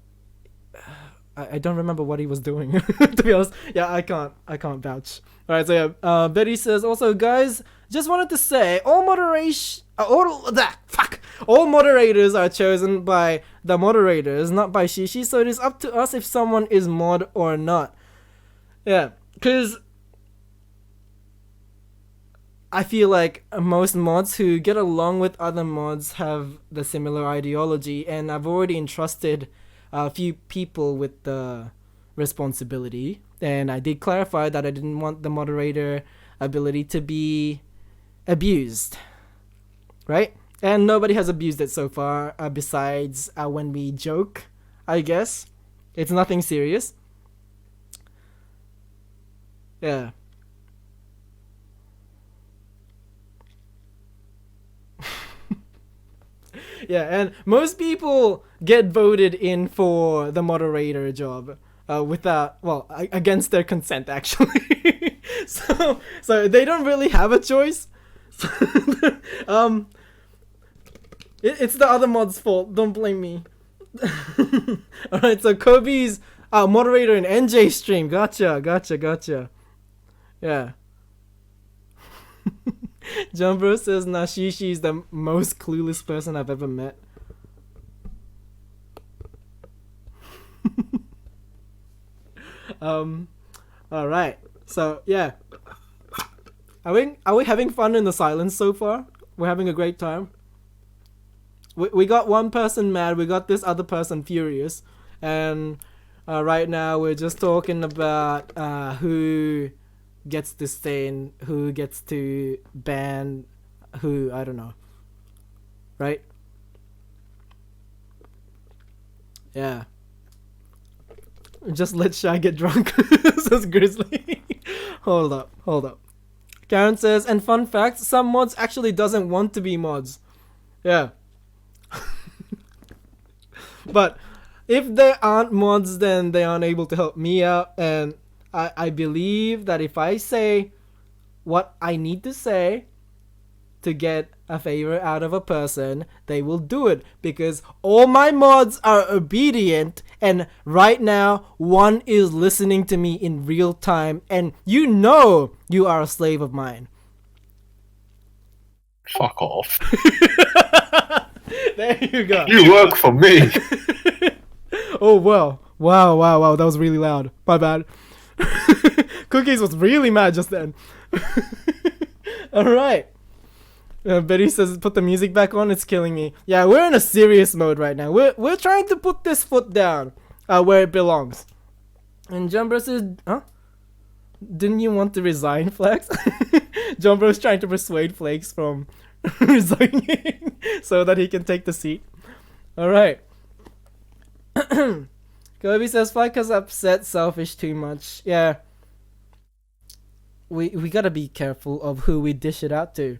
I don't remember what he was doing, to be honest. Yeah, I can't vouch. Alright, so yeah, Betty says, also guys, just wanted to say, all moderators are chosen by the moderators, not by Shishi, so it is up to us if someone is mod or not. Yeah, because I feel like most mods who get along with other mods have the similar ideology, and I've already entrusted a few people with the responsibility, and I did clarify that I didn't want the moderator ability to be abused, right? And nobody has abused it so far, besides when we joke, I guess. It's nothing serious. Yeah. Yeah, and most people get voted in for the moderator job without, well, against their consent, actually. so they don't really have a choice. It's the other mod's fault. Don't blame me. Alright, so Kobe's moderator in NJ stream. Gotcha. Yeah. Jumbo says Nashishi is the most clueless person I've ever met. Alright. So yeah. Are we having fun in the silence so far? We're having a great time. We got one person mad, we got this other person furious, and right now we're just talking about who gets to stay in, who gets to ban who, I don't know. right? Yeah. Just let Shy get drunk, says Grizzly. Hold up. Karen says, and fun fact, some mods actually doesn't want to be mods. Yeah. But if they aren't mods, then they aren't able to help me out. And I believe that if I say what I need to say to get a favor out of a person, they will do it. Because all my mods are obedient. And right now, one is listening to me in real time. And you know you are a slave of mine. Fuck off. There you go. You work for me. Oh, well. Wow. That was really loud. My bad. Cookies was really mad just then. Alright. Betty says, put the music back on. It's killing me. Yeah, we're in a serious mode right now. We're trying to put this foot down where it belongs. And Jumbo says, huh? Didn't you want to resign, Flex? Jumbo's trying to persuade Flakes from resigning so that he can take the seat. Alright. Kobe says, Flex has upset Selfish too much. Yeah. We gotta be careful of who we dish it out to.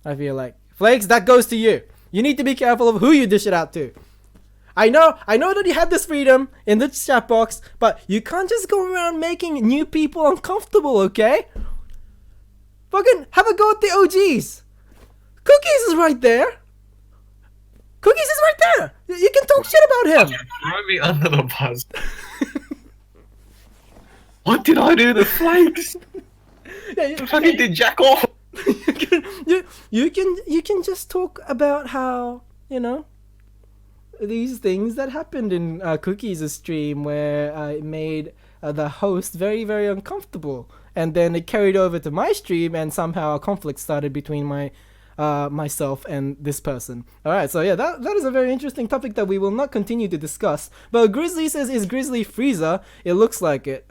I feel like. Flakes, that goes to you. You need to be careful of who you dish it out to. I know that you have this freedom in the chat box, but you can't just go around making new people uncomfortable, okay? Fucking have a go at the OGs. Cookies is right there. Cookies is right there. You can talk shit about him. Throw me under the bus. What did I do to Flakes? Yeah, I fucking did jack off. you can just talk about how, you know, these things that happened in Cookies' stream where it made the host very, very uncomfortable, and then it carried over to my stream, and somehow a conflict started between myself and this person. Alright, so yeah, that is a very interesting topic that we will not continue to discuss. But Grizzly says, is Grizzly Frieza? It looks like it.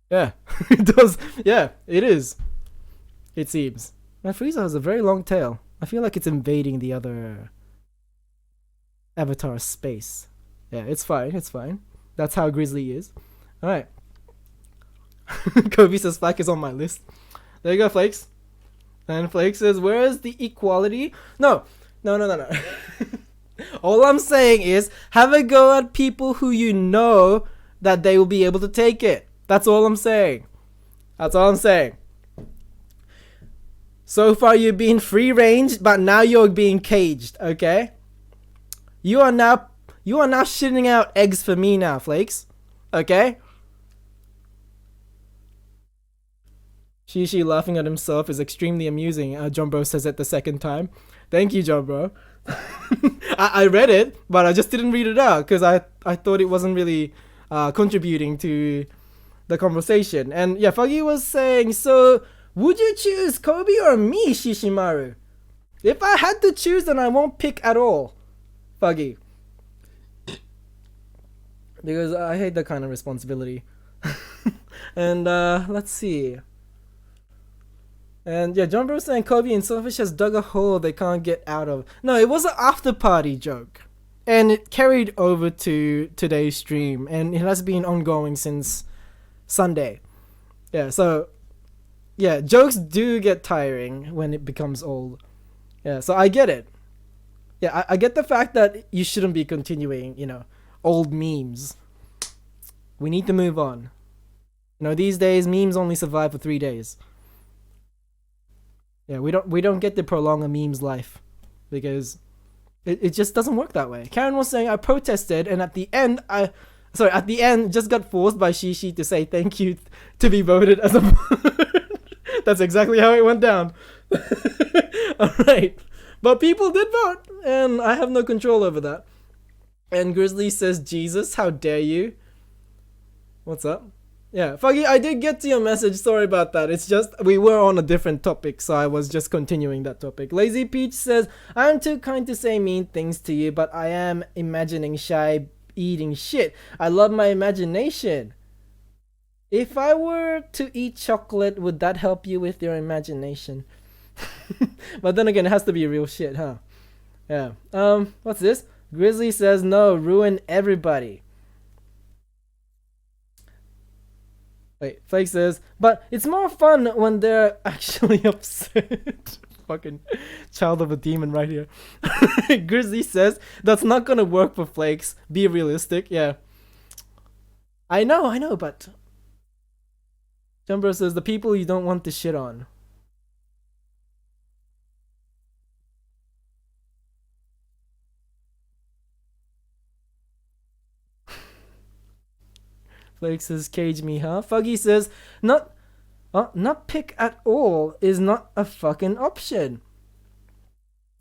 Yeah, it does. Yeah, it is. It seems. Now, Frieza has a very long tail. I feel like it's invading the other Avatar space. Yeah, it's fine. That's how Grizzly is. Alright. Kobe says Flack is on my list. There you go, Flakes. And Flake says, where is the equality? No. All I'm saying is, have a go at people who you know that they will be able to take it. That's all I'm saying. So far you're being free range, but now you're being caged, okay? You are now shitting out eggs for me now, Flakes. Okay? Shishi laughing at himself is extremely amusing, Jumbo says it the second time. Thank you, Jumbo. I read it, but I just didn't read it out because I thought it wasn't really contributing to the conversation. And yeah, Fuggy was saying, so would you choose Kobe or me, Shishimaru? If I had to choose, then I won't pick at all, Fuggy. Because I hate that kind of responsibility. And let's see. And yeah, John Bro saying Kobe and Selfish has dug a hole they can't get out of. No, it was an after party joke. And it carried over to today's stream. And it has been ongoing since Sunday. Yeah, so yeah, jokes do get tiring when it becomes old. Yeah, so I get it. Yeah, I get the fact that you shouldn't be continuing, you know, old memes. We need to move on. You know, these days memes only survive for 3 days. Yeah, we don't get to prolong a meme's life because it just doesn't work that way. Karen was saying I protested, and at the end just got forced by Shishi to say thank you to be voted as a That's exactly how it went down. Alright. But people did vote, and I have no control over that. And Grizzly says, Jesus, how dare you? What's up? Yeah, Fuggy, I did get to your message. Sorry about that. It's just, we were on a different topic, so I was just continuing that topic. Lazy Peach says, I'm too kind to say mean things to you, but I am imagining Shy eating shit. I love my imagination. If I were to eat chocolate, would that help you with your imagination? But then again, it has to be real shit, huh? Yeah. What's this? Grizzly says no, ruin everybody. Wait, Flake says, but it's more fun when they're actually upset. Fucking child of a demon right here. Grizzly says, that's not gonna work for Flakes. Be realistic. Yeah. I know, but Jumbo says, the people you don't want to shit on. Flake says, cage me, huh? Fuggy says, not pick at all is not a fucking option.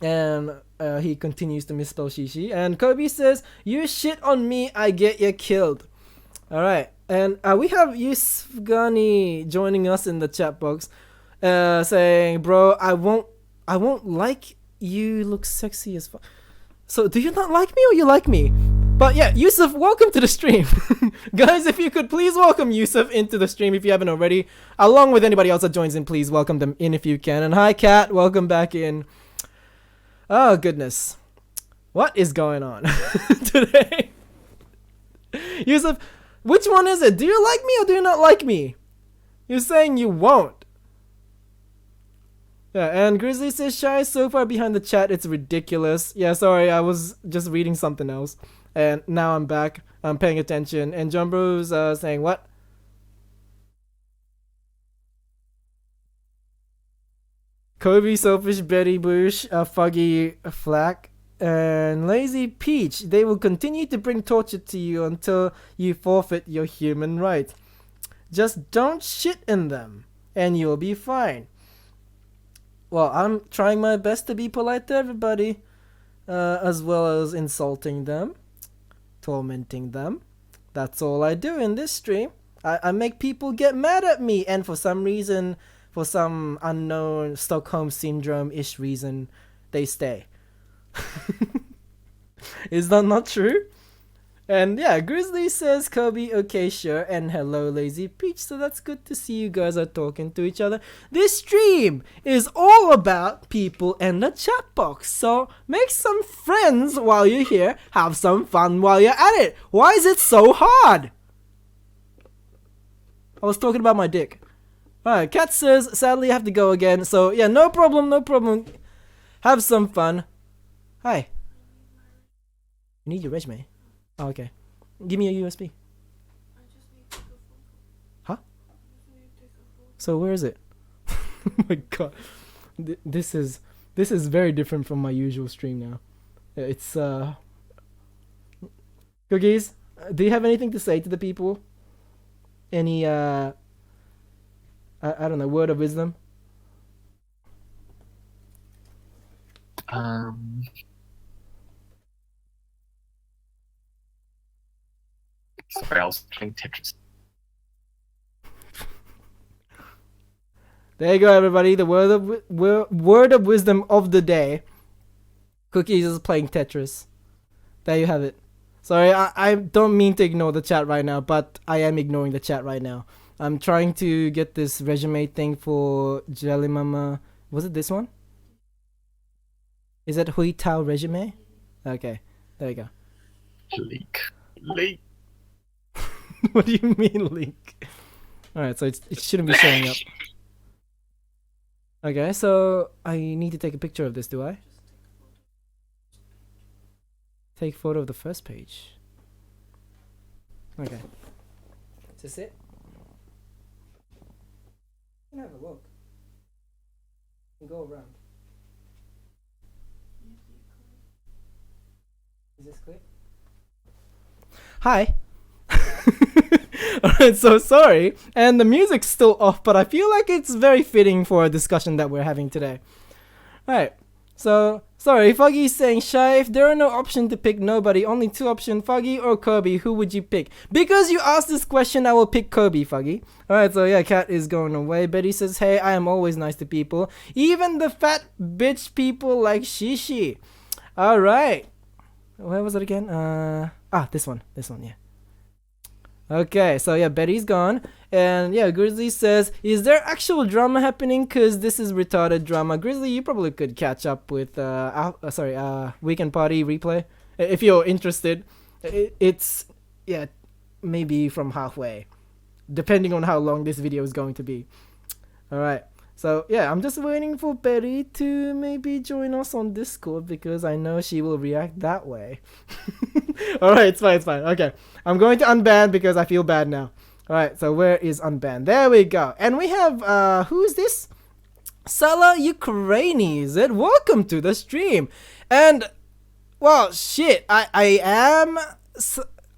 And he continues to misspell Shishi. And Kobe says, you shit on me, I get you killed. Alright. And we have Yusufgani joining us in the chat box, saying, bro, I won't like you look sexy as fuck. So do you not like me or you like me? But yeah, Yusuf, welcome to the stream. Guys, if you could please welcome Yusuf into the stream if you haven't already. Along with anybody else that joins in, please welcome them in if you can. And hi, Kat, welcome back in. Oh, goodness. What is going on today? Yusuf, which one is it? Do you like me or do you not like me? You're saying you won't. Yeah, and Grizzly says, Shy is so far behind the chat, it's ridiculous. Yeah, sorry, I was just reading something else. And now I'm back. I'm paying attention. And Jumbo's saying what? Kobe, Selfish, Betty Bush, Fuggy, Flack, and Lazy Peach. They will continue to bring torture to you until you forfeit your human right. Just don't shit in them, and you'll be fine. Well, I'm trying my best to be polite to everybody, as well as insulting them. Tormenting them. That's all I do in this stream. I make people get mad at me, and for some reason, for some unknown Stockholm Syndrome-ish reason, they stay. Is that not true? And yeah, Grizzly says, Kobe, okay, sure, and hello, Lazy Peach, so that's good to see you guys are talking to each other. This stream is all about people in the chat box, so make some friends while you're here, have some fun while you're at it. Why is it so hard? I was talking about my dick. Alright, Kat says, sadly I have to go again, so yeah, no problem. Have some fun. Hi. You need your resume. Oh, okay. Give me a USB. Huh? So where is it? Oh my god. This is very different from my usual stream now. It's Cookies, do you have anything to say to the people? Any I don't know, word of wisdom? Sorry, I was playing Tetris. There you go, everybody. The word of wisdom of the day. Cookies is playing Tetris. There you have it. Sorry, I don't mean to ignore the chat right now, but I am ignoring the chat right now. I'm trying to get this resume thing for Jelly Mama. Was it this one? Is that Hui Tao resume? Okay, there you go. Leak. What do you mean leak? Alright, so it shouldn't be showing up. Okay, so I need to take a picture of this, do I? Take photo of the first page. Okay. Is this it? You can have a look. You can go around. Is this clear? Hi. Alright, so sorry. And the music's still off, but I feel like it's very fitting for a discussion that we're having today. Alright, so sorry, Fuggy's saying, Shy, if there are no option to pick nobody, only two options, Fuggy or Kobe, who would you pick? Because you asked this question, I will pick Kobe, Fuggy. Alright, so yeah, Cat is going away. Betty says, hey, I am always nice to people, even the fat bitch people like Shishi. Alright. Where was it again? This one, yeah. Okay, so yeah, Betty's gone. And yeah, Grizzly says, is there actual drama happening? Cause this is retarded drama. Grizzly, you probably could catch up with Weekend Party replay if you're interested. It's yeah, maybe from halfway, depending on how long this video is going to be. All right. So yeah, I'm just waiting for Betty to maybe join us on Discord because I know she will react that way. Alright, it's fine. Okay. I'm going to unban because I feel bad now. Alright, so where is unban? There we go. And we have, who is this? Sala Ukraini, is it? Welcome to the stream. And, well, shit, I am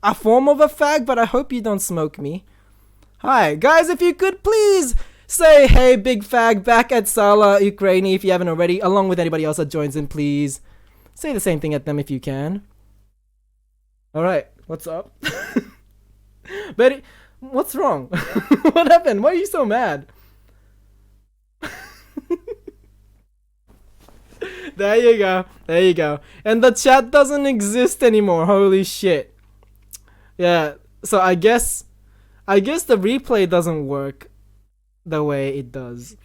a form of a fag, but I hope you don't smoke me. Hi, guys, if you could please say hey big fag back at Sala Ukraini if you haven't already, along with anybody else that joins in, please. Say the same thing at them if you can. Alright, what's up? Betty, what's wrong? What happened? Why are you so mad? There you go. And the chat doesn't exist anymore, holy shit. Yeah, so I guess the replay doesn't work the way it does.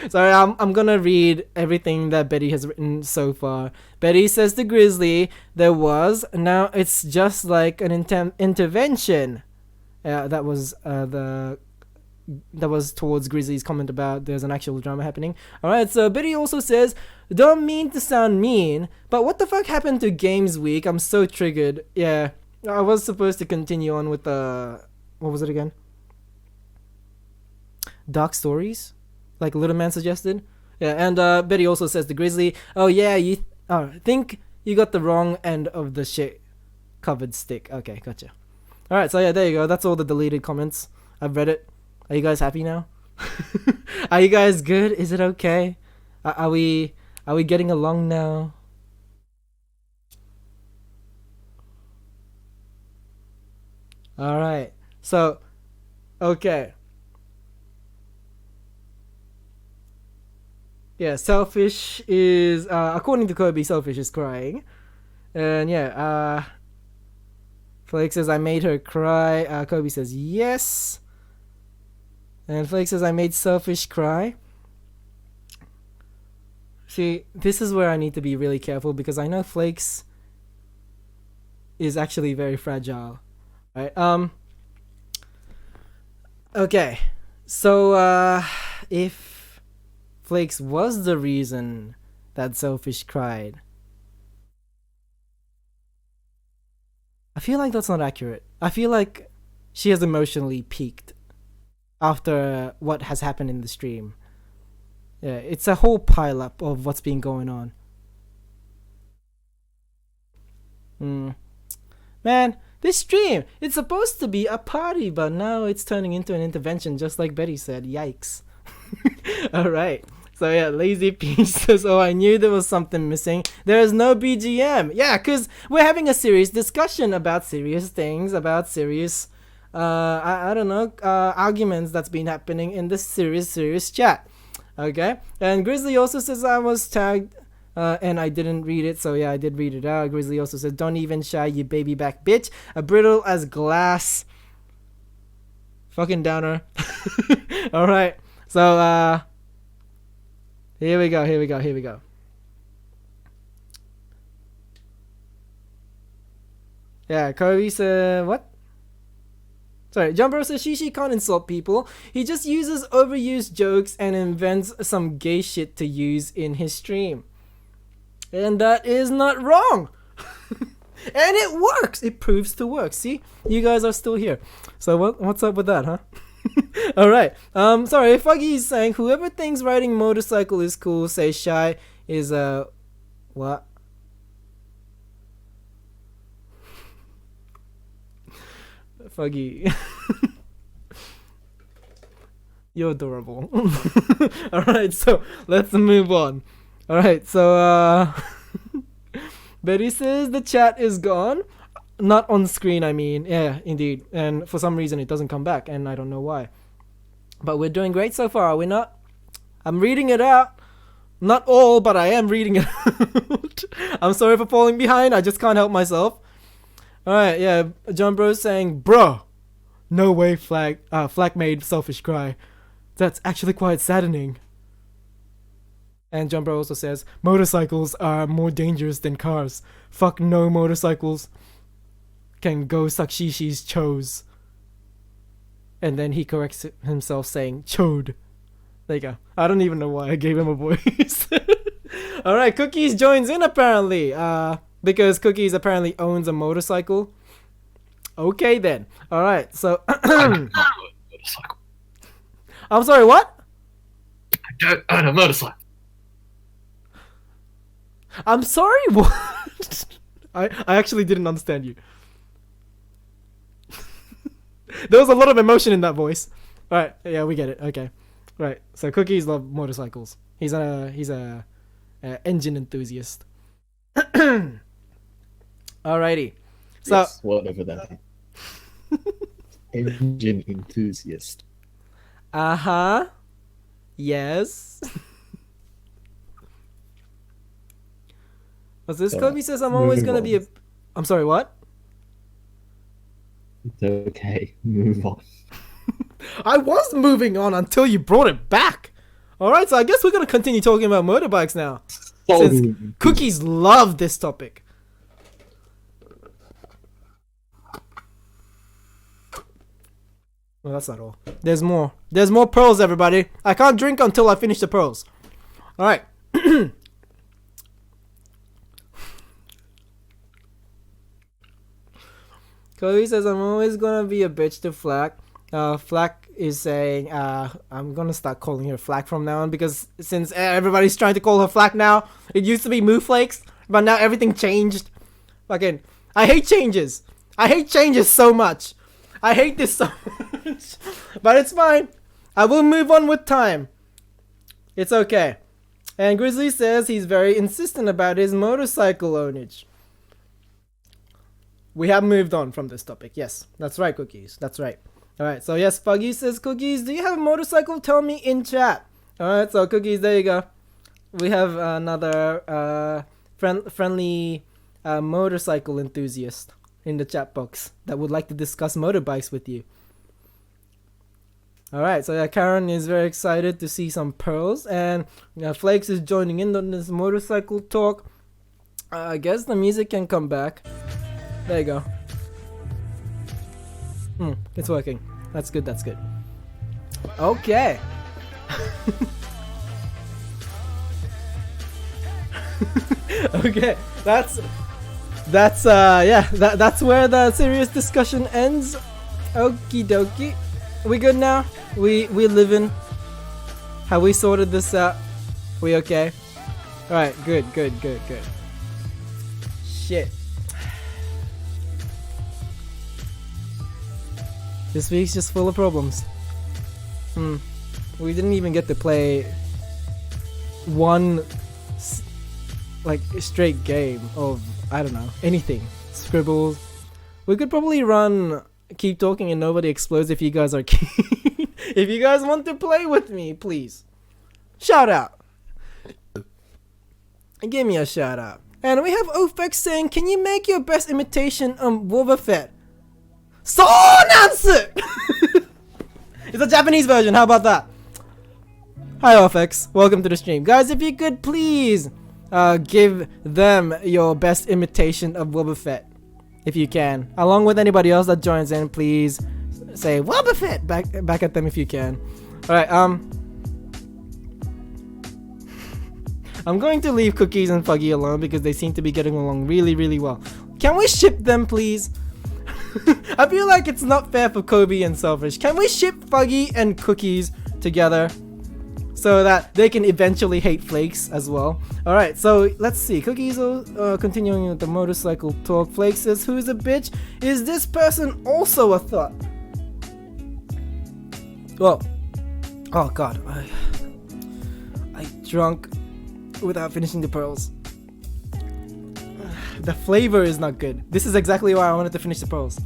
Sorry, I'm gonna read everything that Betty has written so far. Betty says to Grizzly, there was, now it's just like an intervention. That was towards Grizzly's comment about there's an actual drama happening. Alright, so Betty also says, don't mean to sound mean, but what the fuck happened to Games Week? I'm so triggered. Yeah, I was supposed to continue on with the, what was it again? Dark Stories, like Little Man suggested. Yeah, and Betty also says to Grizzly, oh yeah, you think you got the wrong end of the shit covered stick. Okay, gotcha. Alright, so yeah, there you go. That's all the deleted comments. I've read it. Are you guys happy now? Are you guys good? Is it okay? Are we getting along now? Alright, so okay. Yeah, Selfish is, according to Kobe, Selfish is crying. And yeah, Flake says, I made her cry. Kobe says, yes. And Flake says, I made Selfish cry. See, this is where I need to be really careful because I know Flakes is actually very fragile. Right? Okay. So, if Flakes was the reason that Selfish cried, I feel like that's not accurate. I feel like she has emotionally peaked after what has happened in the stream. Yeah, it's a whole pile up of what's been going on. Man, this stream, it's supposed to be a party, but now it's turning into an intervention, just like Betty said. Yikes. Alright. So yeah, Lazy Peach says, oh, I knew there was something missing. There is no BGM. Yeah, because we're having a serious discussion about serious things, about serious, I don't know, arguments that's been happening in this serious chat. Okay? And Grizzly also says I was tagged, and I didn't read it, so yeah, I did read it out. Grizzly also says, don't even shy, you baby back bitch. A brittle as glass. Fucking downer. Alright, so, here we go. Yeah, Kobe said, what? Sorry, Jumbro says Shishi can't insult people. He just uses overused jokes and invents some gay shit to use in his stream. And that is not wrong. And it works. It proves to work. See? You guys are still here. So what's up with that, huh? Alright. Sorry, Fuggy is saying whoever thinks riding motorcycle is cool, say shy is what? Fuggy. You're adorable. Alright, so let's move on. Alright, so Betty says the chat is gone. Not on screen, I mean. Yeah, indeed. And for some reason it doesn't come back, and I don't know why. But we're doing great so far, are we not? I'm reading it out. Not all, but I am reading it out. I'm sorry for falling behind, I just can't help myself. Alright, yeah, John Bro's saying, bruh, no way Flag made Selfish cry. That's actually quite saddening. And John Bro also says, motorcycles are more dangerous than cars. Fuck no motorcycles can go suck Shishi's chose. And then he corrects himself saying, chode. There you go. I don't even know why I gave him a voice. Alright, Cookies joins in apparently. Because Cookies apparently owns a motorcycle. Okay then. Alright, so... Motorcycle. I'm sorry, what? I don't own a motorcycle. I'm sorry, what? I actually didn't understand you. There was a lot of emotion in that voice. Alright, yeah, we get it. Okay. Right, so Cookies love motorcycles. He's a engine enthusiast. Alrighty. So Yes, whatever that is. Engine enthusiast. uh-huh. Yes. What's this? So, Kobe says I'm always moving gonna be a... on. I'm sorry, what? It's okay. Move on. I was moving on until you brought it back. Alright, so I guess we're gonna continue talking about motorbikes now. Since Cookies love this topic. Well, that's not all. There's more. There's more pearls, everybody. I can't drink until I finish the pearls. Alright. Chloe says, I'm always gonna be a bitch to Flack. Flack is saying, I'm gonna start calling her Flack from now on because since everybody's trying to call her Flack now, it used to be Moo Flakes, but now everything changed. Fucking, I hate changes. I hate changes so much. I hate this so much. But it's fine. I will move on with time. It's okay. And Grizzly says he's very insistent about his motorcycle ownage. We have moved on from this topic. Yes, that's right, Cookies. That's right. Alright, so yes, Fuggy says, Cookies, do you have a motorcycle? Tell me in chat. Alright, so Cookies, there you go. We have another friendly motorcycle enthusiast in the chat box that would like to discuss motorbikes with you. Alright, so yeah, Karen is very excited to see some pearls, and Flakes is joining in on this motorcycle talk. I guess the music can come back. There you go. It's working. That's good, that's good. Okay. Okay, that's where the serious discussion ends. Okie dokie. We good now? We living? Have we sorted this out? We okay? Alright, good. Shit. This week's just full of problems. We didn't even get to play one straight game of, I don't know, anything. Scribbles. We could probably run Keep Talking and Nobody Explodes if you guys are keen. If you guys want to play with me, please. Shout out. Give me a shout out. And we have Ofex saying, can you make your best imitation of Boba Fett? So Nancy! It's a Japanese version, how about that? Hi Ofex, welcome to the stream. Guys, if you could please give them your best imitation of Boba Fett. If you can. Along with anybody else that joins in, please say Boba Fett back at them if you can. Alright, I'm going to leave Cookies and Fuggy alone because they seem to be getting along really well. Can we ship them, please? I feel like it's not fair for Kobe and Selfish. Can we ship Fuggy and Cookies together so that they can eventually hate Flakes as well? Alright, so let's see. Cookies continuing with the motorcycle talk. Flakes says, who's a bitch? Is this person also a thought? Well, oh god. I drunk without finishing the pearls. The flavor is not good. This is exactly why I wanted to finish the pearls.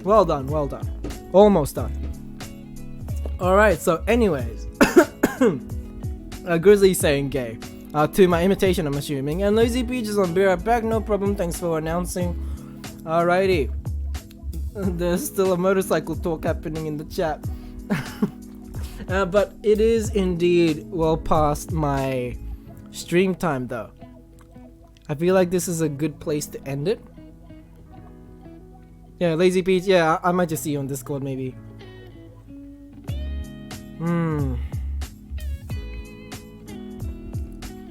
Well done, well done. Almost done. Alright, so anyways. Grizzly saying gay. To my imitation, I'm assuming. And Lazy Peach is on Be Right Back. No problem. Thanks for announcing. Alrighty. There's still a motorcycle talk happening in the chat. But it is indeed well past my stream time though. I feel like this is a good place to end it. Yeah, Lazy Peach, yeah, I might just see you on Discord maybe.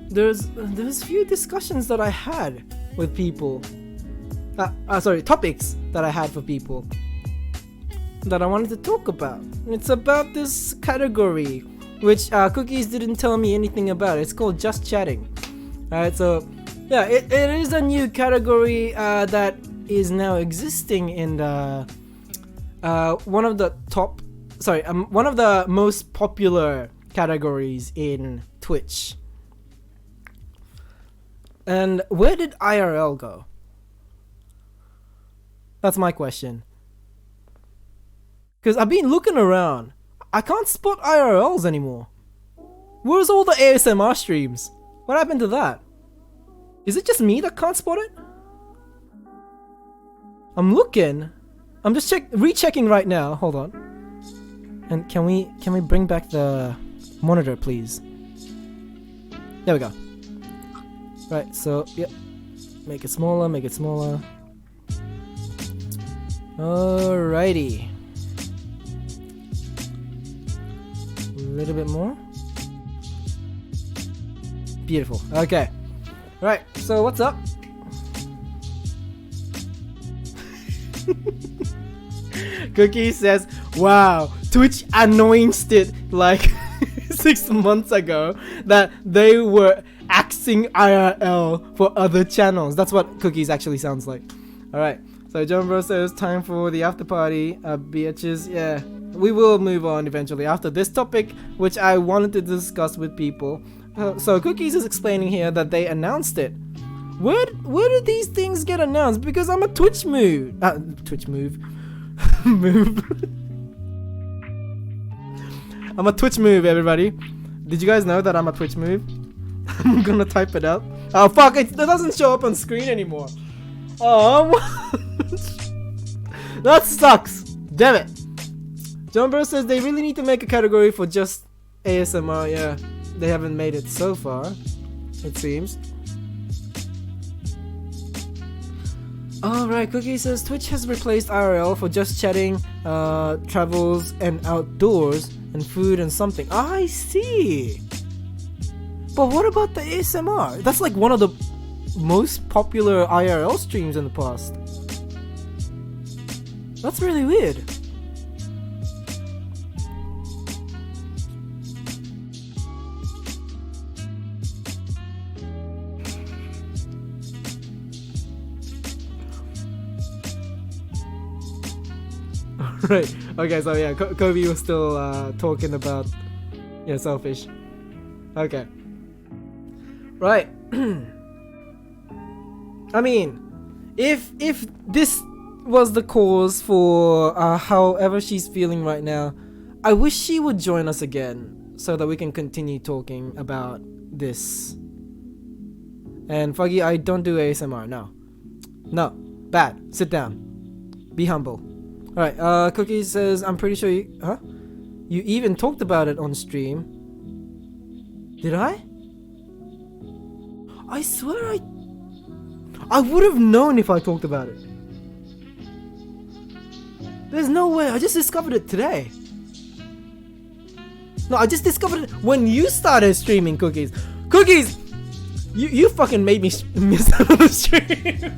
There's few discussions that I had with people. Sorry, topics that I had for people that I wanted to talk about. It's about this category, which Cookies didn't tell me anything about. It's called Just Chatting. Alright, so yeah, it is a new category that is now existing in the one of the most popular categories in Twitch. And where did IRL go? That's my question. Because I've been looking around. I can't spot IRLs anymore. Where's all the ASMR streams? What happened to that? Is it just me that can't spot it? I'm looking. I'm just rechecking right now. Hold on. And can we bring back the monitor, please? There we go. Right, so yep. Make it smaller, make it smaller. Alrighty. A little bit more. Beautiful. Okay. Right, so what's up? Cookie says, wow, Twitch announced it like 6 months ago that they were axing IRL for other channels. That's what Cookies actually sounds like. Alright, so John Bro says time for the after party. Bitches, yeah. We will move on eventually after this topic, which I wanted to discuss with people. So Cookies is explaining here that they announced it. Where did these things get announced? Because I'm a Twitch move. Move. I'm a Twitch move, everybody. Did you guys know that I'm a Twitch move? I'm gonna type it out. Oh fuck, it doesn't show up on screen anymore. Oh, that sucks. Damn it. John Burr says they really need to make a category for just ASMR. Yeah, they haven't made it so far, it seems. Alright, Cookie says Twitch has replaced IRL for just chatting, travels and outdoors, and food and something. I see. But what about the ASMR? That's like one of the most popular IRL streams in the past. That's really weird. Right. Okay, so yeah, Kobe was still talking about selfish. Okay. Right. I mean, if this was the cause for however she's feeling right now, I wish she would join us again so that we can continue talking about this. And Fuggy, I don't do ASMR. No, bad. Sit down. Be humble. Alright, Cookie says, I'm pretty sure you... Huh? You even talked about it on stream. Did I? I swear I would have known if I talked about it. There's no way. I just discovered it today. No, I just discovered it when you started streaming, Cookies. Cookies! You fucking made me miss out on the stream.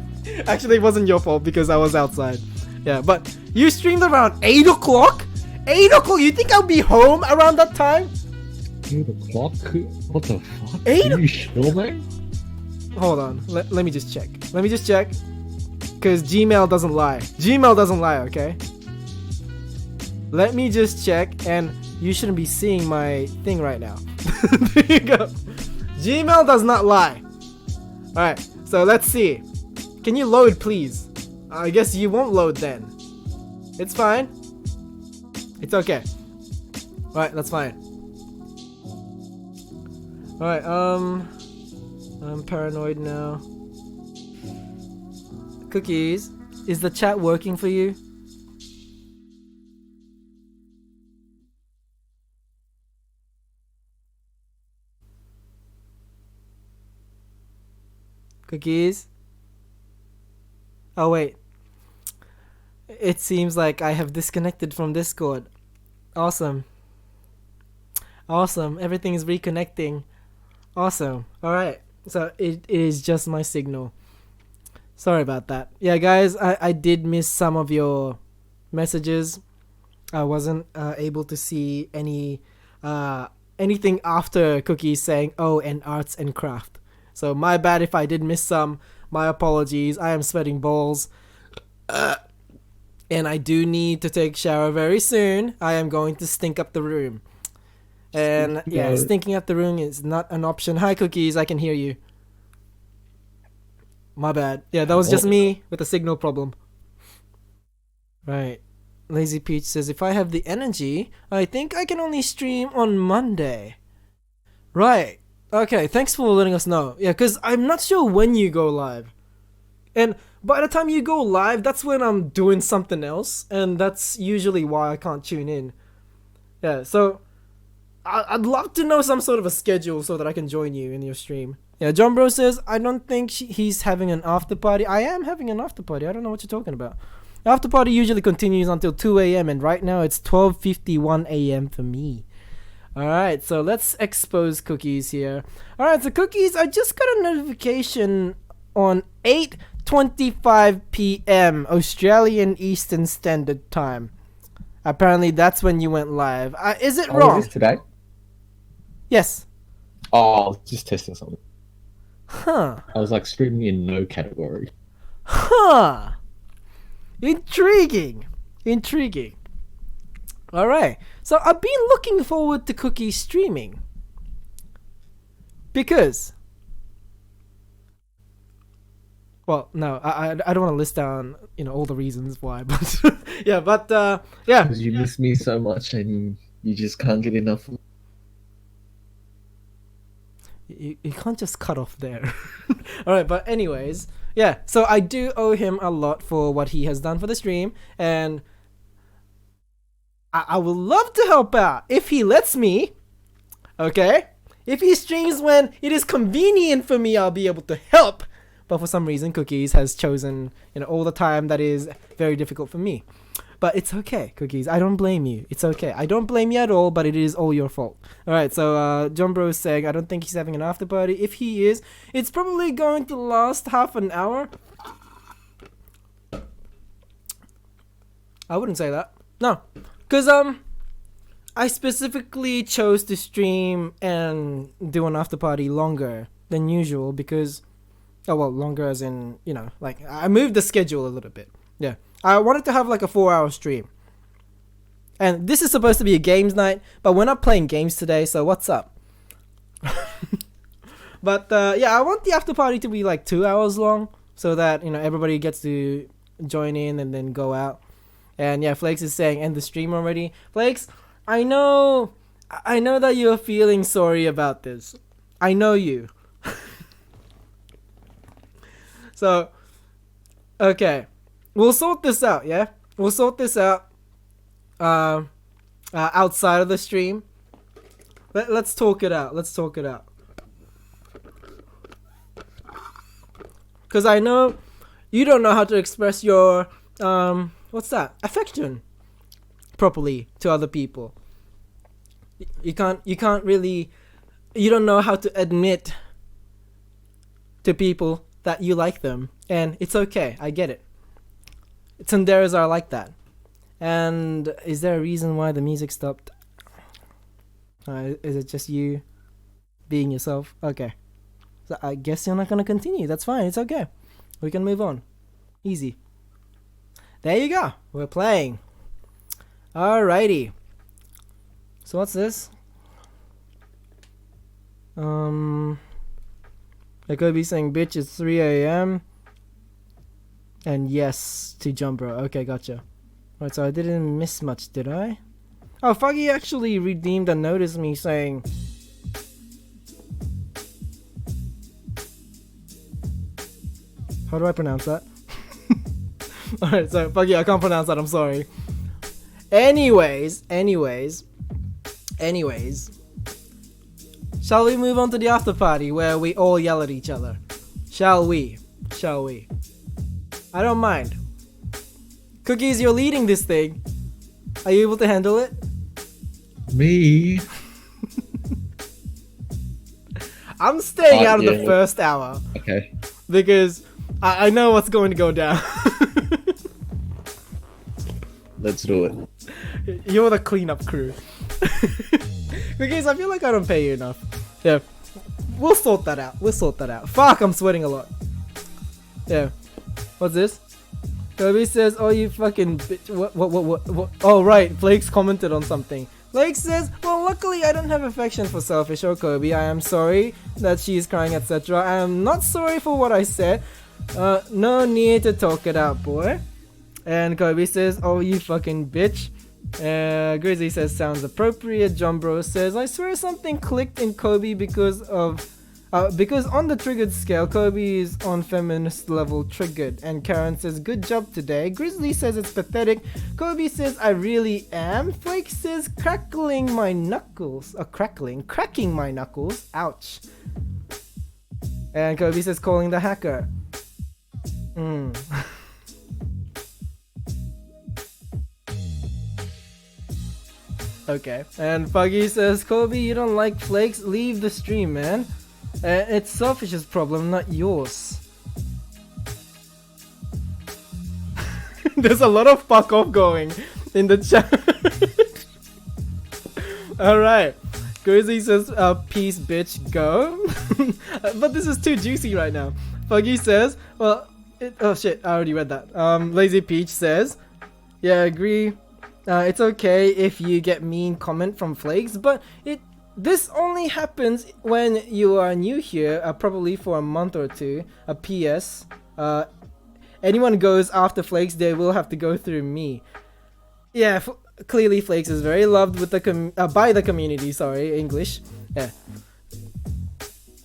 Actually, it wasn't your fault because I was outside. Yeah, but you streamed around 8 o'clock? 8 o'clock? You think I'll be home around that time? 8 o'clock? What the fuck? 8 Are you sure, man? Hold on. Let me just check. Because Gmail doesn't lie. Gmail doesn't lie, okay? Let me just check, and you shouldn't be seeing my thing right now. There you go. Gmail does not lie. Alright, so let's see. Can you load, please? I guess you won't load then. It's fine. It's okay. Alright, that's fine. Alright, I'm paranoid now. Cookies, is the chat working for you? Cookies? Oh wait. It seems like I have disconnected from Discord. Awesome. Awesome. Everything is reconnecting. Awesome. Alright. So it is just my signal. Sorry about that. Yeah, guys, I did miss some of your messages. I wasn't able to see anything after Cookies saying, oh, and arts and craft. So my bad if I did miss some. My apologies. I am sweating balls. And I do need to take shower very soon. I am going to stink up the room. And yeah, stinking up the room is not an option. Hi, Cookies. I can hear you. My bad. Yeah, that was just me with a signal problem. Right. Lazy Peach says, if I have the energy, I think I can only stream on Monday. Right. Okay, thanks for letting us know. Yeah, because I'm not sure when you go live. And by the time you go live, that's when I'm doing something else. And that's usually why I can't tune in. Yeah, so I'd love to know some sort of a schedule so that I can join you in your stream. Yeah, John Bro says, I don't think he's having an after party. I am having an after party. I don't know what you're talking about. The after party usually continues until 2 a.m. and right now it's 12:51 a.m. for me. Alright, so let's expose Cookies here. Alright, so Cookies, I just got a notification on 8:25 p.m. Australian Eastern Standard Time. Apparently that's when you went live. Is it wrong? Is this today? Yes. Oh, I was just testing something. Huh. I was like streaming in no category. Huh. Intriguing. Intriguing. Alright. So I've been looking forward to Cookie streaming. Because... Well, no, I don't want to list down, all the reasons why, but... yeah, but, yeah. Because you miss me so much and you just can't get enough. You can't just cut off there. Alright, but anyways, yeah, so I do owe him a lot for what he has done for the stream, and I would love to help out if he lets me, okay? If he streams when it is convenient for me, I'll be able to help, but for some reason, Cookies has chosen, all the time that is very difficult for me. But it's okay, Cookies. I don't blame you. It's okay. I don't blame you at all, but it is all your fault. Alright, so John Bro is saying, I don't think he's having an after party. If he is, it's probably going to last half an hour. I wouldn't say that. No. Because, I specifically chose to stream and do an after party longer than usual because... Oh, well, longer as in, like, I moved the schedule a little bit. Yeah. I wanted to have like a 4-hour stream. And this is supposed to be a games night, but we're not playing games today, so what's up? But yeah, I want the after party to be like 2 hours long so that, everybody gets to join in and then go out. And yeah, Flakes is saying end the stream already. Flakes, I know that you're feeling sorry about this. I know you. So, okay. We'll sort this out, yeah? We'll sort this out outside of the stream. Let's talk it out. Let's talk it out. Because I know you don't know how to express your, affection properly to other people. You can't really, you don't know how to admit to people that you like them. And it's okay. I get it. Tsunderes are like that. And is there a reason why the music stopped? Is it just you being yourself? Okay. So I guess you're not going to continue. That's fine. It's okay. We can move on. Easy. There you go. We're playing. Alrighty. So what's this? Jacoby saying, bitch, it's 3 a.m. And yes to Jumbro. Okay, gotcha. Right, so I didn't miss much, did I? Oh, Foggy actually redeemed and noticed me saying... How do I pronounce that? Alright, so fuck you, I can't pronounce that, I'm sorry. Anyways. Shall we move on to the after party where we all yell at each other? Shall we? I don't mind. Cookies, you're leading this thing. Are you able to handle it? Me. I'm staying out of the yeah. first hour Okay. because I know what's going to go down. Let's do it. You're the cleanup crew. Because I feel like I don't pay you enough. Yeah. We'll sort that out. Fuck, I'm sweating a lot. Yeah. What's this? Kobe says, oh, you fucking bitch. What? Oh, right. Flakes commented on something. Flake says, well, luckily I don't have affection for Selfish or Kobe. I am sorry that she is crying, etc. I am not sorry for what I said. No need to talk it out, boy. And Kobe says, oh, you fucking bitch. Grizzly says, sounds appropriate. John Bro says, I swear something clicked in Kobe because on the triggered scale, Kobe is on feminist level triggered. And Karen says, good job today. Grizzly says it's pathetic. Kobe says, I really am. Flake says, cracking my knuckles. Ouch. And Kobe says, calling the hacker. Okay. And Fuggy says, Kobe, you don't like Flakes? Leave the stream, man. It's Selfish's problem, not yours. There's a lot of fuck off going in the chat. Alright. Grizzly says, peace, bitch, go. But this is too juicy right now. Fuggy says, well, oh shit, I already read that. Lazy Peach says, yeah, agree. It's okay if you get mean comment from Flakes, but this only happens when you are new here, probably for a month or two. PS, anyone goes after Flakes, they will have to go through me. Yeah, clearly Flakes is very loved with the by the community. Sorry, English. Yeah.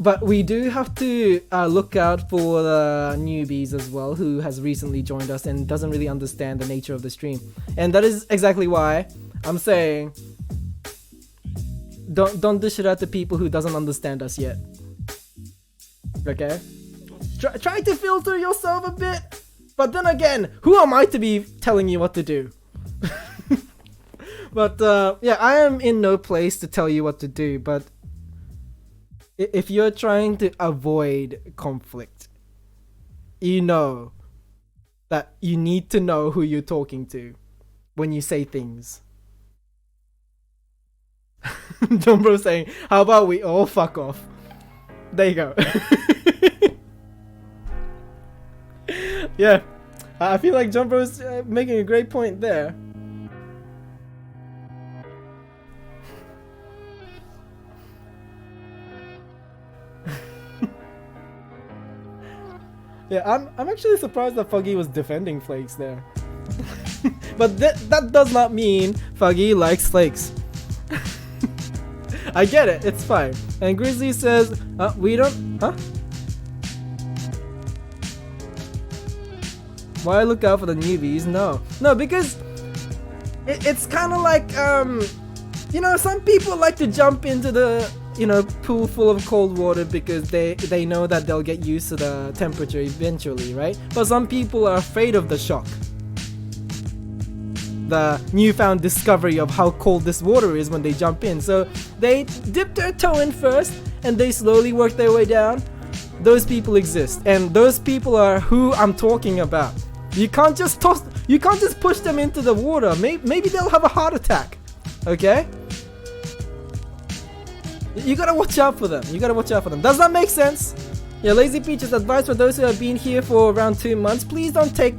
But we do have to look out for the newbies as well, who has recently joined us and doesn't really understand the nature of the stream. And that is exactly why I'm saying, don't dish it out to people who doesn't understand us yet. Okay? Try to filter yourself a bit, but then again, who am I to be telling you what to do? But yeah, I am in no place to tell you what to do, but if you're trying to avoid conflict, you know that you need to know who you're talking to when you say things. John Bro saying, how about we all fuck off? There you go. Yeah, I feel like John Bro's making a great point there. Yeah, I'm actually surprised that Fuggy was defending Flakes there. But that does not mean Fuggy likes Flakes. I get it, it's fine. And Grizzly says, we don't... Huh? Why look out for the newbies? No, because it's kind of like, you know, some people like to jump into the, you know, pool full of cold water because they know that they'll get used to the temperature eventually, right? But some people are afraid of the shock. The newfound discovery of how cold this water is when they jump in. So they dip their toe in first and they slowly work their way down. Those people exist, and those people are who I'm talking about. You can't just push them into the water. Maybe they'll have a heart attack. Okay? You gotta watch out for them. Does that make sense? Yeah, Lazy Peach's advice for those who have been here for around 2 months: please don't take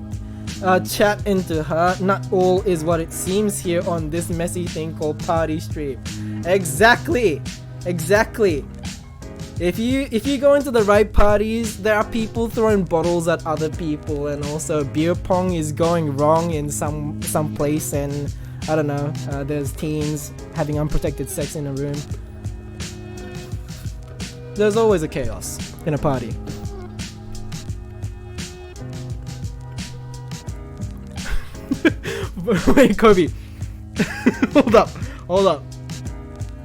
chat into her. Not all is what it seems here on this messy thing called party stream. Exactly. If you go into the right parties, there are people throwing bottles at other people, and also beer pong is going wrong in some place, and I don't know, there's teens having unprotected sex in a room. There's always a chaos in a party. Wait, Kobe. Hold up. Hold up.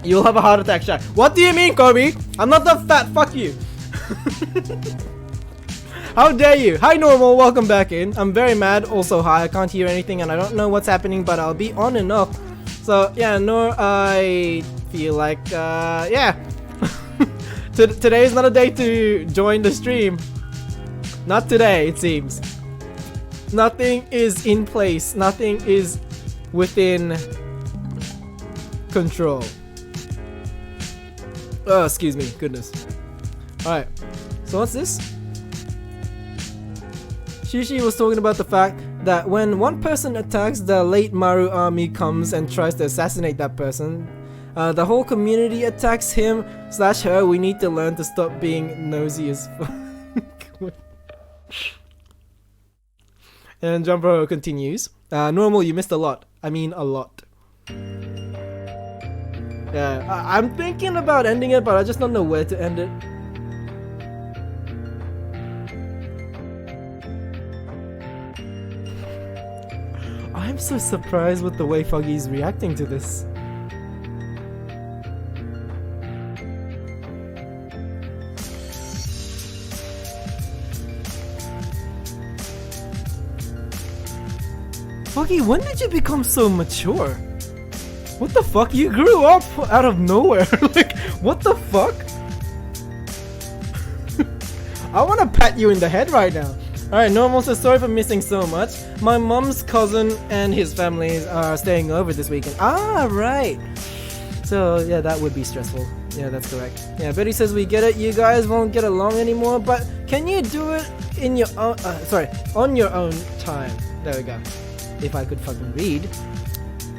You'll have a heart attack, Shy. What do you mean, Kobe? I'm not that fat. Fuck you. How dare you? Hi, Normal. Welcome back in. I'm very mad. Also, hi. I can't hear anything and I don't know what's happening, but I'll be on and off. So, yeah, Nor, I feel like, yeah. Today is not a day to join the stream. Not today, it seems. Nothing is in place. Nothing is within control. Oh, excuse me. Goodness. Alright. So what's this? Shishi was talking about the fact that when one person attacks, the late Maru army comes and tries to assassinate that person. The whole community attacks him/her. We need to learn to stop being nosy as fuck. And Jumbo continues. Normal, you missed a lot. I mean, a lot. Yeah, I'm thinking about ending it, but I just don't know where to end it. I'm so surprised with the way Foggy's reacting to this. Foggy, when did you become so mature? What the fuck? You grew up out of nowhere. Like, what the fuck? I wanna pat you in the head right now. Alright, Normal says, sorry for missing so much. My mom's cousin and his families are staying over this weekend. Ah, right. So, yeah, that would be stressful. Yeah, that's correct. Yeah, Betty says, we get it. You guys won't get along anymore, but can you do it in your own, on your own time? There we go. If I could fucking read.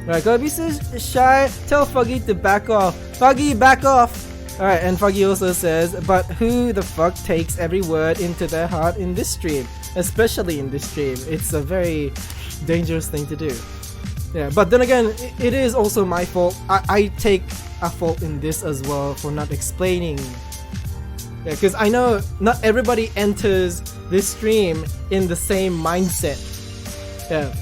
Alright, Kobe says, Shy, tell Foggy to back off. Foggy, back off! Alright, and Foggy also says, but who the fuck takes every word into their heart in this stream? Especially in this stream. It's a very dangerous thing to do. Yeah, but then again, it is also my fault. I take a fault in this as well for not explaining. Yeah, because I know not everybody enters this stream in the same mindset. Yeah.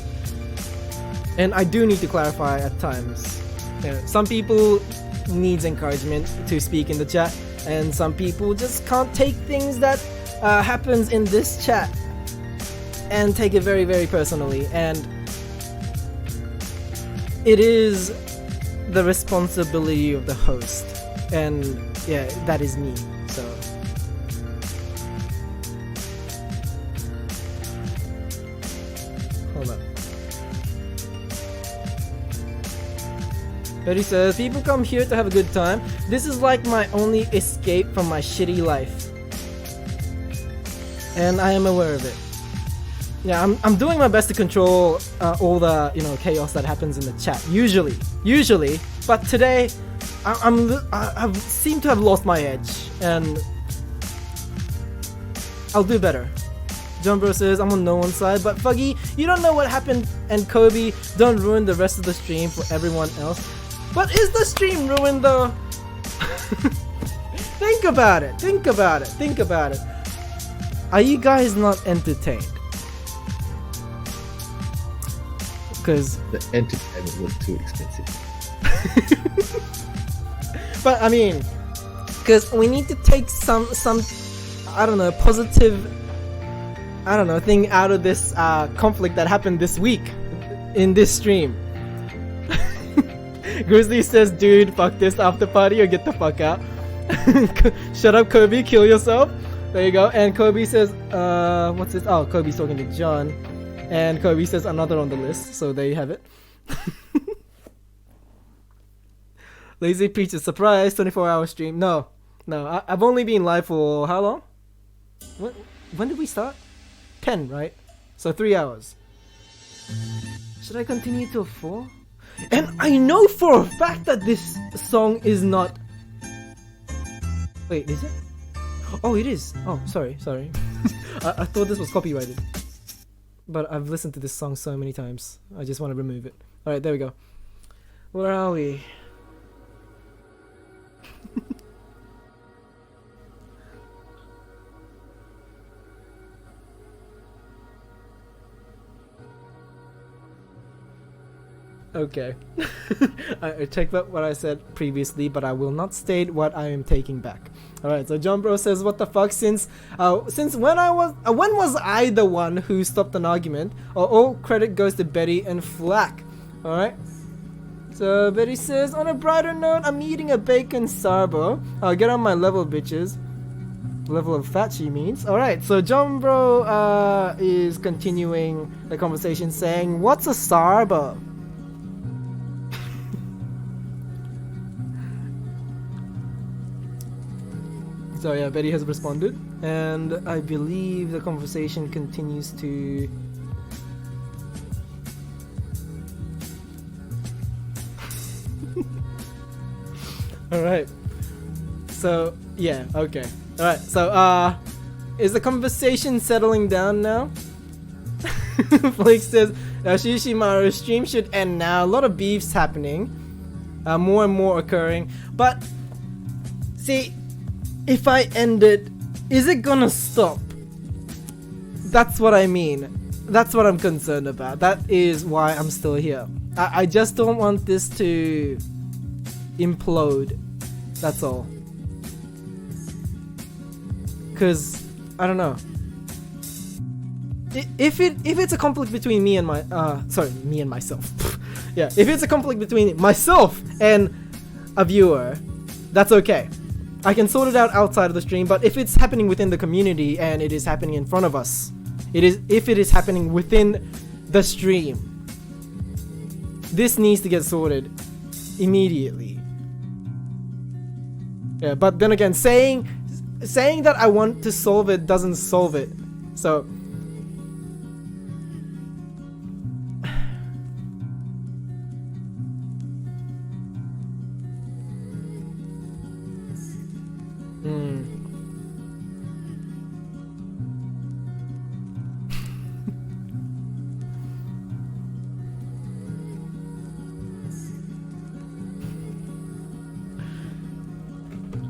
And I do need to clarify at times. Yeah, some people needs encouragement to speak in the chat, and some people just can't take things that happens in this chat and take it very, very personally. And it is the responsibility of the host, and yeah, that is me. So hold up. Betty says, people come here to have a good time. This is like my only escape from my shitty life. And I am aware of it. Yeah, I'm doing my best to control all the, chaos that happens in the chat. Usually. But today, I seem to have lost my edge. And I'll do better. Jumbo says, I'm on no one's side. But Fuggy, you don't know what happened. And Kobe, don't ruin the rest of the stream for everyone else. But is the stream ruined though? Think about it. Are you guys not entertained? Because The entertainment was too expensive. but I mean, because we need to take some I don't know, positive, thing out of this conflict that happened this week in this stream. Grizzly says, dude, fuck this after party or get the fuck out. Shut up, Kobe, kill yourself. There you go. And Kobe says, what's this? Oh, Kobe's talking to John. And Kobe says another on the list. So there you have it. Lazy Peaches, surprise, 24-hour stream. No, I've only been live for how long? When did we start? 10, right? So 3 hours. Should I continue till 4? And I know for a fact that this song is not... Wait, is it? Oh, it is. Oh, sorry. I thought this was copyrighted. But I've listened to this song so many times. I just want to remove it. Alright, there we go. Where are we? Okay. I take back what I said previously, but I will not state what I am taking back. Alright, so John Bro says, what the fuck, since when was I the one who stopped an argument? All credit goes to Betty and Flack. Alright. So Betty says, on a brighter note, I'm eating a bacon sarbo. I'll get on my level, bitches. Level of fat, she means. Alright, so John Bro is continuing the conversation saying, what's a sarbo? So yeah, Betty has responded, and I believe the conversation continues to... Alright. So, yeah, okay. Alright, so, is the conversation settling down now? Flake says, Shishimaru's stream should end now. A lot of beefs happening. More and more occurring. But, see, if I end it, is it gonna stop? That's what I mean. That's what I'm concerned about. That is why I'm still here. I just don't want this to implode. That's all. Cause I don't know. If it's a conflict between me and me and myself. Yeah, if it's a conflict between myself and a viewer, that's okay. I can sort it out outside of the stream, but if it's happening within the community and it is happening in front of us, if it is happening within the stream, this needs to get sorted immediately. Yeah, but then again, saying that I want to solve it doesn't solve it. So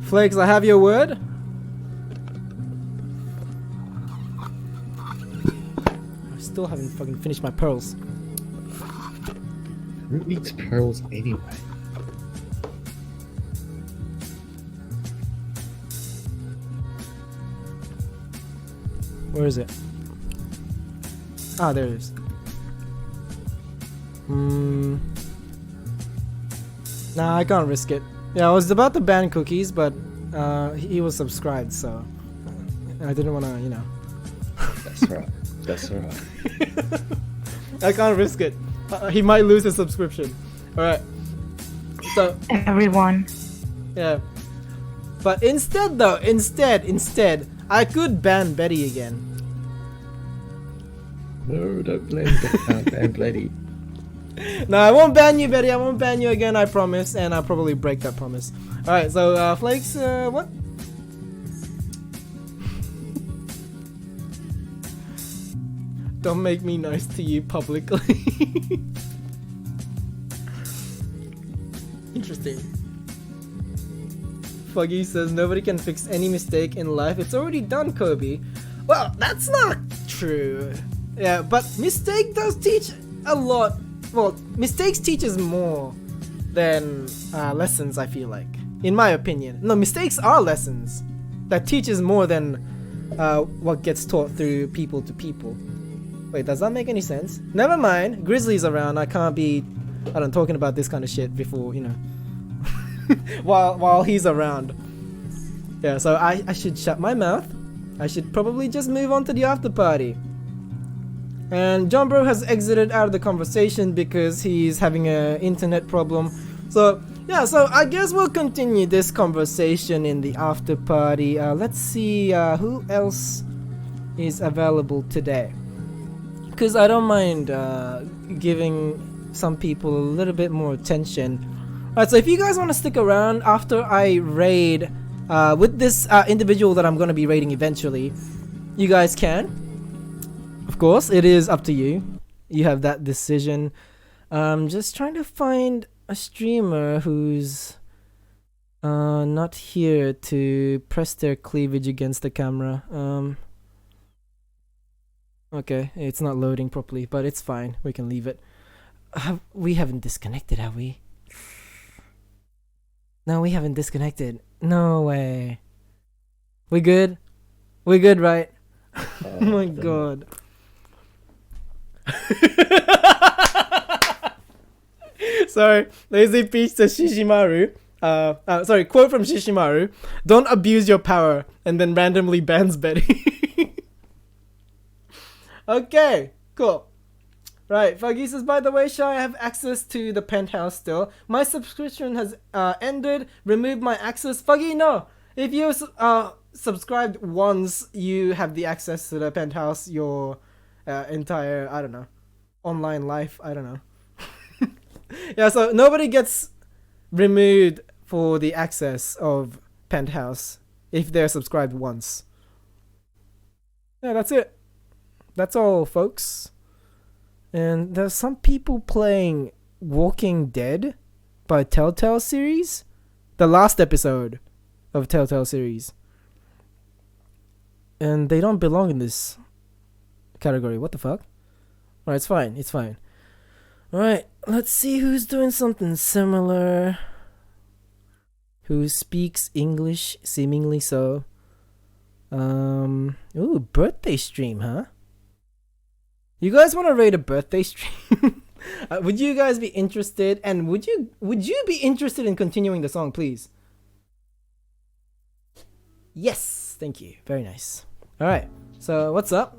Flakes, I have your word. I still haven't fucking finished my pearls. Who eats pearls anyway? Where is it? Ah, there it is. Nah, I can't risk it. Yeah, I was about to ban cookies, but he was subscribed, so I didn't want to, you know. That's right. That's right. I can't risk it. He might lose his subscription. Alright. So, Everyone. yeah. But instead, I could ban Betty again. No, don't blame Betty. No, I won't ban you, Betty. I won't ban you again, I promise. And I'll probably break that promise. Alright, so, Flakes, what? Don't make me nice to you publicly. Interesting. Fuggy says, nobody can fix any mistake in life. It's already done, Kobe. Well, that's not true. Yeah, but mistake does teach a lot. Well, mistakes teaches more than lessons, I feel like. In my opinion. No, mistakes are lessons. That teaches more than what gets taught through people to people. Wait, does that make any sense? Never mind. Grizzly's around. I can't be, talking about this kind of shit before, you know. while he's around. Yeah, so I should shut my mouth. I should probably just move on to the after party. And John Bro has exited out of the conversation because he's having an internet problem. So, yeah, so I guess we'll continue this conversation in the after party. Let's see who else is available today. Because I don't mind giving some people a little bit more attention. Alright, so if you guys want to stick around after I raid with this individual that I'm going to be raiding eventually, you guys can. Of course, it is up to you. You have that decision. Just trying to find a streamer who's not here to press their cleavage against the camera. Okay, it's not loading properly, but it's fine. We can leave it. We haven't disconnected, have we? No, we haven't disconnected. No way. We good? We good, right? Oh my god. Sorry, Lazy Peach to Shishimaru. Sorry, quote from Shishimaru. Don't abuse your power and then randomly bans Betty. Okay, cool. Right, Fuggy says, by the way, Shy, I have access to the penthouse still. My subscription has ended. Remove my access. Fuggy, no. If you subscribed once, you have the access to the penthouse your entire, I don't know, online life. I don't know. Yeah, so nobody gets removed for the access of penthouse if they're subscribed once. Yeah, that's it. That's all, folks. And there's some people playing Walking Dead by Telltale series. The last episode of Telltale series. And they don't belong in this category. What the fuck? Alright, it's fine. It's fine. Alright, let's see who's doing something similar. Who speaks English, seemingly so. Ooh, birthday stream, huh? You guys want to rate a birthday stream? Would you guys be interested? And would you be interested in continuing the song, please? Yes, thank you. Very nice. All right. So what's up?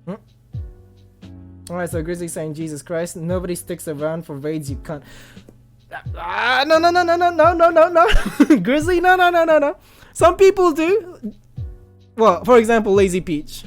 All right. So Grizzly saying, Jesus Christ, nobody sticks around for raids. You can't. No. Grizzly, no. Some people do. Well, for example, Lazy Peach.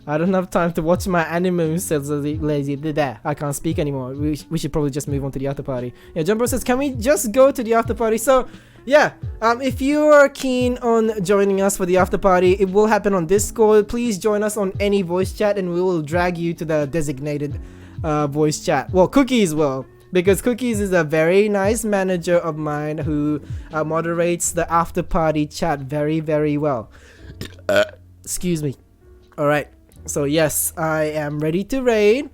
I don't have time to watch my anime, says Lazy. I can't speak anymore. We should probably just move on to the after party. Yeah, Jumbo says, can we just go to the after party? So, yeah, if you are keen on joining us for the after party, it will happen on Discord. Please join us on any voice chat and we will drag you to the designated voice chat. Well, Cookies will. Because Cookies is a very nice manager of mine who moderates the after party chat very, very well. Excuse me. Alright. So yes, I am ready to raid.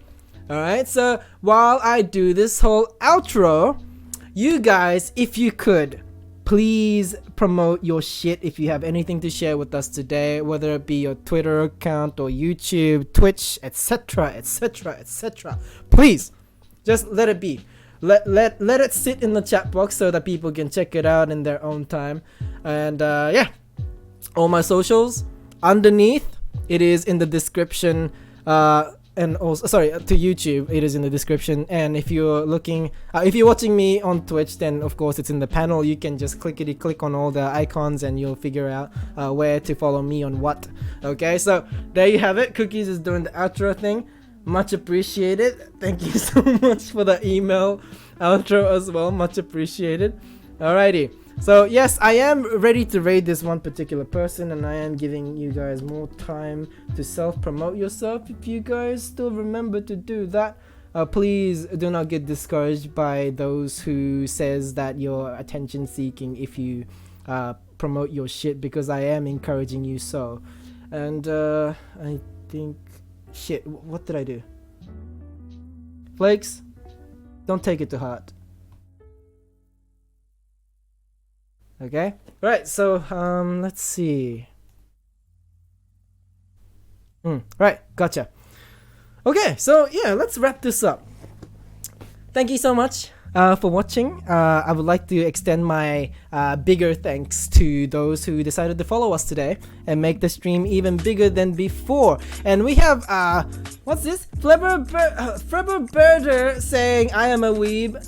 Alright, so while I do this whole outro, you guys, if you could, please promote your shit if you have anything to share with us today, whether it be your Twitter account or YouTube, Twitch, etc, etc, etc. Please, just let it be. Let it sit in the chat box so that people can check it out in their own time. And yeah, all my socials underneath. It is in the description, and also, sorry, to YouTube, it is in the description. And if you're looking, if you're watching me on Twitch, then of course it's in the panel. You can just click on all the icons and you'll figure out where to follow me on what. Okay, so there you have it. Cookies is doing the outro thing. Much appreciated. Thank you so much for the email outro as well. Much appreciated. Alrighty. So yes, I am ready to raid this one particular person, and I am giving you guys more time to self-promote yourself. If you guys still remember to do that, please do not get discouraged by those who says that you're attention seeking if you promote your shit, because I am encouraging you so. And I think, shit, what did I do? Flakes, don't take it to heart. Okay, right, so let's see. Right, gotcha. Okay, so yeah, let's wrap this up. Thank you so much for watching. I would like to extend my bigger thanks to those who decided to follow us today and make the stream even bigger than before. And we have what's this? Flubber Birder saying I am a weeb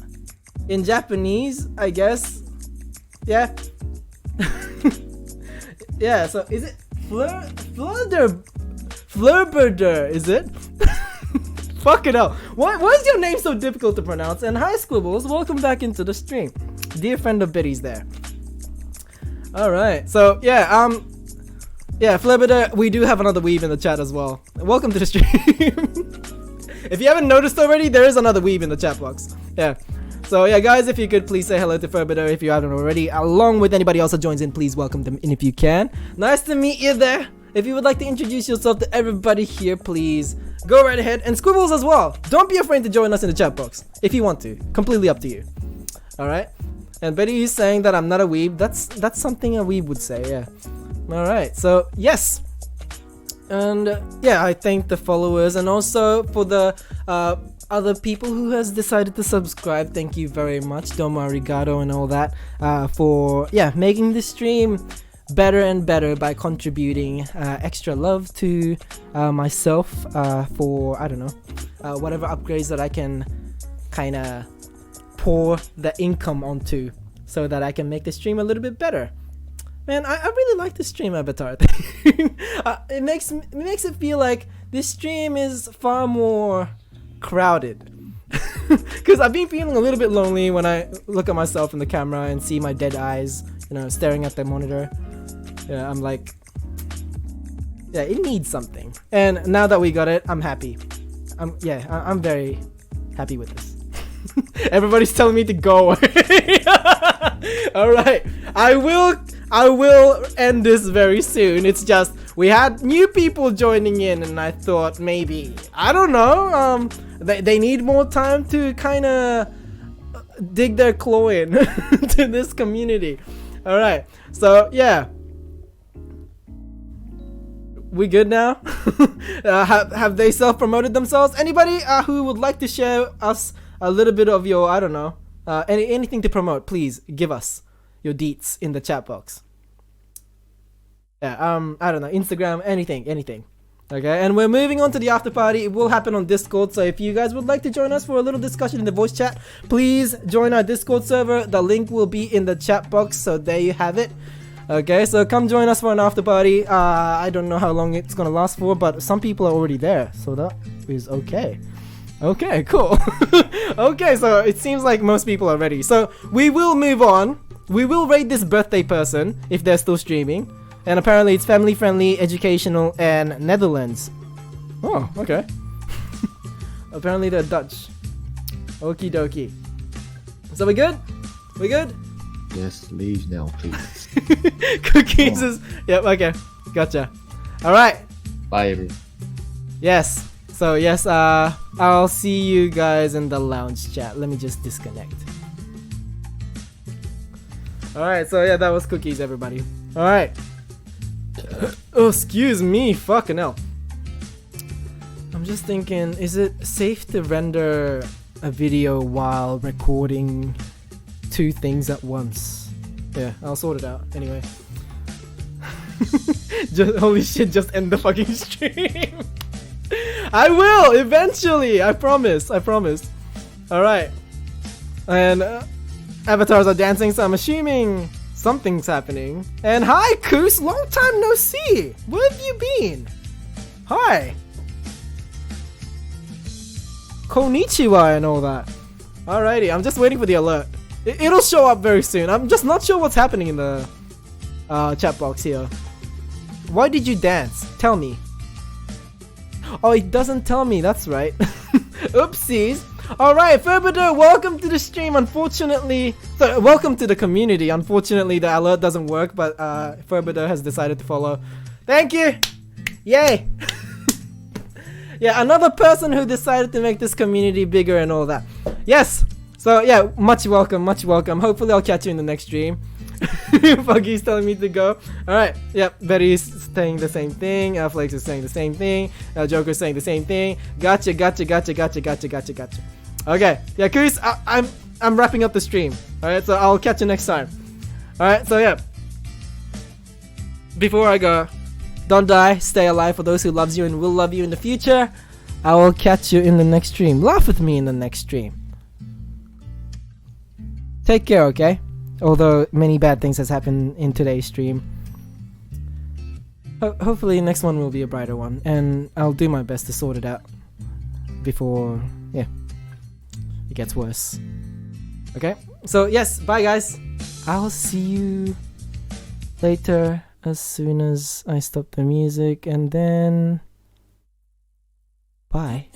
in Japanese, I guess. Yeah. Yeah, so is it Flurberder, is it? Fuck it up. Why is your name so difficult to pronounce? And hi Squibbles, welcome back into the stream. Dear friend of Betty's there. Alright, so yeah, yeah, Flurberder, we do have another weeb in the chat as well. Welcome to the stream. If you haven't noticed already, there is another weeb in the chat box. Yeah. So yeah, guys, if you could please say hello to Furbitter if you haven't already, along with anybody else that joins in. Please welcome them in if you can. Nice to meet you there. If you would like to introduce yourself to everybody here, please go right ahead. And Squibbles as well. Don't be afraid to join us in the chat box if you want to. Completely up to you. Alright? And Betty is saying that I'm not a weeb. That's something a weeb would say, yeah. Alright, so yes. And yeah, I thank the followers and also for the other people who has decided to subscribe. Thank you very much, Domo arigato and all that, for making this stream better and better by contributing extra love to myself for, I don't know, whatever upgrades that I can kind of pour the income onto so that I can make the stream a little bit better. Man, I really like the stream avatar thing. It makes it feel like this stream is far more crowded. Because I've been feeling a little bit lonely when I look at myself in the camera and see my dead eyes, you know, staring at the monitor. Yeah, I'm like, yeah, it needs something. And now that we got it, I'm happy. I'm very happy with this. Everybody's telling me to go. Alright, I will end this very soon. It's just we had new people joining in and I thought maybe, I don't know, they need more time to kind of dig their claw in to this community. Alright, so yeah, we good now? Have they self-promoted themselves? Anybody who would like to share us a little bit of your, I don't know, anything to promote, please give us your deets in the chat box. Yeah, I don't know, Instagram, anything. Okay, and we're moving on to the after party. It will happen on Discord, so if you guys would like to join us for a little discussion in the voice chat, please join our Discord server. The link will be in the chat box, so there you have it. Okay, so come join us for an after party. I don't know how long it's gonna last for, but some people are already there, so that is okay. Okay, cool. Okay, so it seems like most people are ready. So we will move on. We will rate this birthday person if they're still streaming. And apparently it's family friendly, educational, and Netherlands. Oh, okay. Apparently they're Dutch. Okie dokie. So we good? We good? Yes, leave now, please. Cookies is... Yep, okay. Gotcha. Alright. Bye, everyone. Yes. So yes, I'll see you guys in the lounge chat. Let me just disconnect. Alright, so yeah, that was Cookies, everybody. Alright. Oh, excuse me, fucking hell. I'm just thinking, is it safe to render a video while recording two things at once? Yeah, I'll sort it out anyway. Holy shit, just end the fucking stream. I will eventually, I promise. Alright. And avatars are dancing, so I'm assuming something's happening. And hi, Koos, long time no see. Where have you been? Hi. Konnichiwa and all that. Alrighty, I'm just waiting for the alert. It'll show up very soon. I'm just not sure what's happening in the chat box here. Why did you dance? Tell me. Oh, it doesn't tell me, that's right. Oopsies. Alright, Furbido, welcome to the stream. Unfortunately, so welcome to the community. Unfortunately, the alert doesn't work, but Furbido has decided to follow. Thank you! Yay! Yeah, another person who decided to make this community bigger and all that. Yes! So yeah, much welcome. Hopefully I'll catch you in the next stream. Fuggy's telling me to go. Alright, yep, Betty's saying the same thing. Flakes is saying the same thing. Joker's saying the same thing. Gotcha. Okay, yeah, Koos, I'm wrapping up the stream. Alright, so I'll catch you next time. Alright, so yeah. Before I go, don't die, stay alive for those who loves you and will love you in the future. I will catch you in the next stream. Laugh with me in the next stream. Take care, okay? Although many bad things has happened in today's stream. Hopefully the next one will be a brighter one, and I'll do my best to sort it out before, yeah, it gets worse. Okay, so yes, bye guys. I'll see you later as soon as I stop the music, and then bye.